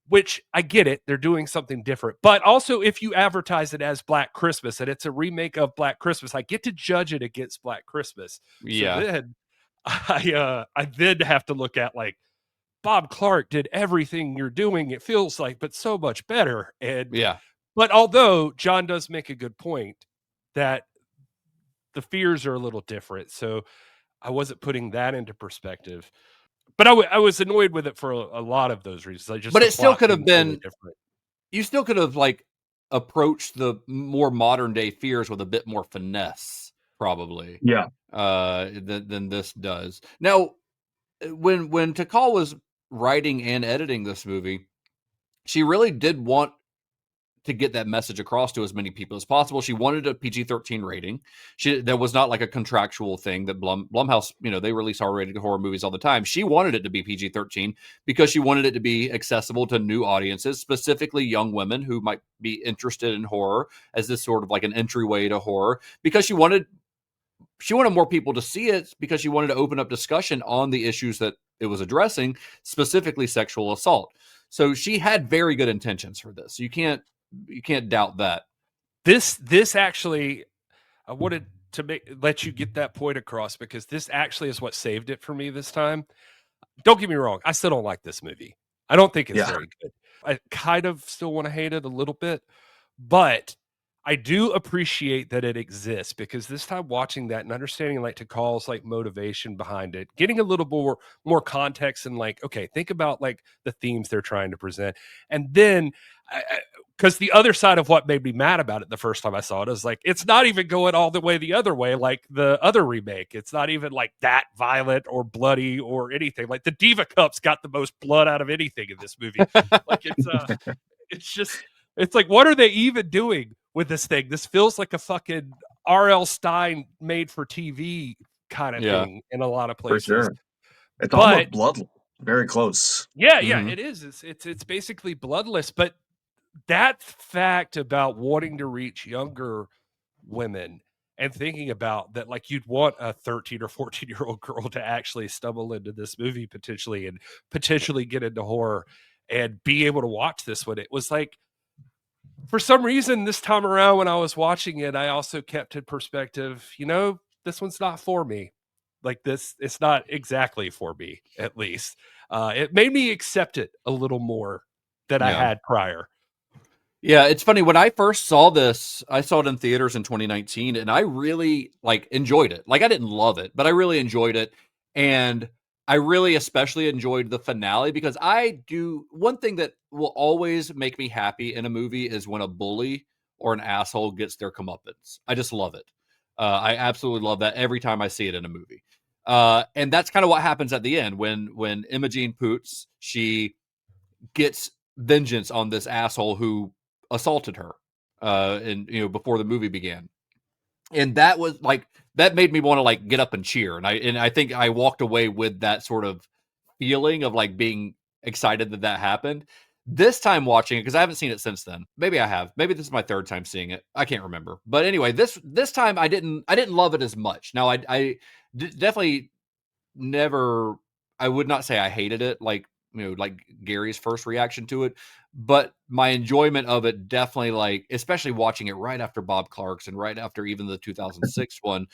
which I get it. They're doing something different. But also, if you advertise it as Black Christmas and it's a remake of Black Christmas, I get to judge it against Black Christmas. Yeah. So then I then have to look at like, Bob Clark did everything you're doing, it feels like, but so much better. And Yeah. But although John does make a good point that the fears are a little different. So I wasn't putting that into perspective. But I was annoyed with it for a lot of those reasons. But it still could have been really different. You still could have like approached the more modern day fears with a bit more finesse, probably. Yeah. Than this does. Now, when Takal was writing and editing this movie, she really did want to get that message across to as many people as possible. She wanted a PG-13 rating. There was not like a contractual thing that Blumhouse, they release R-rated horror movies all the time. She wanted it to be PG-13 because she wanted it to be accessible to new audiences, specifically young women who might be interested in horror as this sort of like an entryway to horror, because she wanted more people to see it, because she wanted to open up discussion on the issues that it was addressing, specifically sexual assault. So she had very good intentions for this. You can't doubt that. This actually, I wanted to let you get that point across, because this actually is what saved it for me this time. Don't get me wrong, I still don't like this movie. I don't think it's very good. I kind of still want to hate it a little bit, but I do appreciate that it exists, because this time watching that and understanding like Takal's like motivation behind it, getting a little more context, and like, okay, think about like the themes they're trying to present. And then because the other side of what made me mad about it the first time I saw it is like, it's not even going all the way the other way like the other remake. It's not even like that violent or bloody or anything. Like the Diva Cup's got the most blood out of anything in this movie. Like it's like, what are they even doing with this thing? This feels like a fucking R.L. Stein made for TV kind of thing in a lot of places. For sure. It's almost bloodless. Very close. Yeah, it is. It's basically bloodless, but that fact about wanting to reach younger women and thinking about that, like you'd want a 13 or 14-year-old girl to actually stumble into this movie potentially and potentially get into horror and be able to watch this one. It was like, for some reason this time around when I was watching it, I also kept in perspective, this one's not for me. Like this, it's not exactly for me, at least. It made me accept it a little more than I had prior. Yeah, it's funny. When I first saw this, I saw it in theaters in 2019, and I really enjoyed it. Like, I didn't love it, but I really enjoyed it. And I really especially enjoyed the finale, because one thing that will always make me happy in a movie is when a bully or an asshole gets their comeuppance. I just love it. I absolutely love that every time I see it in a movie. And that's kind of what happens at the end when Imogen Poots, she gets vengeance on this asshole who assaulted her and before the movie began. And that was that made me want to get up and cheer. And I think I walked away with that sort of feeling of being excited that happened. This time watching it, because I haven't seen it since then. Maybe I have. Maybe this is my third time seeing it. I can't remember. But anyway, this time I didn't love it as much. Now I definitely never. I would not say I hated it like Gary's first reaction to it, but my enjoyment of it definitely, especially watching it right after Bob Clark's and right after even the 2006 one,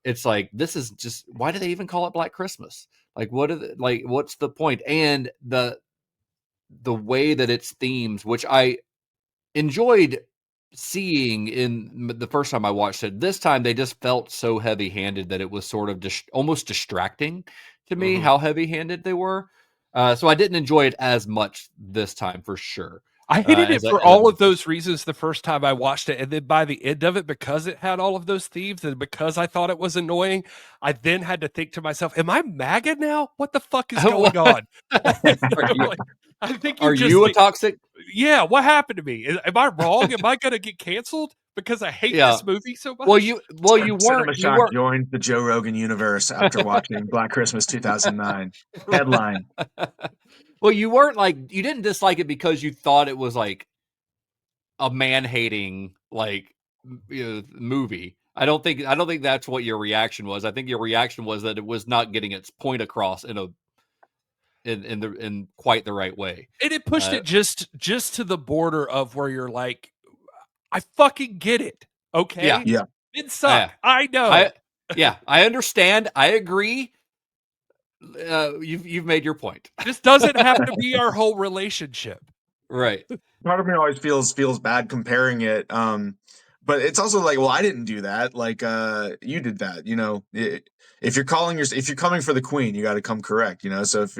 it's like, this is just, why do they even call it Black Christmas? What's the point? And the way that it's themes, which I enjoyed seeing in the first time I watched it, this time they just felt so heavy-handed that it was sort of almost distracting to me how heavy-handed they were. So I didn't enjoy it as much this time, for sure. I hated it for all of those reasons the first time I watched it. And then by the end of it, because it had all of those themes and because I thought it was annoying, I then had to think to myself, am I MAGA now? What the fuck is going on? I think Are you a toxic? Yeah, what happened to me? Am I wrong? Am I going to get canceled because I hate this movie so much? Well, you weren't. Joined the Joe Rogan universe after watching Black Christmas 2009. Headline. Well, you weren't you didn't dislike it because you thought it was a man-hating movie. I don't think that's what your reaction was. I think your reaction was that it was not getting its point across in quite the right way. And it pushed it just to the border of where you're like, I fucking get it. Okay. Yeah. It sucked. I know. I understand. I agree. You've made your point. This doesn't have to be our whole relationship. Right. Part of me always feels bad comparing it. But it's also well, I didn't do that. You did that, if you're coming for the queen, you got to come correct, so if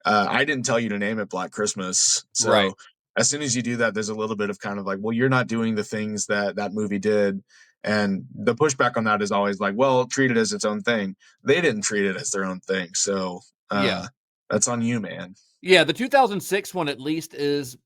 I didn't tell you to name it Black Christmas. So right. As soon as you do that, there's a little bit of kind of well, you're not doing the things that movie did. And the pushback on that is always well, treat it as its own thing. They didn't treat it as their own thing. So that's on you, man. Yeah. The 2006 one at least is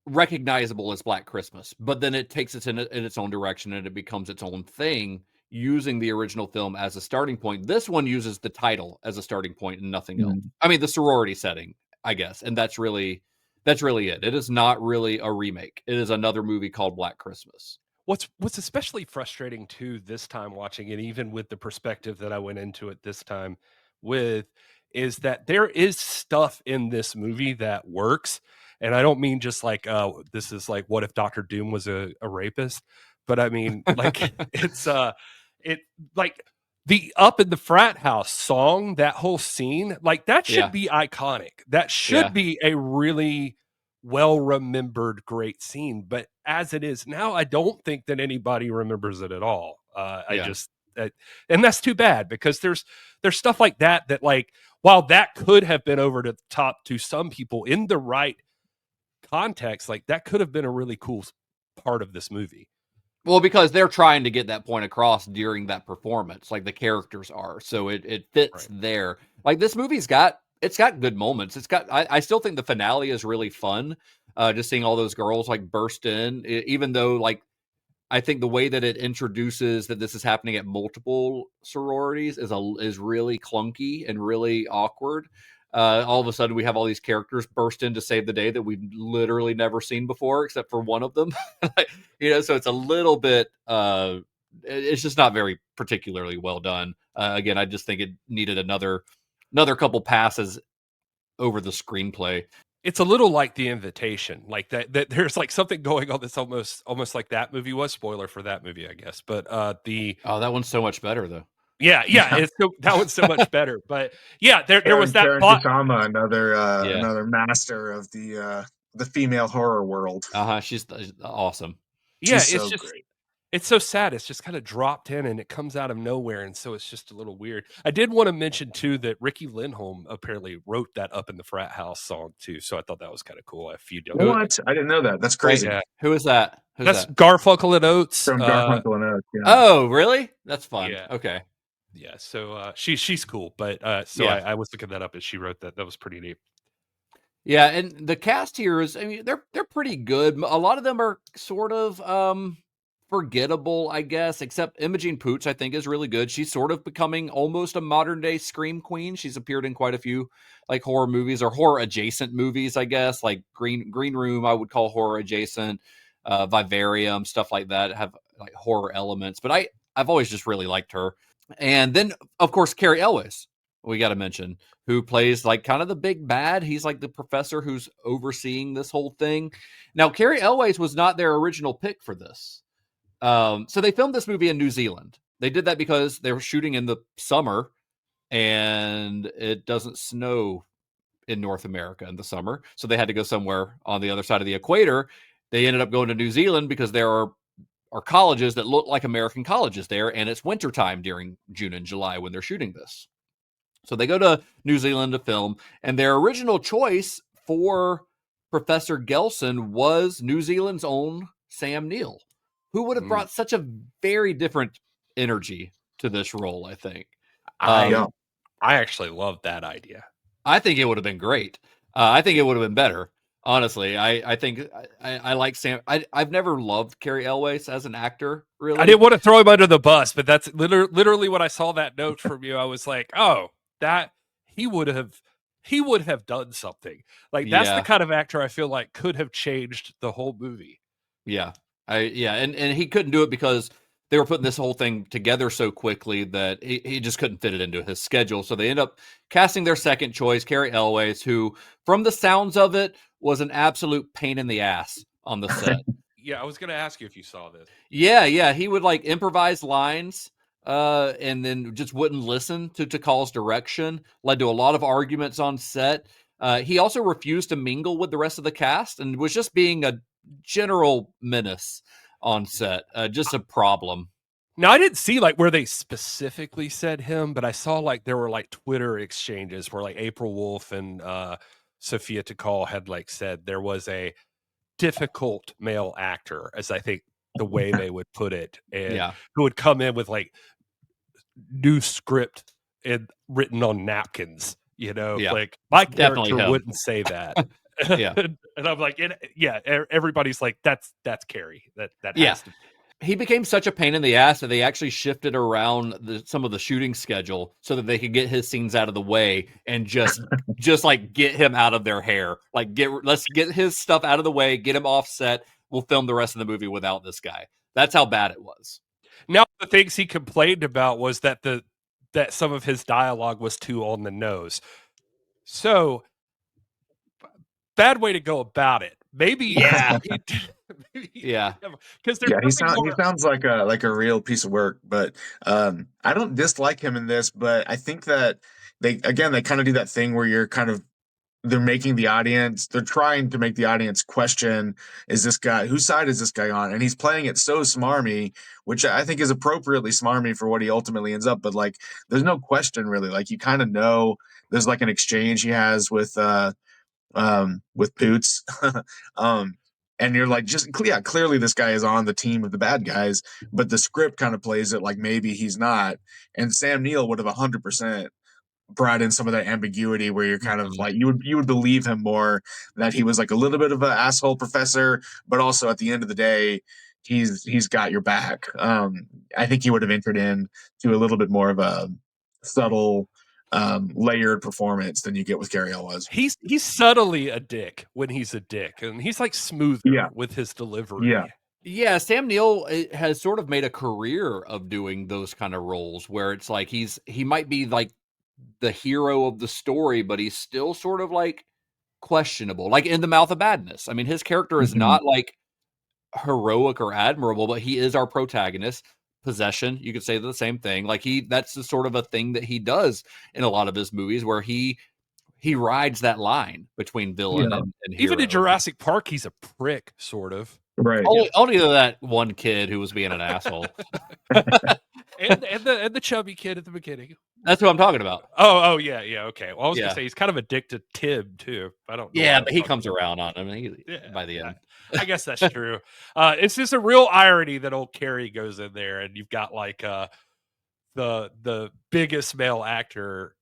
recognizable as Black Christmas, but then it takes it in its own direction and it becomes its own thing, using the original film as a starting point. This one uses the title as a starting point and nothing else. I mean, the sorority setting, I guess, and that's really it. It is not really a remake. It is another movie called Black Christmas. What's especially frustrating too this time watching it, even with the perspective that I went into it this time with, is that there is stuff in this movie that works. And I don't mean just like, this is like, what if Dr. Doom was a rapist? But I mean, like, it's it like the Up in the Frat House song, that whole scene, like that should be iconic. That should be a really well remembered great scene, but as it is now, I don't think that anybody remembers it at all. And that's too bad, because there's stuff like that like, while that could have been over the top to some people in the right context, like that could have been a really cool part of this movie. Well, because they're trying to get that point across during that performance, like the characters are, so it fits there. Like this movie's got good moments. I still think the finale is really fun. Just seeing all those girls like burst in, even though like I think the way that it introduces that this is happening at multiple sororities is really clunky and really awkward. All of a sudden we have all these characters burst in to save the day that we've literally never seen before, except for one of them. So it's a little bit, it's just not very particularly well done. Again, I just think it needed another couple passes over the screenplay. It's a little like The Invitation, like that there's like something going on that's almost like that movie was. Spoiler for that movie, I guess. But that one's so much better though. Yeah, that one's so much better. But yeah, there was that Kusama, another master of the female horror world. She's awesome. Yeah, she's so great. It's so sad. It's just kind of dropped in and it comes out of nowhere, and so it's just a little weird. I did want to mention too that Ricky Lindholm apparently wrote that Up in the Frat House song too, so I thought that was kind of cool. If you don't know, what? I didn't know that. That's crazy. Yeah. Who is that? That's Garfunkel and Oates. From Garfunkel and Oates. Yeah. Oh, really? That's fun. Yeah. Okay. Yeah. So she's cool, but I was looking that up as she wrote that. That was pretty neat. Yeah, and the cast here is, I mean, they're pretty good. A lot of them are sort of forgettable, I guess, except Imogen Poots, I think, is really good. She's sort of becoming almost a modern day Scream queen. She's appeared in quite a few like horror movies or horror adjacent movies, I guess, like Green Room, I would call horror adjacent, Vivarium, stuff like that have like horror elements. But I've always just really liked her. And then, of course, Cary Elwes, we got to mention, who plays like kind of the big bad. He's like the professor who's overseeing this whole thing. Now, Cary Elwes was not their original pick for this. So they filmed this movie in New Zealand. They did that because they were shooting in the summer and it doesn't snow in North America in the summer. So they had to go somewhere on the other side of the equator. They ended up going to New Zealand because there are colleges that look like American colleges there, and it's wintertime during June and July when they're shooting this. So they go to New Zealand to film, and their original choice for Professor Gelson was New Zealand's own Sam Neill, who would have brought such a very different energy to this role, I think. I actually love that idea. I think it would have been great. I think it would have been better. Honestly, I think I like Sam. I've never loved Cary Elwes as an actor, really. I didn't want to throw him under the bus, but that's literally when I saw that note from you, I was like, oh, that he would have done something. Like that's the kind of actor I feel like could have changed the whole movie. Yeah. And he couldn't do it because they were putting this whole thing together so quickly that he just couldn't fit it into his schedule. So they end up casting their second choice, Cary Elwes, who, from the sounds of it, was an absolute pain in the ass on the set. Yeah, I was going to ask you if you saw this. Yeah. He would like improvise lines and then just wouldn't listen to Takal's direction. Led to a lot of arguments on set. He also refused to mingle with the rest of the cast and was just being a general menace on set. Just a problem. Now, I didn't see like where they specifically said him, but I saw like there were like Twitter exchanges where like April Wolf and Sophia Takal had like said there was a difficult male actor, as I think the way they would put it, and who would come in with like new script and written on napkins. Like my character wouldn't say that. Yeah. And I'm like, everybody's like, that's Carrie. That Yeah. has to be. He became such a pain in the ass that they actually shifted around some of the shooting schedule so that they could get his scenes out of the way and just like get him out of their hair. Like let's get his stuff out of the way, get him off set. We'll film the rest of the movie without this guy. That's how bad it was. Now the things he complained about was that that some of his dialogue was too on the nose. So bad way to go about it. Maybe Yeah. maybe Yeah. because there's he nothing more. sounds like a real piece of work, but I don't dislike him in this, but I think that they kind of do that thing where you're kind of they're trying to make the audience question, is this guy, whose side is this guy on? And he's playing it so smarmy, which I think is appropriately smarmy for what he ultimately ends up. But like, there's no question really. Like, you kind of know there's like an exchange he has with Poots. And you're like, clearly this guy is on the team of the bad guys, but the script kind of plays it like maybe he's not. And Sam Neill would have 100% brought in some of that ambiguity where you're kind of like, you would believe him more that he was like a little bit of an asshole professor, but also at the end of the day, he's got your back. I think he would have entered in to a little bit more of a subtle, layered performance than you get with Gary Elwes. He's subtly a dick when he's a dick, and he's like smoother with his delivery. Yeah, Sam Neill has sort of made a career of doing those kind of roles where it's like he might be like the hero of the story, but he's still sort of like questionable, like in The Mouth of Madness. I mean, his character is not like heroic or admirable, but he is our protagonist. Possession, you could say the same thing. Like that's the sort of a thing that he does in a lot of his movies where he rides that line between villain and hero. Even in Jurassic Park, he's a prick, sort of. Right. Only to that one kid who was being an asshole. and the chubby kid at the beginning. That's what I'm talking about. Oh yeah, okay. Well, I was gonna say he's kind of addicted to Tim too. I don't know. Yeah, but he comes around on him by the end. I guess that's true. It's just a real irony that old Carrie goes in there, and you've got like the biggest male actor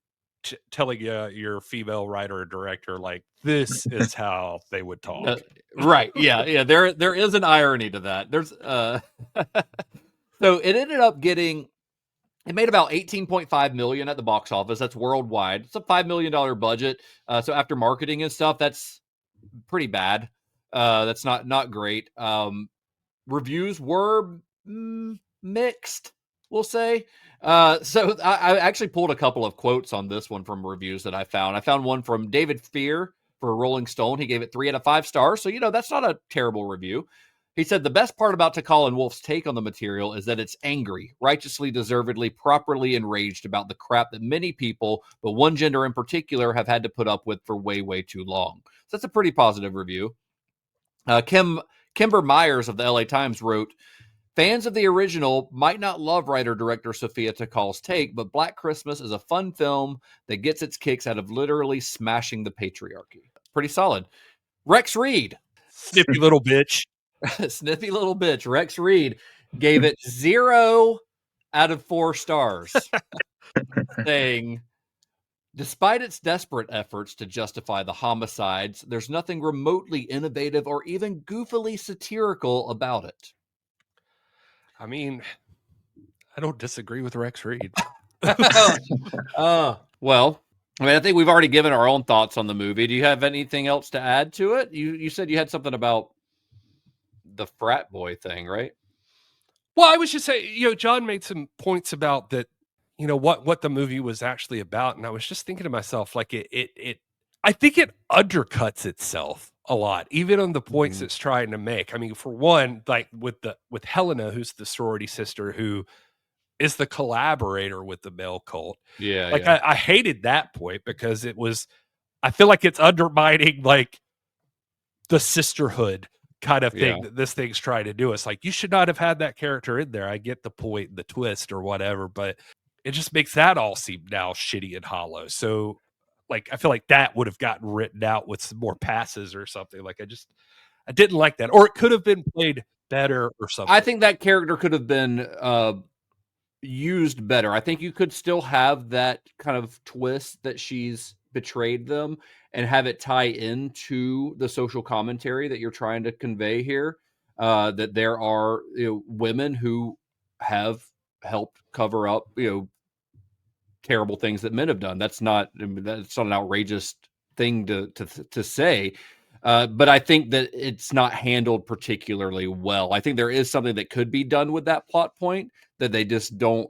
telling your female writer or director like this is how they would talk. Right? Yeah. There is an irony to that. There's so it ended up getting. It made about $18.5 million at the box office. That's worldwide. It's a $5 million budget. So after marketing and stuff, that's pretty bad. That's not great. Reviews were mixed, we'll say. So I actually pulled a couple of quotes on this one from reviews that I found. I found one from David Fear for Rolling Stone. He gave it 3 out of 5 stars. So, that's not a terrible review. He said, the best part about Takal and Wolf's take on the material is that it's angry, righteously, deservedly, properly enraged about the crap that many people, but one gender in particular, have had to put up with for way, way too long. So that's a pretty positive review. Kimber Myers of the LA Times wrote, fans of the original might not love writer-director Sophia Takal's take, but Black Christmas is a fun film that gets its kicks out of literally smashing the patriarchy. Pretty solid. Rex Reed. Snippy little bitch. Snippy little bitch. Rex Reed gave it 0 out of 4 stars, saying, despite its desperate efforts to justify the homicides, there's nothing remotely innovative or even goofily satirical about it. I mean, I don't disagree with Rex Reed. Well, I mean, I think we've already given our own thoughts on the movie. Do you have anything else to add to it? You said you had something about the frat boy thing, right? Well, I was just saying, John made some points about that, what the movie was actually about. And I was just thinking to myself, like I think it undercuts itself a lot, even on the points it's trying to make. I mean, for one, like with Helena, who's the sorority sister, who is the collaborator with the male cult. Yeah. Like I hated that point because I feel like it's undermining like the sisterhood kind of thing that this thing's trying to do. It's like, you should not have had that character in there. I get the point, the twist or whatever, but it just makes that all seem now shitty and hollow. So like, I feel like that would have gotten written out with some more passes or something. Like I didn't like that, or it could have been played better or something. I think that character could have been used better. I think you could still have that kind of twist that she's betrayed them and have it tie into the social commentary that you're trying to convey here. That there are women who have helped cover up terrible things that men have done. That's not an outrageous thing to say. But I think that it's not handled particularly well. I think there is something that could be done with that plot point that they just don't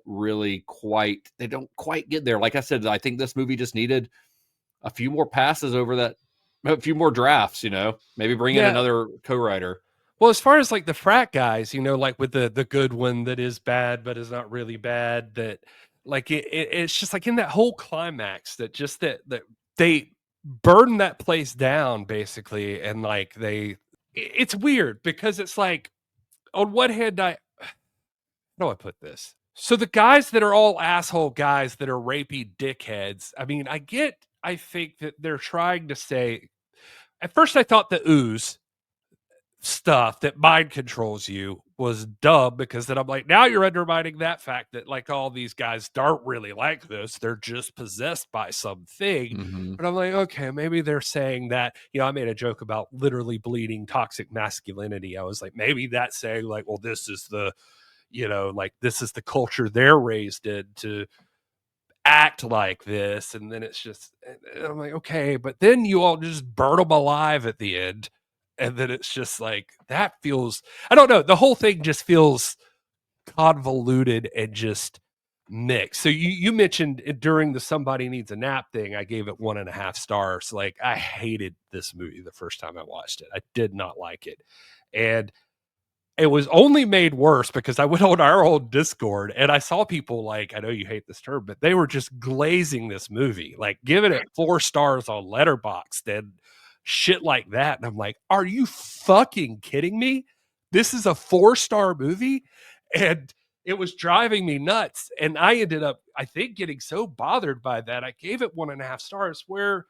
quite get there. Like I said, I think this movie just needed a few more passes over that, a few more drafts, maybe bring in another co-writer. Well, as far as like the frat guys, like with the good one that is bad, but is not really bad, that like it's just like in that whole climax that just that they burn that place down basically. And like it's weird because it's like, on one hand, how do I put this? So the guys that are all asshole guys that are rapey dickheads, I mean, I think that they're trying to say, at first I thought the ooze stuff that mind controls you was dumb, because then I'm like, now you're undermining that fact that like all these guys aren't really like this. They're just possessed by something. Mm-hmm. But I'm like, okay, maybe they're saying that, I made a joke about literally bleeding toxic masculinity. I was like, maybe that's saying like, well, this is the, like this is the culture they're raised in to act like this. And then it's just, and I'm like, okay, but then you all just burn them alive at the end. And then it's just like, that feels, I don't know, the whole thing just feels convoluted and just mixed. So you mentioned during the somebody needs a nap thing, I gave it 1.5 stars. Like, I hated this movie the first time I watched it. I did not like it. And it was only made worse because I went on our old Discord and I saw people like, I know you hate this term, but they were just glazing this movie, like giving it 4 stars on Letterboxd and shit like that. And I'm like, are you fucking kidding me? This is a 4-star movie? And it was driving me nuts. And I ended up, I think, getting so bothered by that, I gave it 1.5 stars, where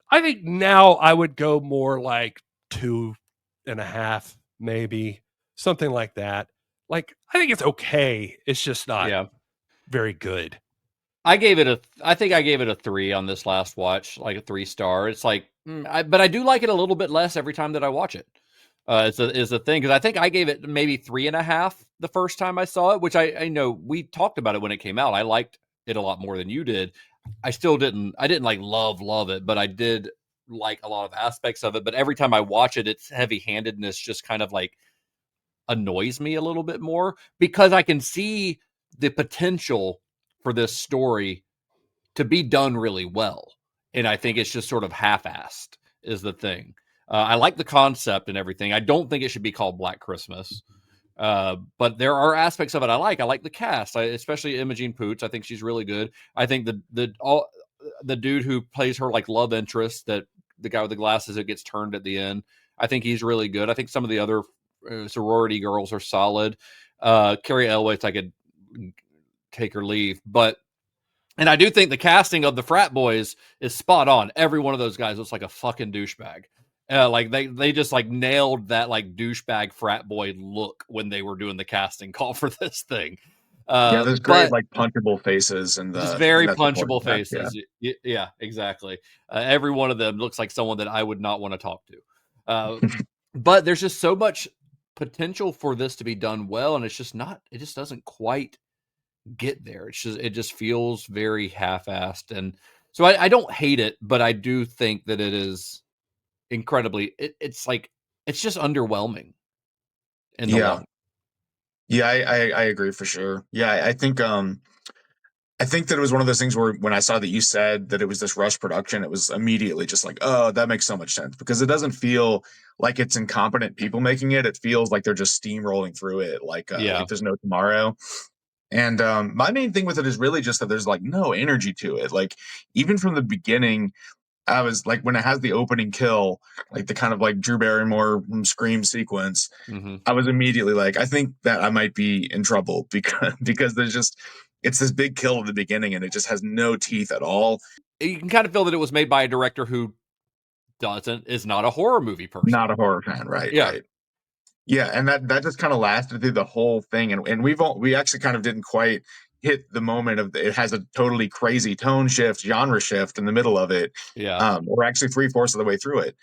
I think now I would go more like 2.5, maybe something like that. Like, I think it's okay. It's just not very good. I think I gave it a 3 on this last watch, like a 3-star. It's like, but I do like it a little bit less every time that I watch it. It's a thing, because I think I gave it maybe 3.5 the first time I saw it, which I know we talked about it when it came out. I liked it a lot more than you did. I didn't like love it, but I did like a lot of aspects of it. But every time I watch it, its heavy-handedness just kind of like annoys me a little bit more, because I can see the potential for this story to be done really well. And I think it's just sort of half-assed is the thing. I like the concept and everything. I don't think it should be called Black Christmas. But there are aspects of it I like. I like the cast, especially Imogen Poots. I think she's really good. I think the dude who plays her like love interest, that the guy with the glasses that gets turned at the end, I think he's really good. I think some of the other sorority girls are solid. Carrie Elway's, I could take her leave, and I do think the casting of the frat boys is spot on. Every one of those guys looks like a fucking douchebag. Like they just like nailed that like douchebag frat boy look when they were doing the casting call for this thing. There's great like punchable faces and just very punchable faces. Yeah, exactly. Every one of them looks like someone that I would not want to talk to. But there's just so much potential for this to be done well, and it just doesn't quite get there. It just feels very half-assed, and so I don't hate it, but I do think that it is incredibly. It's just underwhelming in the long. Yeah, I agree for sure. Yeah, I think that it was one of those things where when I saw that you said that it was this rush production, it was immediately just like, oh, that makes so much sense, because it doesn't feel like it's incompetent people making it. It feels like they're just steamrolling through it, like there's no tomorrow. And my main thing with it is really just that there's like no energy to it. Like, even from the beginning, I was like, when it has the opening kill, like the kind of like Drew Barrymore scream sequence, I was immediately like, I think that I might be in trouble, because it's this big kill at the beginning and it just has no teeth at all. You can kind of feel that it was made by a director who is not a horror movie person. Not a horror fan, right? Yeah. Right. Yeah, and that just kind of lasted through the whole thing, and we actually kind of didn't quite hit the moment of it has a totally crazy tone shift, genre shift in the middle of it. Yeah. Or actually 3/4 of the way through it.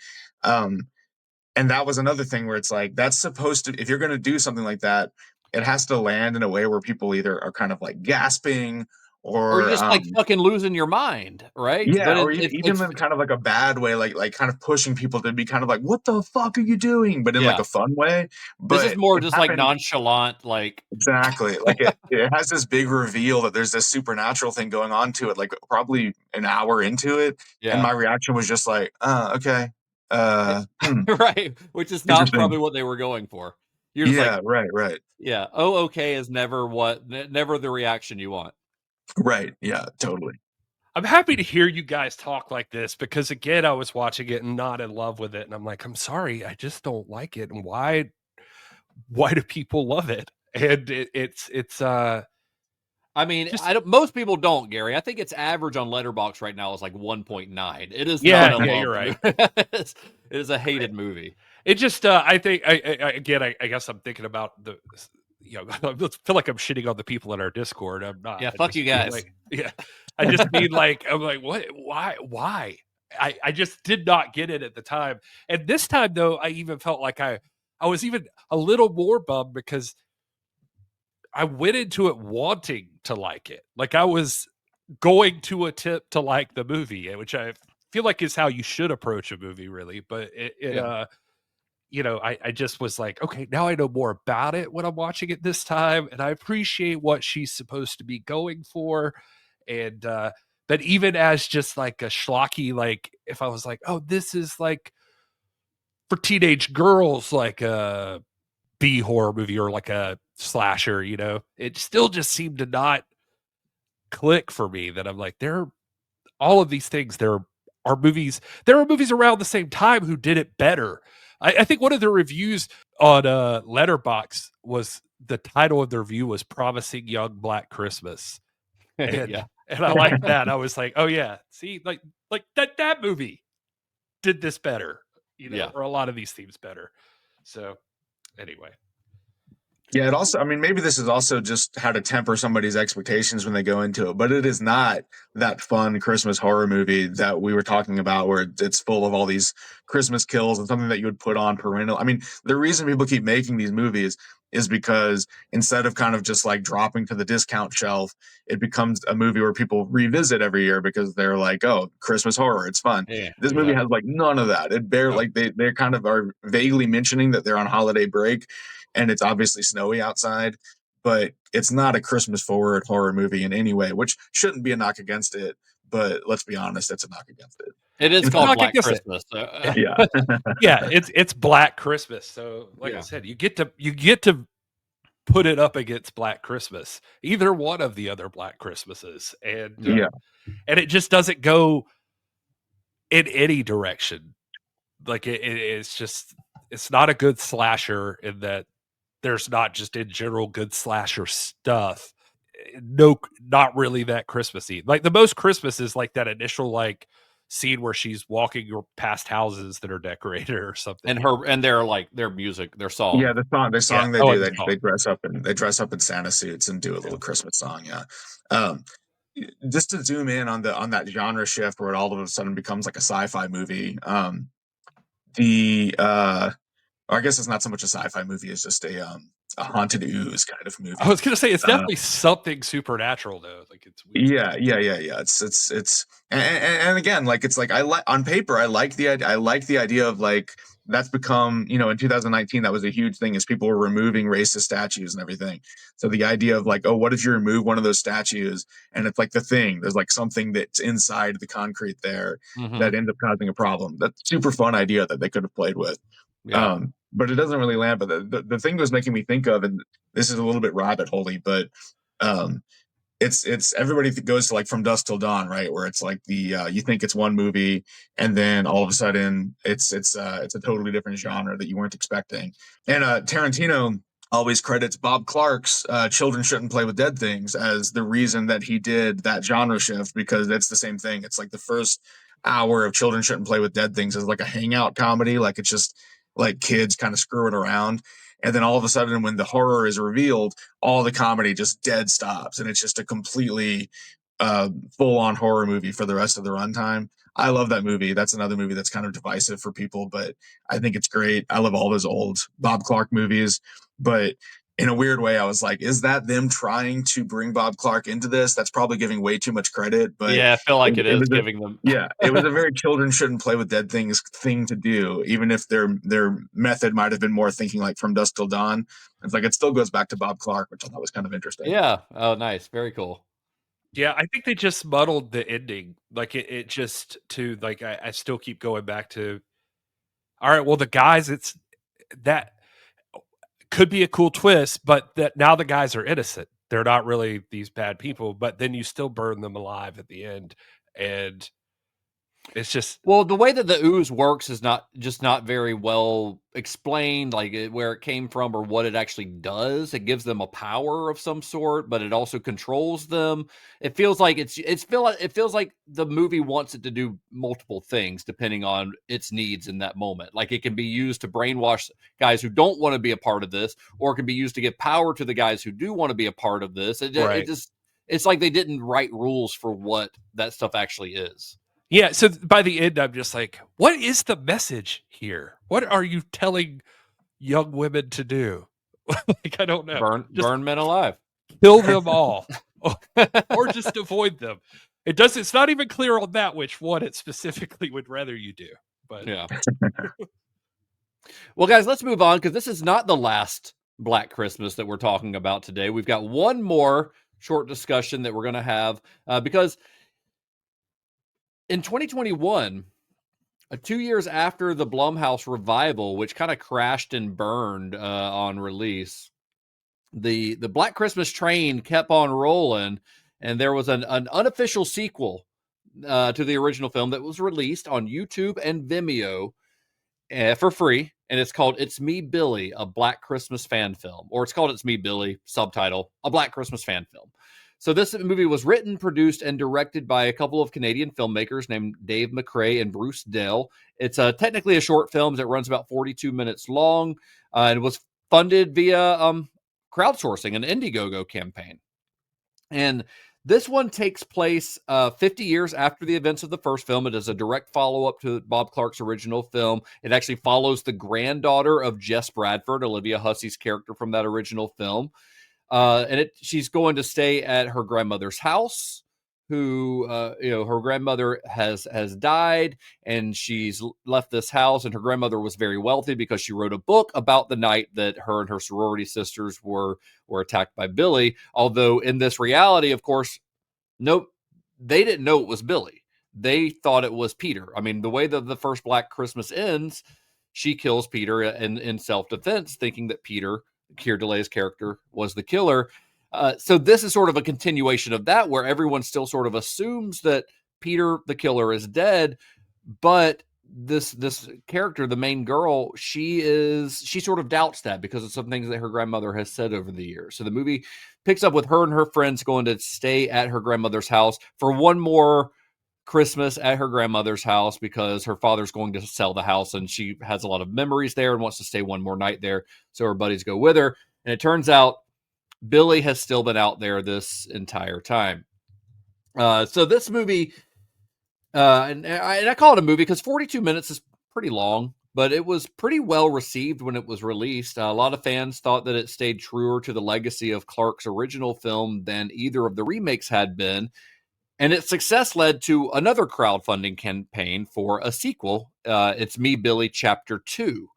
And that was another thing where it's like, that's supposed to, if you're going to do something like that, it has to land in a way where people either are kind of like gasping Or you're or, just like fucking losing your mind, right? yeah, But or even in kind of like a bad way, like kind of pushing people to be kind of like, what the fuck are you doing? But in like yeah. a fun way. This is But more it just like happened nonchalant, like exactly. Like it has this big reveal that there's this supernatural thing going on to it, like probably an hour into it. And yeah. my reaction was just like, okay. Right. Which is not Interesting. probably what they were going for. You're just like, Yeah, right. yeah, oh, okay is never never the reaction you want. Right. Yeah, totally. I'm happy to hear you guys talk like this because again, I was watching it and not in love with it, and I'm like, I'm sorry, I just don't like it, and why do people love it? And it's I mean, just I don't, most people don't, Gary. I think its average on Letterboxd right now is like 1.9. It is not yeah, a yeah, love you're right. movie. It is a hated movie. It just I think I guess I'm thinking about the I feel like I'm shitting on the people in our Discord. I'm not. Yeah, I fuck just you mean guys. like yeah. I just mean like I'm like what why? I just did not get it at the time. And this time though, I even felt like I was even a little more bummed because I went into it wanting to like it. Like I was going to attempt to like the movie, which I feel like is how you should approach a movie really, but Yeah. I just was like, okay, now I know more about it when I'm watching it this time, and I appreciate what she's supposed to be going for. And but even as just like a schlocky, like if I was like, oh, this is like for teenage girls, like a B horror movie or like a slasher, it still just seemed to not click for me. That I'm like, there, all of these things, are movies. There are movies around the same time who did it better. I think one of the reviews on Letterbox was the title of the review was "Promising Young Black Christmas," and Yeah. and I like that. I was like, oh yeah, see, like that movie did this better, Yeah. or a lot of these themes better. So anyway, Yeah, it also, I mean, maybe this is also just how to temper somebody's expectations when they go into it, but it is not that fun Christmas horror movie that we were talking about where it's full of all these Christmas kills and something that you would put on parental. I mean, the reason people keep making these movies is because instead of kind of just like dropping to the discount shelf, it becomes a movie where people revisit every year because they're like, oh, Christmas horror, it's fun. Yeah. This movie has like none of that. It barely, like they kind of are vaguely mentioning that they're on holiday break and it's obviously snowy outside, but it's not a Christmas forward horror movie in any way, which shouldn't be a knock against it. But let's be honest, it's a knock against it. It is In called fact, I Black guess it. Christmas. yeah, Yeah, it's Black Christmas. So like I Yeah. said, you get to put it up against Black Christmas, either one of the other Black Christmases, and yeah, and it just doesn't go in any direction. Like it's just it's not a good slasher in that there's not just in general good slasher stuff. No, not really that Christmassy. Like the most Christmas is like that initial like scene where she's walking past houses that are decorated or something. And their like their music, their song. yeah. The song they Oh, do, and the they song. dress up in Santa suits and do a little Christmas song. Yeah. Um, just to zoom in on that genre shift where it all of a sudden becomes like a sci-fi movie. The or I guess it's not so much a sci-fi movie; it's just a haunted ooze kind of I movie. was gonna say it's Uh, definitely something supernatural though. Like it's weird. Yeah. It's and again, like it's like I like on paper, I like the idea. I like the idea of like that's become in 2019 that was a huge thing is people were removing racist statues and everything. So the idea of like, oh, what if you remove one of those statues and it's like the thing there's like something that's inside the concrete there Mm-hmm. that ends up causing a problem. That's a super fun idea that they could have played with. Yeah. But it doesn't really land. But the thing that was making me think of, and this is a little bit rabbit holey, but um it's everybody that goes to like From Dusk Till Dawn, right? Where it's like the you think it's one movie, and then all of a sudden it's a totally different genre that you weren't expecting. And Tarantino always credits Bob Clark's Children Shouldn't Play with Dead Things as the reason that he did that genre shift because it's the same thing. It's like the first hour of Children Shouldn't Play with Dead Things is like a hangout comedy, like it's just like kids kind of screwing around. And then all of a sudden, when the horror is revealed, all the comedy just dead stops, and it's just a completely full-on horror movie for the rest of the runtime. I love that movie. That's another movie that's kind of divisive for people, but I think it's great. I love all those old Bob Clark movies, but in a weird way, I was like, is that them trying to bring Bob Clark into this? That's probably giving way too much credit, but Yeah, I feel like it is was giving them. yeah, it was a very children shouldn't play with dead things thing to do, even if their method might have been more thinking like From Dusk Till Dawn. It's like it still goes back to Bob Clark, which I thought was kind of interesting. Yeah. Oh, nice. Very cool. Yeah, I think they just muddled the ending. Like it just to like I still keep going back to all right, well the guys it's that could be a cool twist, but that now the guys are innocent. They're not really these bad people, but then you still burn them alive at the end. And it's just Well, the way that the ooze works is not very well explained, like where it came from or what it actually does. It gives them a power of some sort, but it also controls them. It feels like it feels like the movie wants it to do multiple things depending on its needs in that moment. Like it can be used to brainwash guys who don't want to be a part of this, or it can be used to give power to the guys who do want to be a part of this. right. It's like they didn't write rules for what that stuff actually is. Yeah, so by the end, I'm just like, what is the message here? What are you telling young women to do? Like, I don't know. Just Burn men alive. kill them all, or just avoid them. It's not even clear on that which one it specifically would rather you do. But Yeah. Well, guys, let's move on because this is not the last Black Christmas that we're talking about today. We've got one more short discussion that we're going to have because in 2021, 2 years after the Blumhouse revival, which kind of crashed and burned on release, the Black Christmas train kept on rolling, and there was an unofficial sequel to the original film that was released on YouTube and Vimeo for free, and it's called It's Me, Billy, a Black Christmas fan film, or it's called It's Me, Billy, subtitle, a Black Christmas fan film. So this movie was written, produced, and directed by a couple of Canadian filmmakers named Dave McRae and Bruce Dell. It's technically a short film that runs about 42 minutes long, and was funded via crowdsourcing, an Indiegogo campaign. And this one takes place 50 years after the events of the first film. It is a direct follow-up to Bob Clark's original film. It actually follows the granddaughter of Jess Bradford, Olivia Hussey's character from that original film. And she's going to stay at her grandmother's house, who, her grandmother has died, and she's left this house, and her grandmother was very wealthy because she wrote a book about the night that her and her sorority sisters were attacked by Billy. Although in this reality, of course, nope, they didn't know it was Billy. They thought it was Peter. I mean, the way that the first Black Christmas ends, she kills Peter in self-defense, thinking that Peter, Keir Dulley's character, was the killer. So this is sort of a continuation of that, where everyone still sort of assumes that Peter, the killer, is dead, but this character, the main girl, she sort of doubts that because of some things that her grandmother has said over the years. So the movie picks up with her and her friends going to stay at her grandmother's house for one more Christmas at her grandmother's house because her father's going to sell the house, and she has a lot of memories there and wants to stay one more night there. So her buddies go with her. And it turns out Billy has still been out there this entire time. So this movie, and I call it a movie because 42 minutes is pretty long, but it was pretty well received when it was released. A lot of fans thought that it stayed truer to the legacy of Clark's original film than either of the remakes had been. And its success led to another crowdfunding campaign for a sequel. It's Me, Billy, Chapter 2.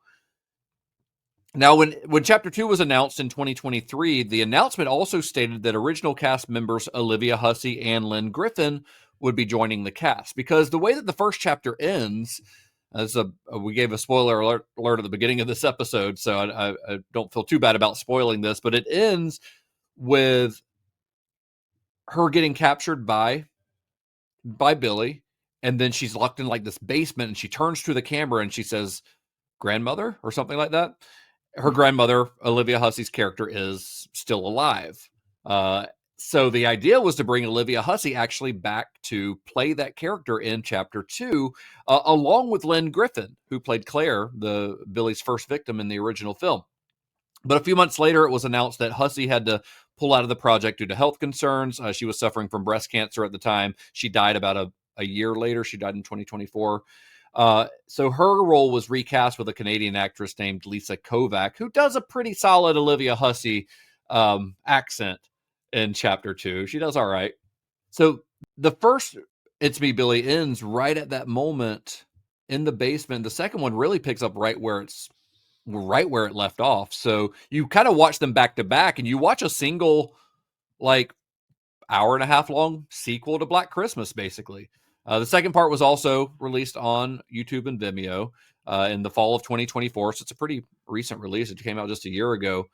Now, when Chapter 2 was announced in 2023, the announcement also stated that original cast members Olivia Hussey and Lynn Griffin would be joining the cast. Because the way that the first chapter ends, we gave a spoiler alert at the beginning of this episode, so I don't feel too bad about spoiling this, but it ends with her getting captured by Billy, and then she's locked in like this basement, and she turns to the camera and she says, "Grandmother," or something like that. Her grandmother, Olivia Hussey's character, is still alive. So the idea was to bring Olivia Hussey actually back to play that character in Chapter 2, along with Lynn Griffin, who played Claire, Billy's first victim in the original film. But a few months later, it was announced that Hussey had to pull out of the project due to health concerns. She was suffering from breast cancer at the time. She died about a year later. She died in 2024. So her role was recast with a Canadian actress named Lisa Kovac, who does a pretty solid Olivia Hussey accent in chapter 2. She does all right. So the first It's Me, Billy ends right at that moment in the basement. The second one really picks up right where it left off. So you kind of watch them back to back, and you watch a single, like, hour and a half long sequel to Black Christmas, basically. The second part was also released on YouTube and Vimeo in the fall of 2024. So it's a pretty recent release. It came out just a year ago.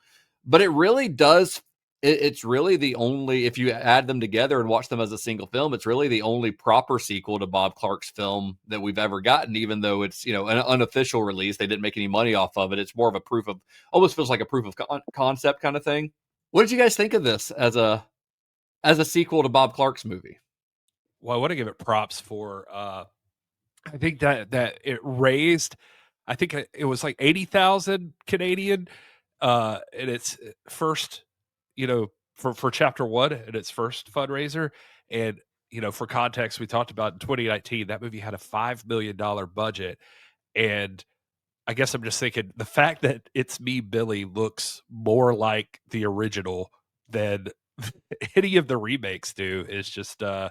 But it really does. It's really the only, if you add them together and watch them as a single film, it's really the only proper sequel to Bob Clark's film that we've ever gotten, even though it's, an unofficial release. They didn't make any money off of it. It's more of a almost feels like a proof of concept kind of thing. What did you guys think of this as a sequel to Bob Clark's movie? Well, I want to give it props for, I think that it raised, I think it was like 80,000 Canadian in its first, for chapter 1 in its first fundraiser. And, for context, we talked about in 2019, that movie had a $5 million budget. And I guess I'm just thinking the fact that It's Me, Billy looks more like the original than any of the remakes do is just, I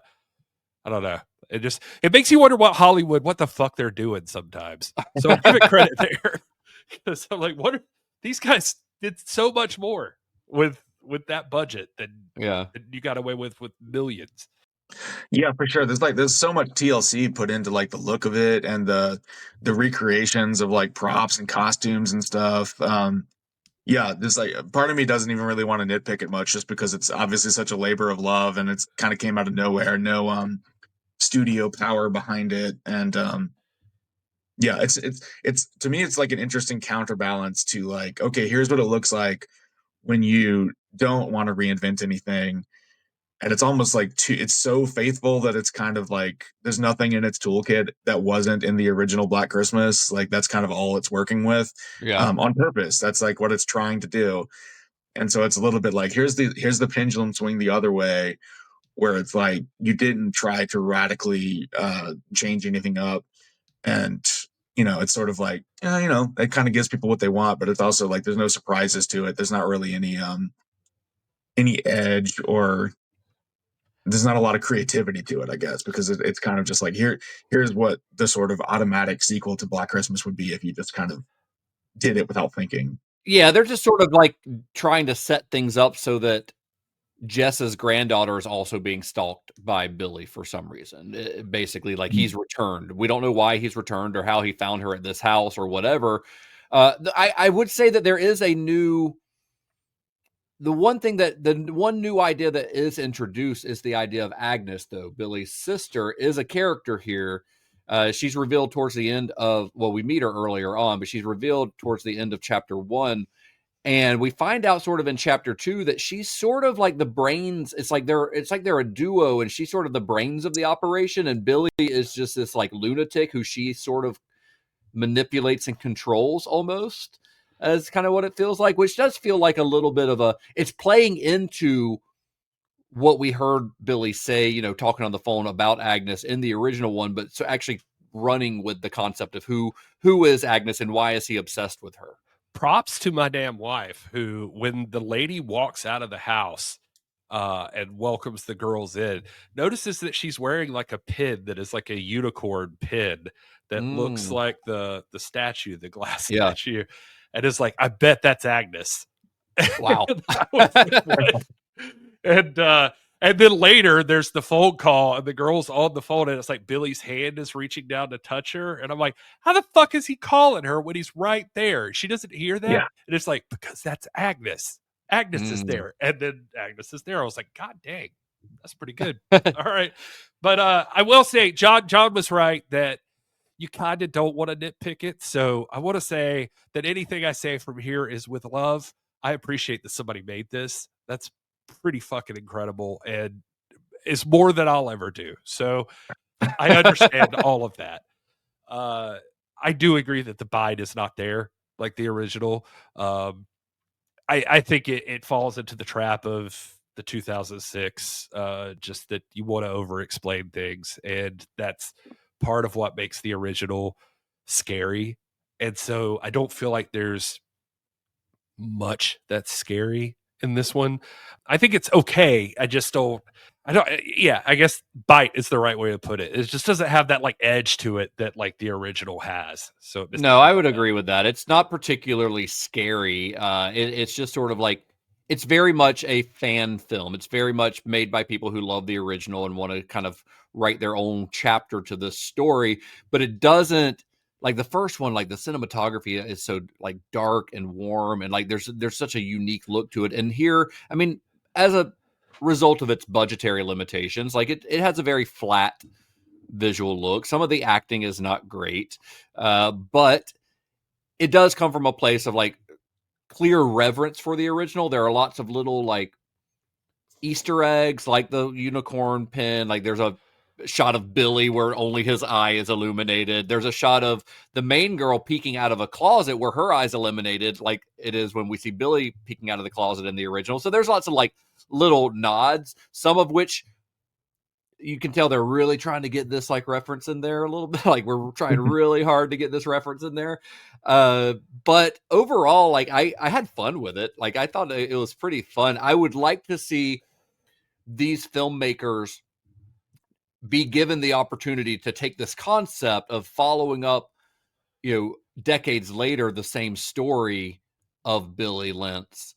don't know. It makes you wonder what the fuck they're doing sometimes. So I give it credit there. Because I'm like, these guys did so much more with that budget than you got away with millions. Yeah, for sure. There's so much TLC put into like the look of it and the recreations of like props and costumes and stuff. Yeah, there's like part of me doesn't even really want to nitpick it much just because it's obviously such a labor of love and it's kind of came out of nowhere. No studio power behind it. And yeah, it's to me it's like an interesting counterbalance to like, okay, here's what it looks like when you don't want to reinvent anything. And it's almost like it's so faithful that it's kind of like there's nothing in its toolkit that wasn't in the original Black Christmas. Like that's kind of all it's working with, on purpose. That's like what it's trying to do. And so it's a little bit like here's the pendulum swing the other way, where it's like you didn't try to radically change anything up, and it's sort of like it kind of gives people what they want, but it's also like there's no surprises to it. There's not really any edge, or there's not a lot of creativity to it, I guess, because it's kind of just like here's what the sort of automatic sequel to Black Christmas would be if you just kind of did it without thinking. Yeah, they're just sort of like trying to set things up so that Jess's granddaughter is also being stalked by Billy for some reason. Basically, like he's returned. We don't know why he's returned or how he found her at this house or whatever. I would say that there is the one new idea that is introduced is the idea of Agnes, though. Billy's sister is a character here. She's revealed towards the end of, we meet her earlier on, but she's revealed towards the end of chapter 1. And we find out sort of in chapter 2 that she's sort of like the brains. It's like they're a duo, and she's sort of the brains of the operation. And Billy is just this like lunatic who she sort of manipulates and controls almost, as kind of what it feels like, which does feel like a little bit of it's playing into what we heard Billy say, talking on the phone about Agnes in the original one, but so actually running with the concept of who is Agnes and why is he obsessed with her. Props to my damn wife, who, when the lady walks out of the house and welcomes the girls in, notices that she's wearing like a pin that is like a unicorn pin that looks like the statue, the glass statue, and is like, I bet that's Agnes. Wow. And then later there's the phone call and the girl's on the phone and it's like Billy's hand is reaching down to touch her. And I'm like, how the fuck is he calling her when he's right there? She doesn't hear that. Yeah. And it's like, because that's Agnes. Agnes is there. And then Agnes is there. I was like, God dang, that's pretty good. All right. But I will say John was right that you kind of don't want to nitpick it. So I want to say that anything I say from here is with love. I appreciate that somebody made this. That's pretty fucking incredible and is more than I'll ever do. So I understand all of that. I do agree that the bite is not there like the original. I think it falls into the trap of the 2006, just that you want to over-explain things, and that's part of what makes the original scary. And so I don't feel like there's much that's scary in this one. I think it's okay. Yeah, I guess bite is the right way to put it. It just doesn't have that like edge to it that like the original has. So it misses No, I out would on that. agree with that. It's not particularly scary. It's just sort of like, it's very much a fan film. It's very much made by people who love the original and want to kind of write their own chapter to this story. But it doesn't, like the first one, like the cinematography is so like dark and warm, and like there's such a unique look to it. And here, I mean, as a result of its budgetary limitations, like it has a very flat visual look. Some of the acting is not great, but it does come from a place of like clear reverence for the original. There are lots of little like Easter eggs, like the unicorn pin. Like there's a shot of Billy where only his eye is illuminated. There's a shot of the main girl peeking out of a closet where her eye's illuminated, like it is when we see Billy peeking out of the closet in the original. So there's lots of like little nods, some of which you can tell they're really trying to get this like reference in there a little bit. Like we're trying really hard to get this reference in there. But overall, like I had fun with it. Like I thought it was pretty fun. I would like to see these filmmakers be given the opportunity to take this concept of following up, decades later, the same story of Billy Lentz,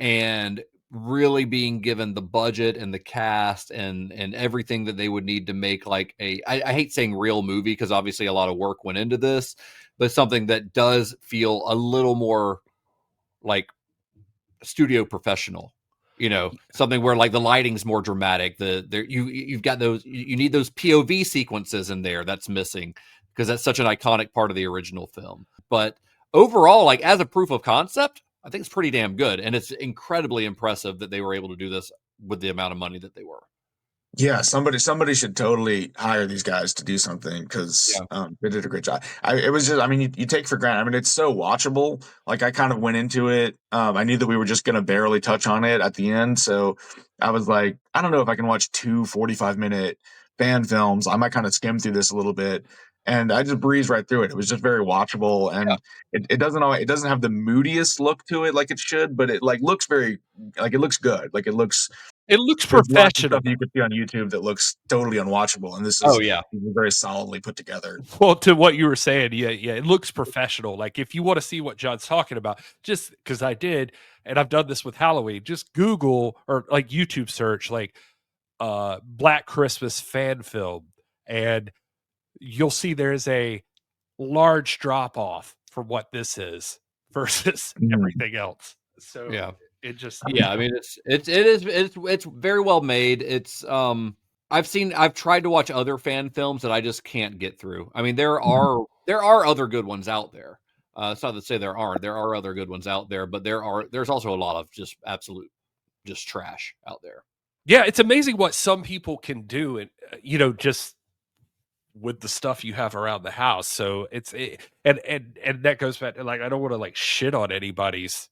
and really being given the budget and the cast and everything that they would need to make like I hate saying real movie, because obviously a lot of work went into this, but something that does feel a little more like studio professional, something where like the lighting's more dramatic. You've got those, you need those POV sequences in there that's missing, because that's such an iconic part of the original film. But overall, like as a proof of concept, I think it's pretty damn good. And it's incredibly impressive that they were able to do this with the amount of money that they were. Yeah, somebody should totally hire these guys to do something, because they did a great job. It was just, I mean, you take for granted. I mean, it's so watchable. Like I kind of went into it. I knew that we were just gonna barely touch on it at the end, so I was like, I don't know if I can watch two 45-minute fan films. I might kind of skim through this a little bit, and I just breezed right through it. It was just very watchable, and it doesn't have the moodiest look to it like it should, but it like looks very, like it looks good. Like it looks. It looks There's lots of professional. stuff you could see on YouTube that looks totally unwatchable, and this Oh is yeah. very solidly put together. Well, to what you were saying, yeah, it looks professional. Like if you want to see what John's talking about, just because I did, and I've done this with Halloween, just Google or like YouTube search like Black Christmas fan film, and you'll see there's a large drop off from what this is versus everything else. So Yeah. it just I mean it's very well made. It's I've tried to watch other fan films that I just can't get through. I mean there are other good ones out there. It's not to say there aren't. There are other good ones out there, but there's also a lot of just absolute just trash out there. Yeah, it's amazing what some people can do, and just with the stuff you have around the house. So and that goes back to like, I don't want to like shit on anybody's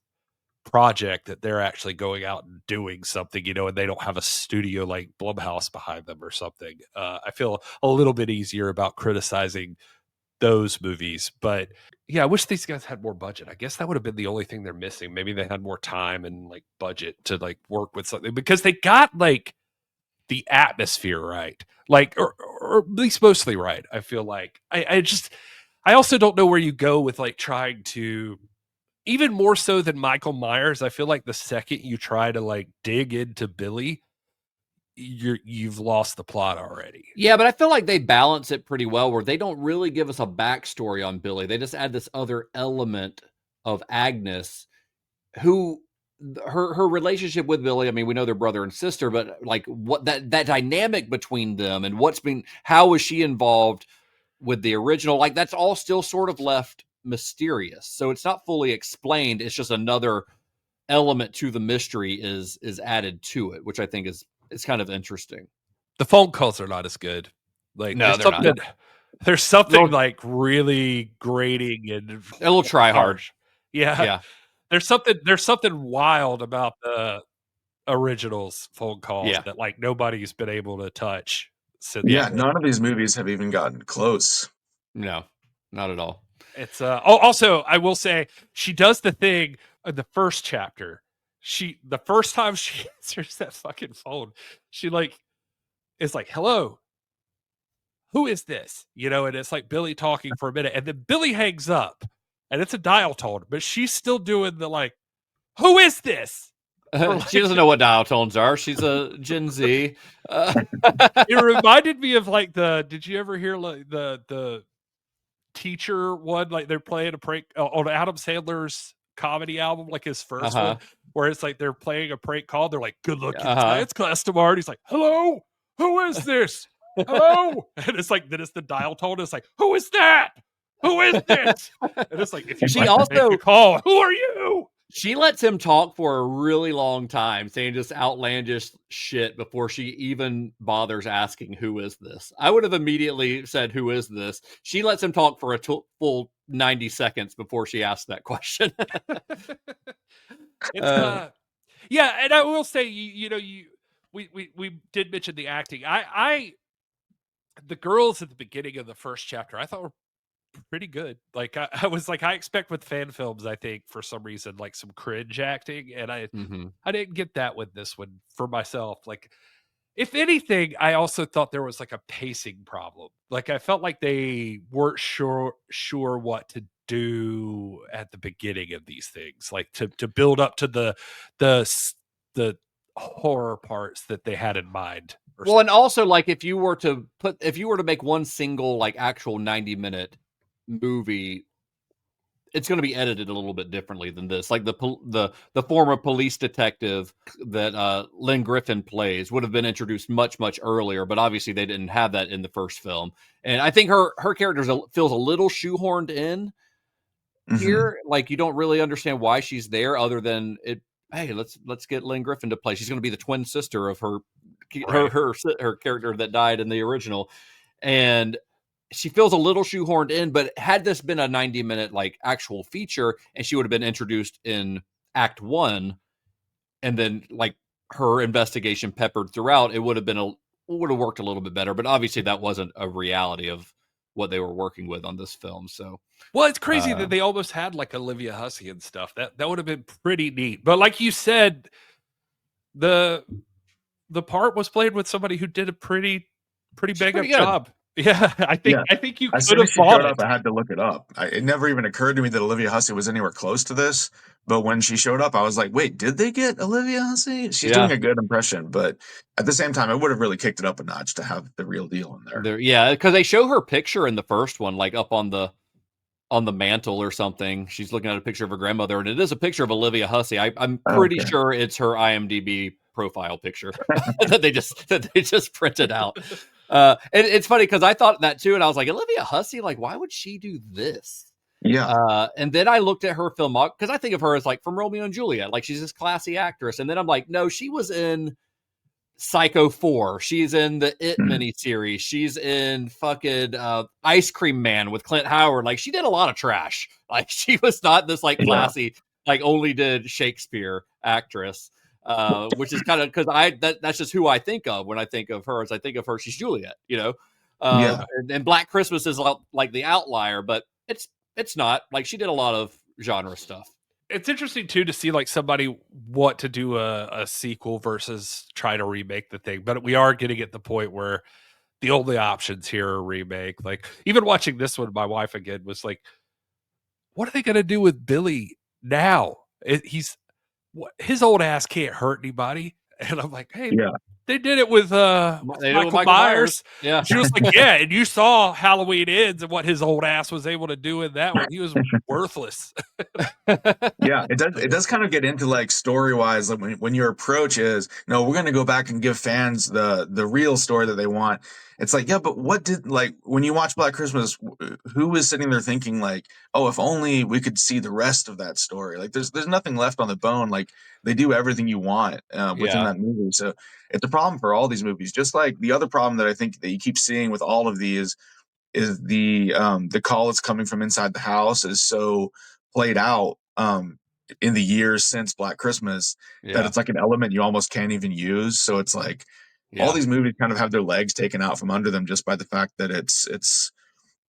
project that they're actually going out and doing something, and they don't have a studio like Blumhouse behind them or something. I feel a little bit easier about criticizing those movies, but yeah, I wish these guys had more budget. I guess that would have been the only thing they're missing. Maybe they had more time and like budget to like work with something, because they got like the atmosphere right, like or at least mostly right. I feel like I also don't know where you go with like trying to, even more so than Michael Myers. I feel like the second you try to like dig into Billy, you've lost the plot already. Yeah, but I feel like they balance it pretty well, where they don't really give us a backstory on Billy. They just add this other element of Agnes, who her relationship with Billy. I mean, we know they're brother and sister, but like what that dynamic between them, and how was she involved with the original? Like that's all still sort of left mysterious. So it's not fully explained. It's just another element to the mystery is added to it, which I think is kind of interesting. The phone calls are not as good. Like no, they're not. There's something like really grating and a little try hard. Yeah. There's something wild about the originals phone calls Yeah. that like nobody's been able to touch since. Yeah, none of these movies have even gotten close. No, not at all. It's also I will say she does the thing in the first chapter. The first time she answers that fucking phone, she like is like, "Hello, who is this?" You know, and it's like Billy talking for a minute, and then Billy hangs up, and it's a dial tone, but she's still doing the like, "Who is this?" Or She like, doesn't know what dial tones are. She's a Gen Z. it reminded me of like did you ever hear like the teacher one, like they're playing a prank on Adam Sandler's comedy album, like his first one, where it's like they're playing a prank call. They're like, "Good luck in science class tomorrow." And he's like, "Hello, who is this? Hello," and it's like then it's the dial tone. It's like, "Who is that? Who is this?" And it's like, if you She like to make a call, who are you? She lets him talk for a really long time, saying just outlandish shit before she even bothers asking, "Who is this?" I would have immediately said, "Who is this?" She lets him talk for a full 90 seconds before she asks that question. It's yeah, and I will say, we did mention the acting. The girls at the beginning of the first chapter, I thought were pretty good. Like I was like, I expect with fan films, I think for some reason, like some cringe acting, and I didn't get that with this one for myself. Like, if anything, I also thought there was like a pacing problem. Like I felt like they weren't sure what to do at the beginning of these things, like to build up to the horror parts that they had in mind. Well, and also like if you were to make one single like actual 90-minute movie, it's going to be edited a little bit differently than this. Like the former police detective that Lynn Griffin plays would have been introduced much earlier, but obviously they didn't have that in the first film. And I think her character feels a little shoehorned in here. Like you don't really understand why she's there, other than it. Hey, let's get Lynn Griffin to play. She's going to be the twin sister of her character that died in the original, and she feels a little shoehorned in. But had this been a 90-minute like actual feature, and she would have been introduced in Act 1, and then like her investigation peppered throughout, it would have worked a little bit better. But obviously, that wasn't a reality of what they were working with on this film. So, well, it's crazy that they almost had like Olivia Hussey and stuff. That would have been pretty neat. But like you said, the part was played with somebody who did a pretty bang up job. Yeah, I think you could have bought it. I had to look it up. It never even occurred to me that Olivia Hussey was anywhere close to this. But when she showed up, I was like, wait, did they get Olivia Hussey? She's doing a good impression. But at the same time, it would have really kicked it up a notch to have the real deal in there. Yeah, because they show her picture in the first one, like up on the mantle or something. She's looking at a picture of her grandmother, and it is a picture of Olivia Hussey. I'm pretty sure it's her IMDb profile picture that they just printed out. And it's funny because I thought that too, and I was like, Olivia Hussey, like, why would she do this? Yeah. And then I looked at her filmography because I think of her as like from Romeo and Juliet, like she's this classy actress. And then I'm like, no, she was in Psycho 4. She's in the It miniseries. She's in fucking Ice Cream Man with Clint Howard. Like she did a lot of trash. Like she was not this like classy, like only did Shakespeare actress. Which is kind of because that's just who I think of when I think of her. As I think of her, she's Juliet, you know. And Black Christmas is like the outlier, but it's not. Like she did a lot of genre stuff. It's interesting too to see like somebody want to do a sequel versus try to remake the thing, but we are getting at the point where the only options here are remake. Like even watching this one, my wife again was like, "What are they going to do with Billy now? His old ass can't hurt anybody." And I'm like, "Hey, they did it with Michael Myers." Yeah, she was like, "Yeah," and you saw Halloween Ends and what his old ass was able to do in that one. He was worthless. Yeah, it does kind of get into like story wise, like when your approach is, no, we're going to go back and give fans the real story that they want. It's like, yeah, but what did, like, when you watch Black Christmas, who was sitting there thinking like, oh, if only we could see the rest of that story? Like there's nothing left on the bone. Like they do everything you want within that movie. So it's a problem for all these movies. Just like the other problem that I think that you keep seeing with all of these is the call that's coming from inside the house is so played out. in the years since Black Christmas that it's like an element you almost can't even use. So it's like all these movies kind of have their legs taken out from under them just by the fact that it's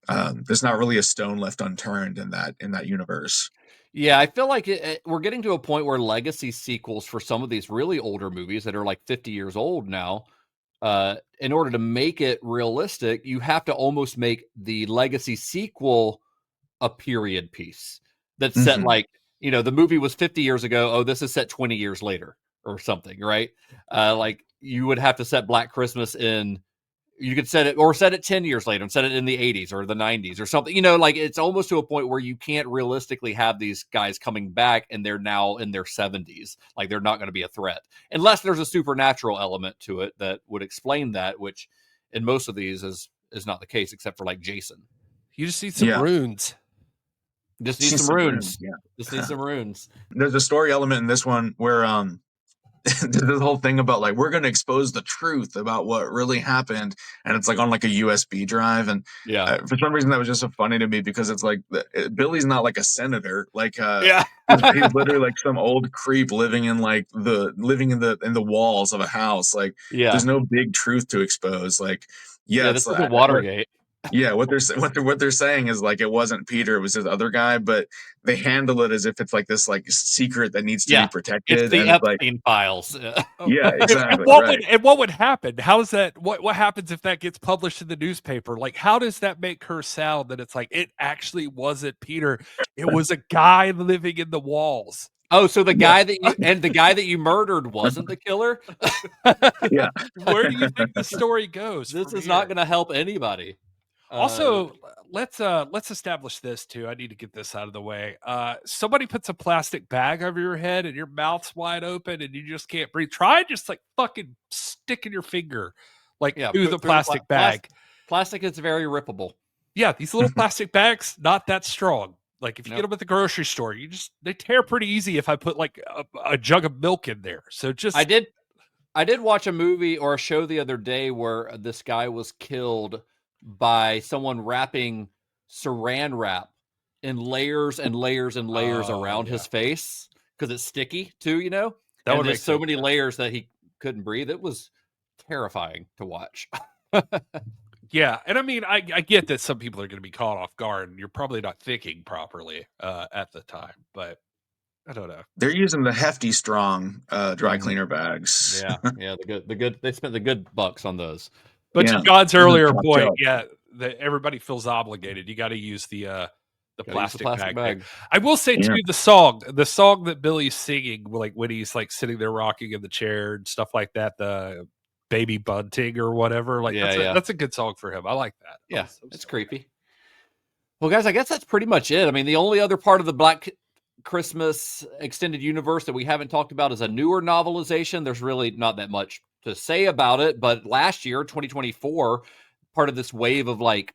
there's not really a stone left unturned in that universe. Yeah, I feel like we're getting to a point where legacy sequels for some of these really older movies that are like 50 years old now, in order to make it realistic, you have to almost make the legacy sequel a period piece that's set like, the movie was 50 years ago. Oh, this is set 20 years later or something, right? Like you would have to set Black Christmas in, you could set it 10 years later and set it in the 80s or the 90s or something, like it's almost to a point where you can't realistically have these guys coming back and they're now in their 70s. Like they're not going to be a threat unless there's a supernatural element to it that would explain that, which in most of these is not the case, except for like Jason. You just need some runes. Just need some runes. Just need some runes. There's a story element in this one where there's the whole thing about like we're going to expose the truth about what really happened, and it's like on like a USB drive, and for some reason that was just so funny to me because it's like Billy's not like a senator, like he's literally like some old creep living in the walls of a house. Like there's no big truth to expose. Like this isn't Watergate. What they're saying is like it wasn't Peter, it was this other guy, but they handle it as if it's like this like secret that needs to be protected. It's the Epstein files. Yeah, exactly. And what would happen? How is that? What happens if that gets published in the newspaper? Like, how does that make her sound that it's like it actually wasn't Peter? It was a guy living in the walls. Oh, so the guy that you murdered wasn't the killer? Yeah. Where do you think the story goes? This is not going to help anybody. Also, let's establish this too. I need to get this out of the way. Somebody puts a plastic bag over your head and your mouth's wide open and you just can't breathe. Try just like fucking sticking your finger through the plastic bag. Plastic is very rippable. Yeah, these little plastic bags, not that strong. Like if you get them at the grocery store, they tear pretty easy if I put like a jug of milk in there. So just I did watch a movie or a show the other day where this guy was killed by someone wrapping saran wrap in layers and layers and layers around his face because it's sticky too, and there's so many layers that he couldn't breathe. It was terrifying to watch. Yeah, and I mean, I get that some people are going to be caught off guard, and you're probably not thinking properly at the time, but I don't know. They're using the hefty, strong dry cleaner bags. Yeah, the good. They spent the good bucks on those. But to God's earlier point, that everybody feels obligated. You got to use the plastic bag. I will say too, the song that Billy's singing, like when he's like sitting there rocking in the chair and stuff like that, the Baby Bunting or whatever. Like that's a good song for him. I like that. Yeah, it's creepy. Well, guys, I guess that's pretty much it. I mean, the only other part of the Black Christmas extended universe that we haven't talked about is a newer novelization. There's really not that much to say about it, but last year, 2024, part of this wave of like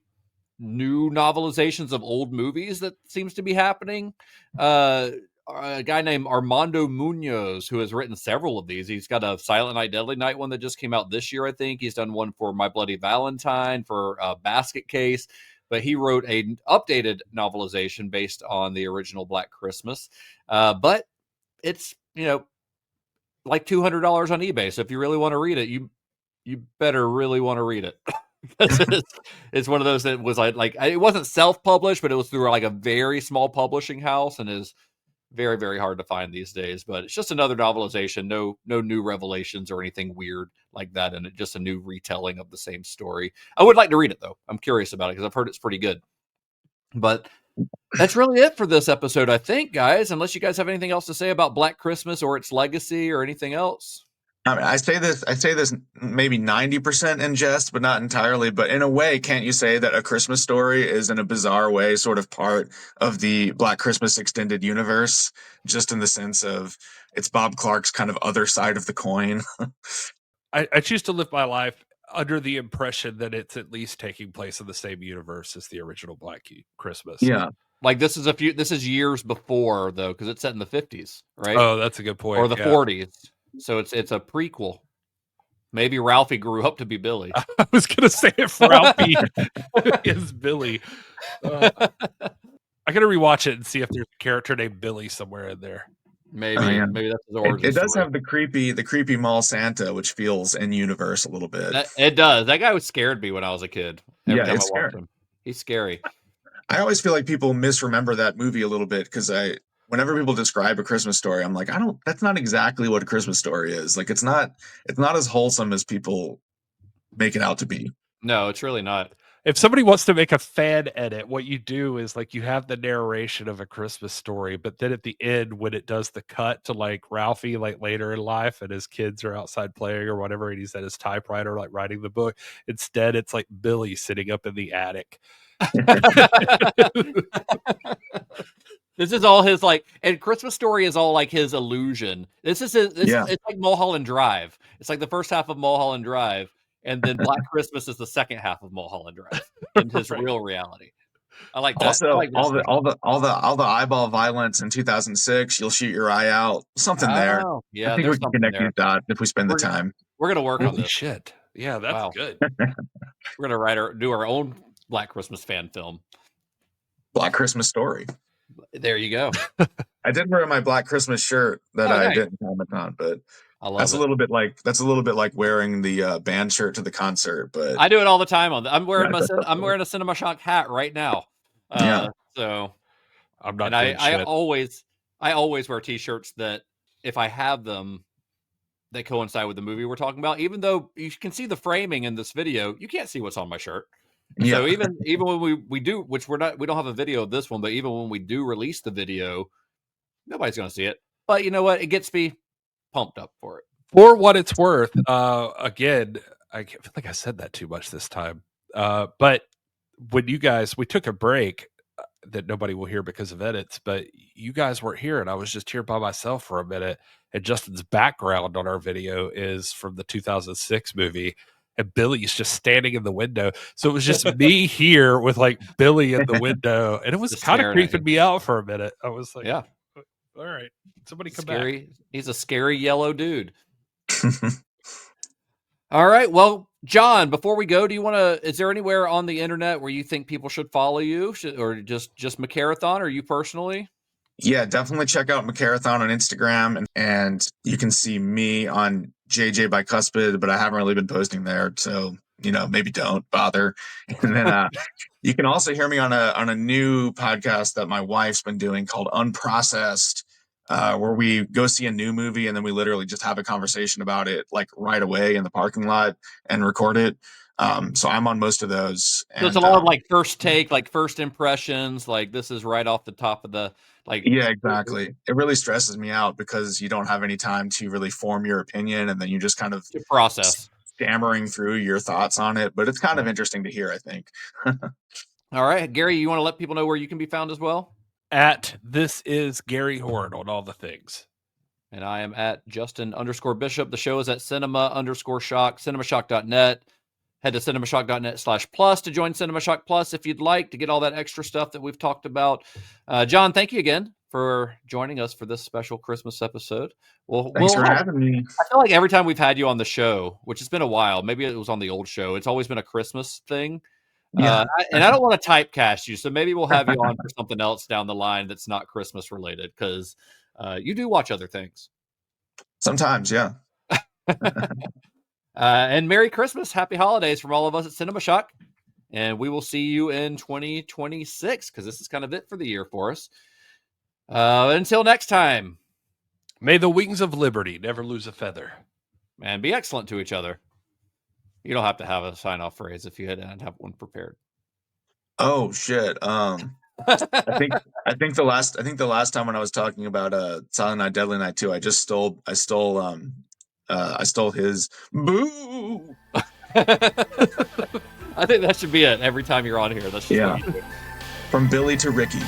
new novelizations of old movies that seems to be happening. A guy named Armando Munoz, who has written several of these. He's got a Silent Night, Deadly Night one that just came out this year, I think. He's done one for My Bloody Valentine, for Basket Case, but he wrote an updated novelization based on the original Black Christmas. But it's, like $200 on eBay. So if you really want to read it, you better really want to read it. It's one of those that was like it wasn't self-published, but it was through like a very small publishing house and is very, very hard to find these days. But it's just another novelization, no new revelations or anything weird like that, and just a new retelling of the same story. I would like to read it though. I'm curious about it because I've heard it's pretty good. But that's really it for this episode, I think, guys. Unless you guys have anything else to say about Black Christmas or its legacy or anything else. I mean, I say this maybe 90% in jest, but not entirely. But in a way, can't you say that A Christmas Story is in a bizarre way sort of part of the Black Christmas extended universe, just in the sense of it's Bob Clark's kind of other side of the coin? I choose to live my life under the impression that it's at least taking place in the same universe as the original Black Christmas. Yeah. Like this is years before though, because it's set in the 50s, right? Oh, that's a good point. Or the 40s. So it's a prequel. Maybe Ralphie grew up to be Billy. I was going to say if Ralphie is Billy. I I gotta rewatch it and see if there's a character named Billy somewhere in there. Maybe, yeah. maybe that's his origin It does story. have the creepy mall Santa, which feels in universe a little bit. It does. That guy scared me when I was a kid. Every Yeah, time I it's watched scary. him, he's scary. I always feel like people misremember that movie a little bit because whenever people describe A Christmas Story, I'm like, that's not exactly what A Christmas Story is. Like, it's not as wholesome as people make it out to be. No, it's really not. If somebody wants to make a fan edit, what you do is like you have the narration of A Christmas Story, but then at the end, when it does the cut to like Ralphie, like later in life, and his kids are outside playing or whatever, and he's at his typewriter, like writing the book, instead, it's like Billy sitting up in the attic. This is all his and Christmas Story is all like his illusion. This is it's like Mulholland Drive. It's like the first half of Mulholland Drive, and then Black Christmas is the second half of Mulholland Drive in his real reality. I like that. Also, like all the eyeball violence in 2006. You'll shoot your eye out. Something there. Yeah, I think we can connect these dots if we spend the time. We're gonna work on Holy this. shit! Yeah, that's good. We're gonna do our own Black Christmas fan film. Black Christmas Story. There you go. I did wear my Black Christmas shirt that I didn't comment on, but that's a little bit like wearing the band shirt to the concert. But I do it all the time. I'm wearing a Cinema Shock hat right now. So I'm not. And I always wear T-shirts that if I have them, they coincide with the movie we're talking about. Even though you can see the framing in this video, you can't see what's on my shirt. Yeah. So even when we do, which we don't have a video of this one, but even when we do release the video, nobody's going to see it. But you know what? It gets me pumped up for it. For what it's worth, again, I feel like I said that too much this time. But when we took a break that nobody will hear because of edits, but you guys weren't here and I was just here by myself for a minute. And Justin's background on our video is from the 2006 movie. And Billy's just standing in the window. So it was just me here with like Billy in the window. And it was kind of creeping me out for a minute. I was like, yeah, all right, somebody come back. He's He's a scary yellow dude. All right. Well, John, before we go, is there anywhere on the internet where you think people should follow you or just Macarathon or you personally? Yeah, definitely check out Macarathon on Instagram and you can see me on JJ Bicuspid, but I haven't really been posting there. So, maybe don't bother. And then you can also hear me on a new podcast that my wife's been doing called Unprocessed, where we go see a new movie and then we literally just have a conversation about it like right away in the parking lot and record it. So I'm on most of those. So it's a lot of like first take, like first impressions, like this is right off the top of the Yeah, exactly. It really stresses me out because you don't have any time to really form your opinion and then you just kind of process stammering through your thoughts on it. But it's kind of interesting to hear, I think. All right. Gary, you want to let people know where you can be found as well? At This Is Gary Horn on all the things. And I am at Justin_Bishop. The show is at cinema_shock, cinemashock.net. Head to cinemashock.net/plus to join CinemaShock Plus if you'd like to get all that extra stuff that we've talked about. John, thank you again for joining us for this special Christmas episode. Thanks for having me. I feel like every time we've had you on the show, which has been a while, maybe it was on the old show, it's always been a Christmas thing. Yeah. And I don't want to typecast you, so maybe we'll have you on for something else down the line that's not Christmas related, because you do watch other things. Sometimes, yeah. And Merry Christmas, Happy Holidays from all of us at Cinema Shock. And we will see you in 2026, because this is kind of it for the year for us. Until next time. May the wings of liberty never lose a feather. And be excellent to each other. You don't have to have a sign-off phrase if you hadn't have one prepared. Oh shit. I think the last time when I was talking about Silent Night, Deadly Night 2, I stole his boo. I think that should be it every time you're on here. That's just what you do. From Billy to Ricky.